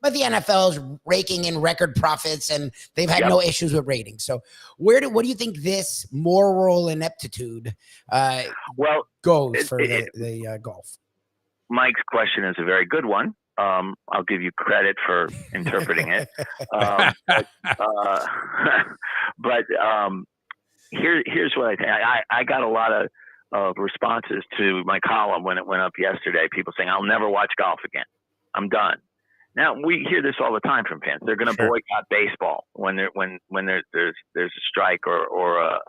but the NFL is raking in record profits and they've had no issues with ratings. So what do you think this moral ineptitude goes for the golf? Mike's question is a very good one. I'll give you credit for interpreting it. But here's what I think. I got a lot of responses to my column when it went up yesterday. People saying, I'll never watch golf again. I'm done. Now, we hear this all the time from fans. They're going to boycott baseball when there's a strike or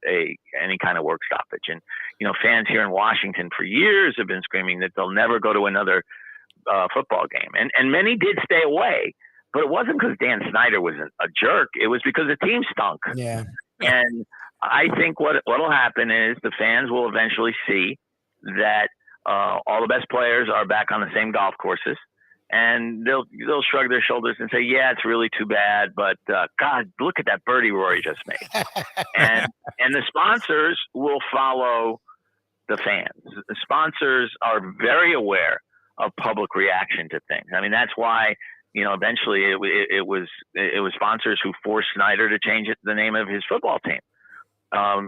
any kind of work stoppage. And, fans here in Washington for years have been screaming that they'll never go to another football game. And many did stay away, but it wasn't because Dan Snyder was a jerk. It was because the team stunk. Yeah. And I think what'll happen is the fans will eventually see that all the best players are back on the same golf courses, and they'll shrug their shoulders and say, yeah, it's really too bad, but God, look at that birdie Rory just made. and the sponsors will follow the fans. The sponsors are very aware of public reaction to things. I mean, that's why, eventually it was sponsors who forced Snyder to change the name of his football team.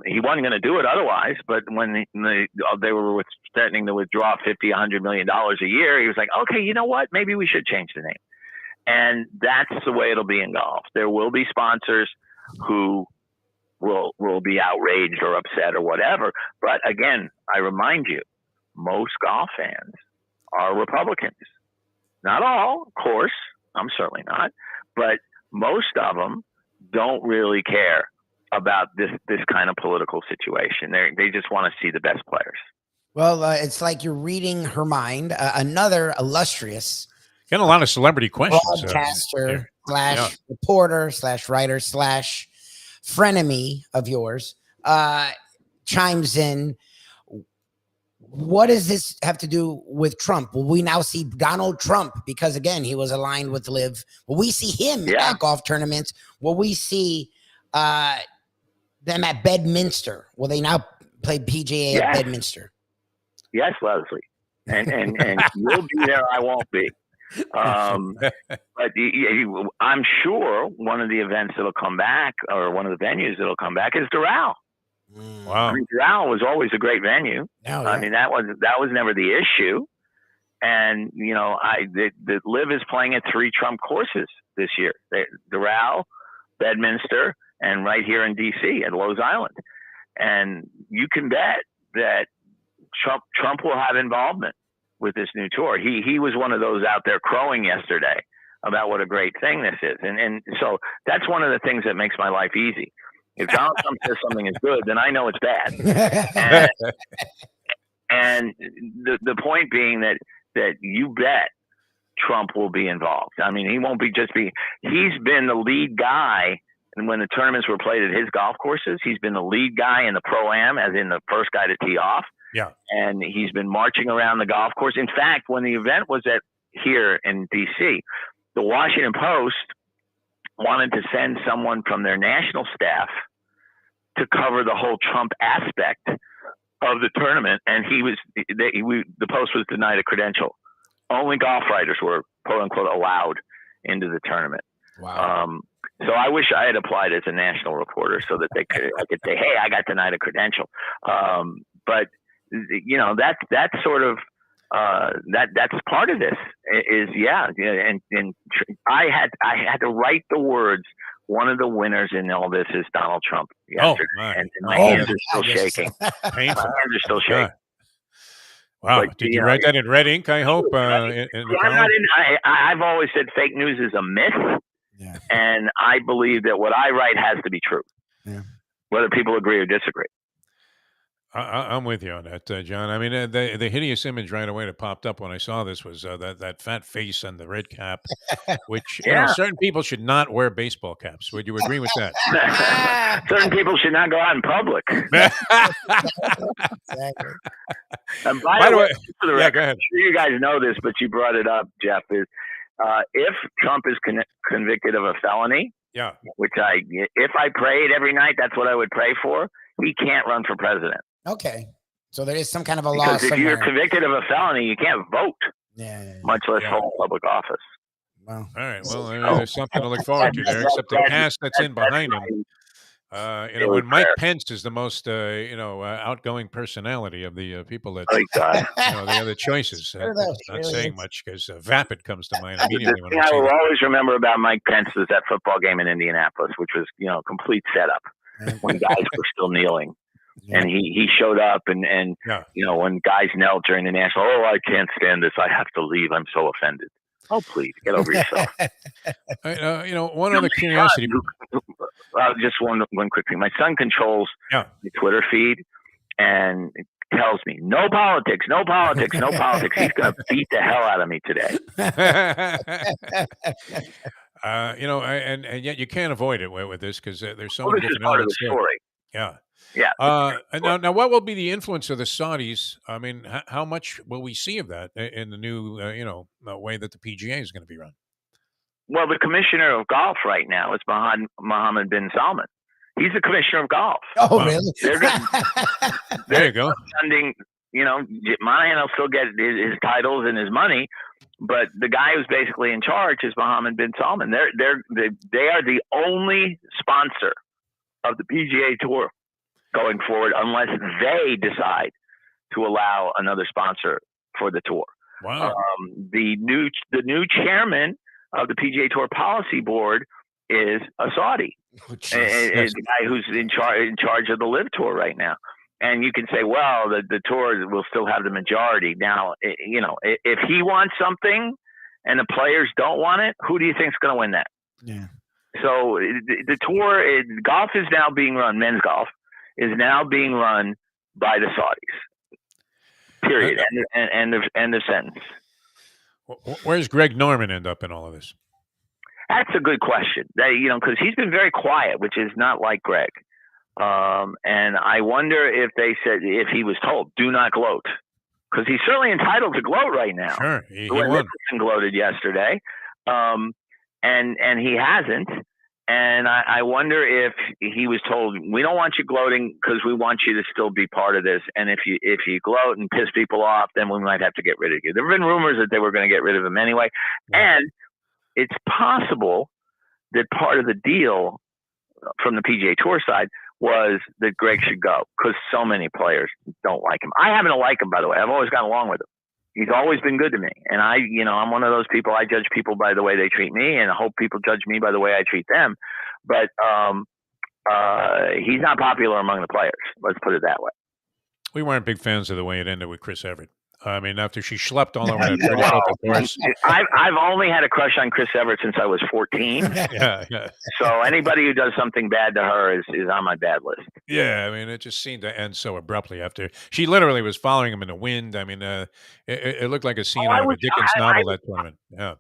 He wasn't going to do it otherwise, but when they were threatening to withdraw $50-100 million a year, he was like, okay, you know what? Maybe we should change the name. And that's the way it'll be in golf. There will be sponsors who will be outraged or upset or whatever. But again, I remind you, most golf fans are Republicans. Not all, of course. I'm certainly not, but most of them don't really care about this kind of political situation. They just want to see the best players. Well, it's like you're reading her mind. Another illustrious Getting a lot of celebrity questions. broadcaster slash reporter slash writer slash frenemy of yours chimes in. What does this have to do with Trump? Will we now see Donald Trump? Because again, he was aligned with Liv. Will we see him at golf tournaments? Will we see them at Bedminster? Will they now play PGA at Bedminster? Yes, Leslie. And you'll be there, I won't be. But I'm sure one of the events that'll come back, or one of the venues that'll come back, is Doral. Wow. I mean, Doral was always a great venue. I mean, that was never the issue. And the Liv is playing at 3 Trump courses this year: Doral, Bedminster, and right here in DC at Lowe's Island. And you can bet that Trump will have involvement with this new tour. He was one of those out there crowing yesterday about what a great thing this is. And so that's one of the things that makes my life easy. If Donald Trump says something is good, then I know it's bad. And the point being that you bet Trump will be involved. I mean, he won't he's been the lead guy. And when the tournaments were played at his golf courses, he's been the lead guy in the Pro-Am, as in the first guy to tee off. Yeah. And he's been marching around the golf course. In fact, when the event was here in DC, the Washington Post wanted to send someone from their national staff to cover the whole Trump aspect of the tournament. And the Post was denied a credential. Only golf writers were, quote unquote, allowed into the tournament. Wow. So I wish I had applied as a national reporter so that I could say, hey, I got denied a credential. But that's sort of that's part of this is and I had to write the words. One of the winners in all this is Donald Trump yesterday, and my hands are still shaking. Painful. My hands are still shaking. Wow! But, did you write that in red ink? I hope. I've always said fake news is a myth, and I believe that what I write has to be true, whether people agree or disagree. I'm with you on that, John. I mean, the hideous image right away that popped up when I saw this was that fat face and the red cap, which certain people should not wear baseball caps. Would you agree with that? Certain people should not go out in public. And by the way, for the record, go ahead. I'm sure you guys know this, but you brought it up, Jeff. Is if Trump is convicted of a felony, which if I prayed every night, that's what I would pray for. He can't run for president. Okay. So there is some kind of a law because if somewhere. you're convicted of a felony, you can't vote, much less hold public office. Wow. All right. Well, there's something to look forward to there, except the cast that's in behind him. When Mike Pence is the most, outgoing personality of the people that, the other choices. Not saying much because Vapid comes to mind immediately. The thing I will always remember about Mike Pence was that football game in Indianapolis, which was, complete setup when guys were still kneeling. And he showed up and when guys knelt during the national, I can't stand this. I have to leave. I'm so offended. Oh, please get over yourself. One other curiosity. Just one quick thing. My son controls the Twitter feed and tells me, no politics, no politics, no politics. He's going to beat the hell out of me today. And yet you can't avoid it with this because there's so many different elements of the story. Yeah. Now, what will be the influence of the Saudis? I mean, how much will we see of that in the new, way that the PGA is going to be run? Well, the commissioner of golf right now is Mohammed bin Salman. He's the commissioner of golf. Oh, really? There you go. Sending, Monahan will still get his titles and his money, but the guy who's basically in charge is Mohammed bin Salman. They are the only sponsor of the PGA Tour going forward, unless they decide to allow another sponsor for the tour. Wow. The new chairman of the PGA Tour Policy Board is a Saudi, the guy who's in charge of the Live Tour right now. And you can say, well, the tour will still have the majority. Now, if he wants something and the players don't want it, who do you think is going to win that? Yeah. So the tour, golf is now being run, men's golf is now being run by the Saudis. Period. End of sentence. Where's Greg Norman end up in all of this? That's a good question. Because he's been very quiet, which is not like Greg. And I wonder if he was told, do not gloat. Because he's certainly entitled to gloat right now. Sure, he When won. Nicholson gloated yesterday, and he hasn't. And I wonder if he was told, we don't want you gloating because we want you to still be part of this. And if you gloat and piss people off, then we might have to get rid of you. There have been rumors that they were going to get rid of him anyway. Yeah. And it's possible that part of the deal from the PGA Tour side was that Greg should go because so many players don't like him. I happen to like him, by the way. I've always gotten along with him. He's always been good to me. And I'm one of those people, I judge people by the way they treat me, and I hope people judge me by the way I treat them. But he's not popular among the players. Let's put it that way. We weren't big fans of the way it ended with Chris Everett. I mean, after she schlepped all over that pretty open course. I've only had a crush on Chris Everett since I was 14. Yeah. So anybody who does something bad to her is on my bad list. Yeah, I mean, it just seemed to end so abruptly after she literally was following him in the wind. I mean, it looked like a scene out of a Dickens novel, that tournament. Yeah.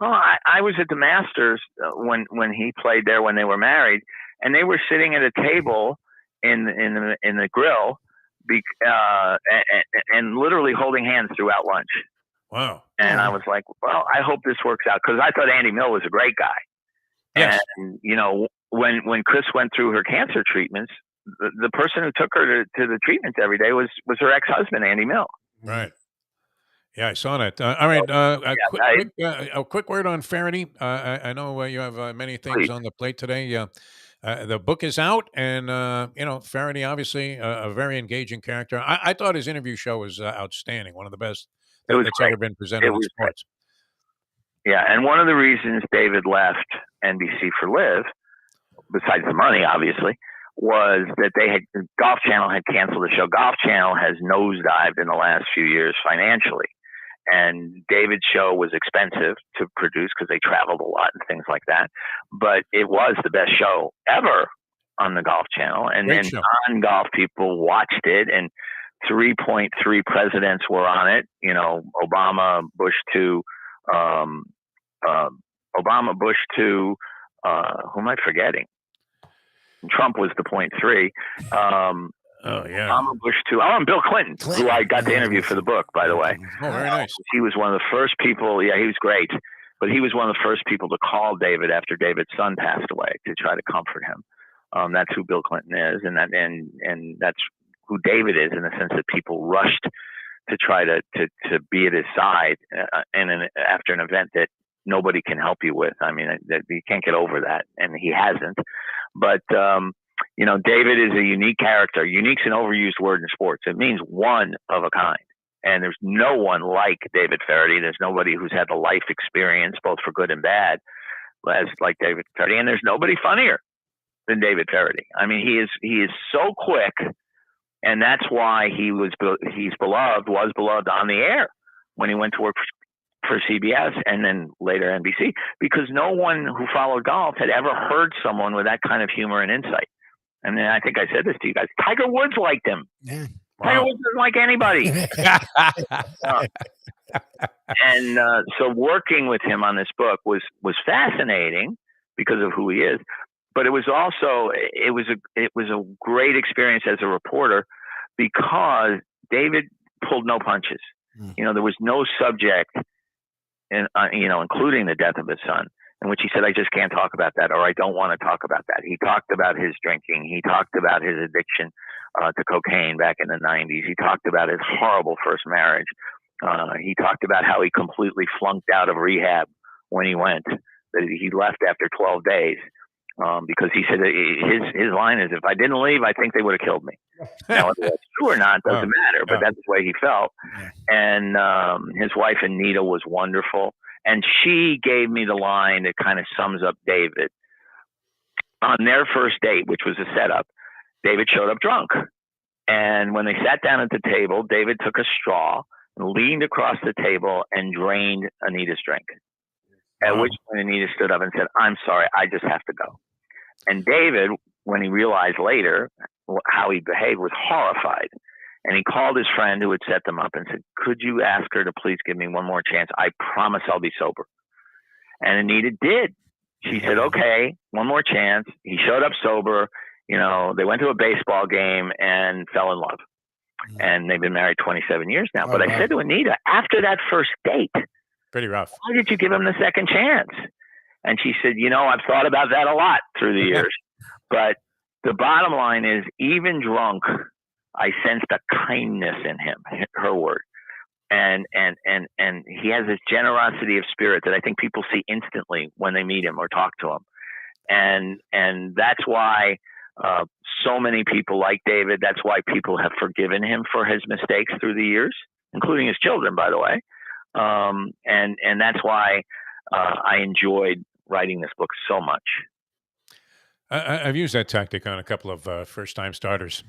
Well, I was at the Masters when he played there when they were married, and they were sitting at a table in the grill. And literally holding hands throughout lunch. Wow. And I was like, well, I hope this works out because I thought Andy Mill was a great guy. Yes. And, when Chris went through her cancer treatments, the person who took her to the treatments every day was her ex-husband, Andy Mill. Right. Yeah, I saw that. All right. A quick word on Faraday. I know you have many things on the plate today. The book is out, and Faraday, obviously, a very engaging character. I thought his interview show was outstanding, one of the best that's ever been presented in sports. Yeah, and one of the reasons David left NBC for Live, besides the money, obviously, was that Golf Channel had canceled the show. Golf Channel has nosedived in the last few years financially. And David's show was expensive to produce because they traveled a lot and things like that. But it was the best show ever on the Golf Channel. And then non-golf people watched it, and 3.3 presidents were on it. Obama, Bush 2, who am I forgetting? Trump was the 0.3. Oh, yeah. Obama, Bush 2. Oh, and Bill Clinton, who I got to interview for the book, by the way. Oh, very nice. He was one of the first people. Yeah, he was great. But he was one of the first people to call David after David's son passed away to try to comfort him. That's who Bill Clinton is, and that's who David is in the sense that people rushed to try to be at his side after an event that nobody can help you with. I mean, you can't get over that, and he hasn't. But David is a unique character. Unique's an overused word in sports. It means one of a kind. And there's no one like David Faraday. There's nobody who's had the life experience, both for good and bad, as like David Faraday. And there's nobody funnier than David Faraday. I mean, he is so quick, and that's why was beloved on the air when he went to work for CBS and then later NBC, because no one who followed golf had ever heard someone with that kind of humor and insight. And then I think I said this to you guys. Tiger Woods liked him. Yeah. Tiger Woods doesn't like anybody. So working with him on this book was fascinating because of who he is. But it was also it was a great experience as a reporter because David pulled no punches. There was no subject, including the death of his son, in which he said, I just can't talk about that, or I don't want to talk about that. He talked about his drinking. He talked about his addiction to cocaine back in the 90s. He talked about his horrible first marriage. He talked about how he completely flunked out of rehab when he went, that he left after 12 days because he said his line is, if I didn't leave, I think they would have killed me. Now, whether that's true or not doesn't matter, but that's the way he felt. And his wife, Anita, was wonderful. And she gave me the line that kind of sums up David. On their first date, which was a setup, David showed up drunk. And when they sat down at the table, David took a straw leaned across the table and drained Anita's drink. At which point Anita stood up and said, "I'm sorry, I just have to go." And David, when he realized later how he behaved, was horrified. And he called his friend who had set them up and said, "Could you ask her to please give me one more chance? I promise I'll be sober." And Anita did. She said, "Okay, one more chance." He showed up sober. They went to a baseball game and fell in love. And they've been married 27 years now. But I said to Anita, after that first date, pretty rough, why did you give him the second chance? And she said, I've thought about that a lot through the years. But the bottom line is, even drunk, I sensed a kindness in him, her word. And he has this generosity of spirit that I think people see instantly when they meet him or talk to him. And that's why so many people like David. That's why people have forgiven him for his mistakes through the years, including his children, by the way. And that's why I enjoyed writing this book so much. I've used that tactic on a couple of first-time starters.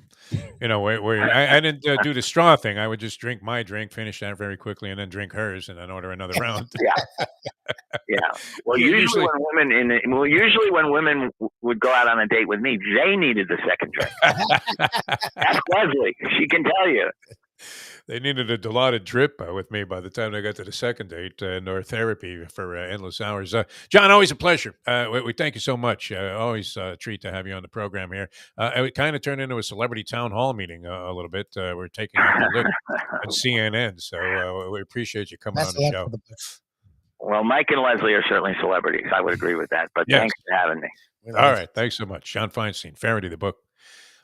Where I didn't do the straw thing. I would just drink my drink, finish that very quickly, and then drink hers, and then order another round. Yeah. Well, usually when women would go out on a date with me, they needed the second drink. That's Leslie. She can tell you. They needed a Dilaudid drip with me by the time they got to the second date, nor therapy for endless hours. John, always a pleasure. We thank you so much. Always a treat to have you on the program here. It kind of turned into a celebrity town hall meeting a little bit. We're taking out the look on CNN, so we appreciate you coming on the show. Well, Mike and Leslie are certainly celebrities. I would agree with that. But thanks for having me. All right. Thanks so much. John Feinstein, Faraday, the book,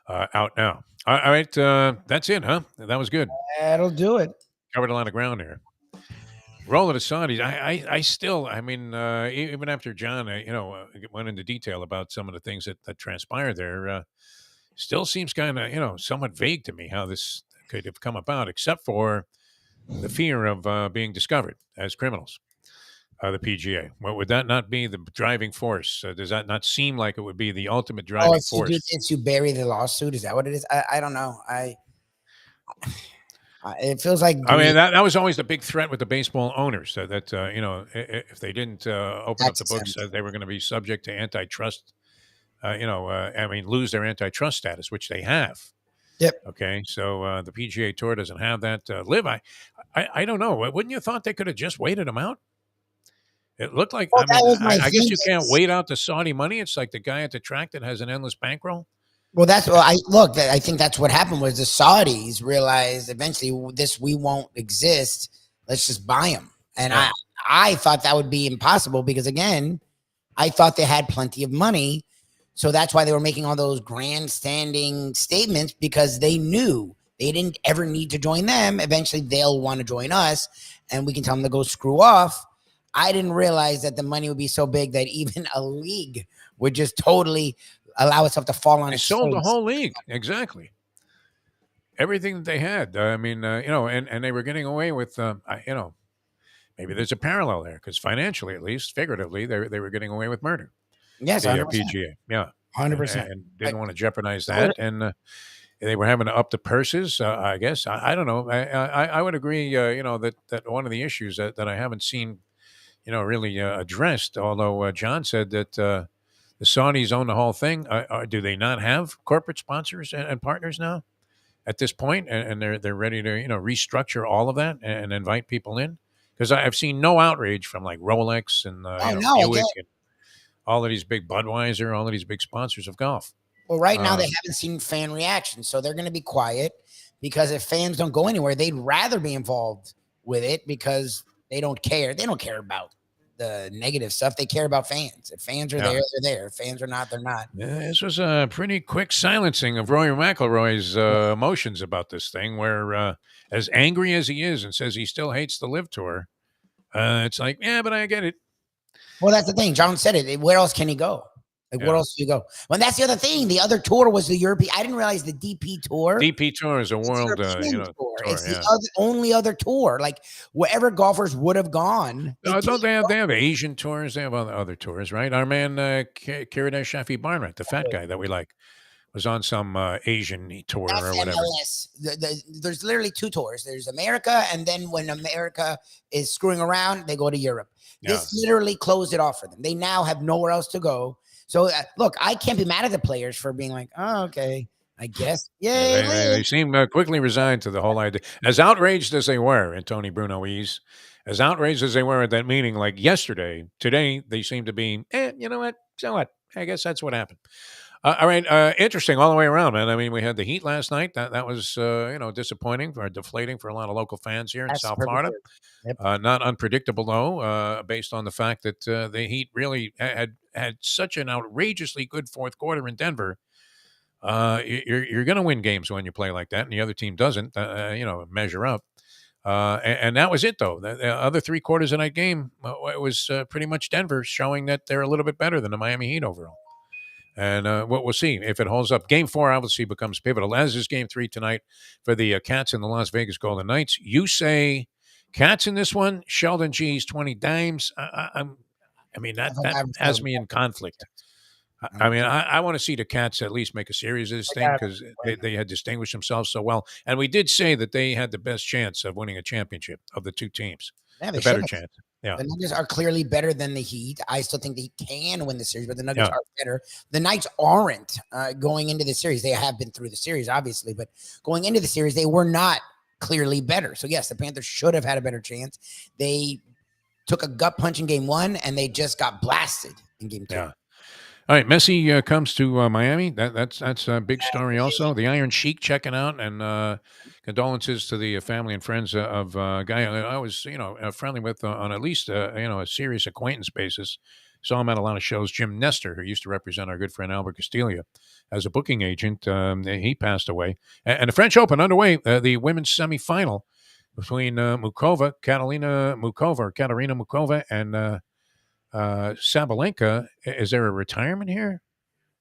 out now. All right. That's it, huh? That was good. That'll do it. Covered a lot of ground here. Roll of the Saudis. I still, even after John, went into detail about some of the things that transpired there, still seems kind of, somewhat vague to me how this could have come about, except for the fear of being discovered as criminals. The PGA. Well, would that not be the driving force? Does that not seem like it would be the ultimate driving force? It's to bury the lawsuit. Is that what it is? I don't know. It feels like. That was always the big threat with the baseball owners. That if they didn't open up the books, they were going to be subject to antitrust. Lose their antitrust status, which they have. Yep. Okay. So the PGA Tour doesn't have that. Liv, I don't know. Wouldn't you thought they could have just waited them out? It looked like, I guess you can't wait out the Saudi money. It's like the guy at the track that has an endless bankroll. Well, I think that's what happened was the Saudis realized eventually we won't exist. Let's just buy them. And I thought that would be impossible because, again, I thought they had plenty of money. So that's why they were making all those grandstanding statements, because they knew they didn't ever need to join them. Eventually, they'll want to join us and we can tell them to go screw off. I didn't realize that the money would be so big that even a league would just totally allow itself to fall on its face. They sold the whole league. Exactly. Everything that they had. And they were getting away with, maybe there's a parallel there because financially, at least figuratively, they were getting away with murder. Yes, the 100%. PGA. Yeah. 100%. And didn't want to jeopardize that. And they were having to up the purses, I guess. I don't know. I would agree, that one of the issues that I haven't seen really addressed, although John said that the Saudis own the whole thing. Do they not have corporate sponsors and partners now at this point? And they're ready to, restructure all of that and invite people in? Because I've seen no outrage from like Rolex and Buick and all of these big Budweiser, all of these big sponsors of golf. Well, right now they haven't seen fan reaction, so they're going to be quiet because if fans don't go anywhere, they'd rather be involved with it because they don't care. They don't care about the negative stuff. They care about fans. If fans are there, they're there. If fans are not, they're not. Yeah, this was a pretty quick silencing of Rory McIlroy's emotions about this thing, where as angry as he is and says he still hates the Live Tour, it's like, yeah, but I get it. Well, that's the thing. John said it. Where else can he go? Like, where else do you go? Well, that's the other thing. The other tour was the European. I didn't realize the DP Tour. DP Tour is a world tour. It's the only other tour. Like, wherever golfers would have gone. Don't they have Asian tours? They have other tours, right? Our man, Kiradech Shafi Barnett, the fat guy that we like, was on some Asian tour That's or whatever. MLS. There's literally two tours. There's America, and then when America is screwing around, they go to Europe. Yeah. This literally closed it off for them. They now have nowhere else to go. So look, I can't be mad at the players for being like, oh, okay, I guess. Yay. They seem quickly resigned to the whole idea. As outraged as they were, and Tony Bruno-Ease, as outraged as they were at that meeting like yesterday, today they seem to be, you know what? So what? I guess that's what happened. All right, interesting all the way around, man. I mean, we had the heat last night. That was, disappointing or deflating for a lot of local fans here in South Florida. Yep. Not unpredictable, though, based on the fact that the Heat really had such an outrageously good fourth quarter in Denver. You're going to win games when you play like that, and the other team doesn't, measure up. And that was it, though. The other three quarters of that game, it was pretty much Denver showing that they're a little bit better than the Miami Heat overall. And what we'll see if it holds up. Game 4 obviously becomes pivotal, as is Game 3 tonight for the Cats and the Las Vegas Golden Knights. You say Cats in this one, Sheldon G's 20 dimes. That has me in conflict. I mean, I want to see the Cats at least make a series of this thing because they had distinguished themselves so well. And we did say that they had the best chance of winning a championship of the two teams. Yeah, the better chance. Yeah. The Nuggets are clearly better than the Heat. I still think they can win the series, but the Nuggets are better. The Knights aren't going into the series. They have been through the series, obviously, but going into the series, they were not clearly better. So, yes, the Panthers should have had a better chance. They took a gut punch in Game 1, and they just got blasted in Game 2. Yeah. All right, Messi comes to Miami. That's a big story also. The Iron Sheik checking out, and condolences to the family and friends of a guy I was, friendly with on at least, a serious acquaintance basis. Saw him at a lot of shows. Jim Nestor, who used to represent our good friend Albert Castilla as a booking agent, he passed away. And the French Open underway, the women's semifinal between Katarina Mukova, and Sabalenka. Is there a retirement here?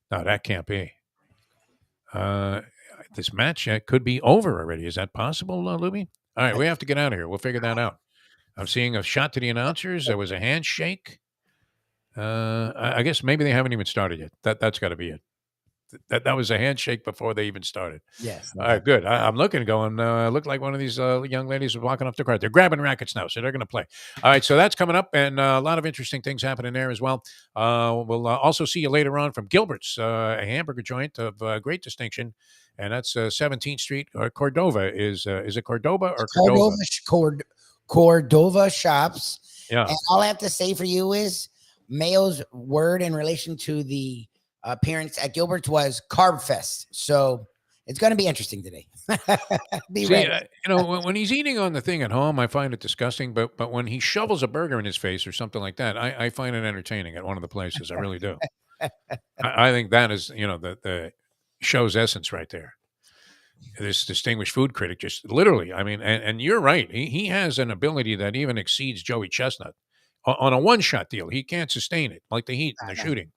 No, that can't be. This match could be over already. Is that possible, Lubie? All right, we have to get out of here. We'll figure that out. I'm seeing a shot to the announcers. There was a handshake. I guess maybe they haven't even started yet. That's got to be it. That was a handshake before they even started. Yes. All right, good. I'm looking, look like one of these young ladies is walking off the court. They're grabbing rackets now, so they're going to play. All right, so that's coming up, and a lot of interesting things happening there as well. We'll also see you later on from Gilbert's, a hamburger joint of great distinction, and that's 17th Street. Cordova. Is it Cordoba or Cordova? Cordova Shops. Yeah. And all I have to say for you is Mayo's word in relation to the appearance at Gilbert's was Carb Fest. So it's going to be interesting today. When he's eating on the thing at home, I find it disgusting. But when he shovels a burger in his face or something like that, I find it entertaining at one of the places. I really do. I think that is, the show's essence right there. This distinguished food critic just literally, and you're right. He has an ability that even exceeds Joey Chestnut. On a one-shot deal, he can't sustain it, like the Heat and the shooting.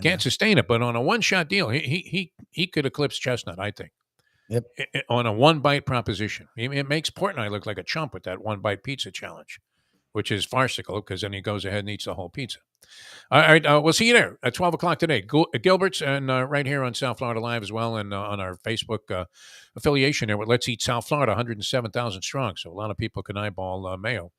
Can't sustain it, but on a one-shot deal, he could eclipse Chestnut, I think. Yep. On a one-bite proposition. It makes Portnoy look like a chump with that one-bite pizza challenge, which is farcical because then he goes ahead and eats the whole pizza. All right, we'll see you there at 12 o'clock today. Gilbert's, and right here on South Florida Live as well, and on our Facebook affiliation there with Let's Eat South Florida, 107,000 strong. So a lot of people can eyeball Mayo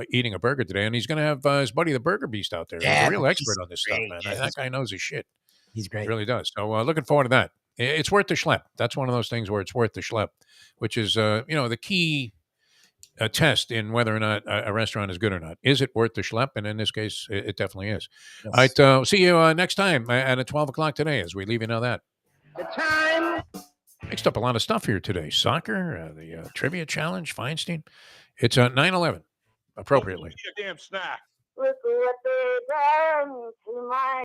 eating a burger today, and he's going to have his buddy the Burger Beast out there. Yeah, he's a real expert on this great. stuff, man. That guy knows his shit. He's great. He really does. So looking forward to that. It's worth the schlep. That's one of those things where it's worth the schlep, which is the key test in whether or not a restaurant is good or not. Is it worth the schlep? And in this case, it definitely is. Yes. All right, see you next time at 12 o'clock today as we leave you now that. The time. Mixed up a lot of stuff here today. Soccer, the trivia challenge, Feinstein. It's 9/11. Appropriately. Damn snack. Look what they brought.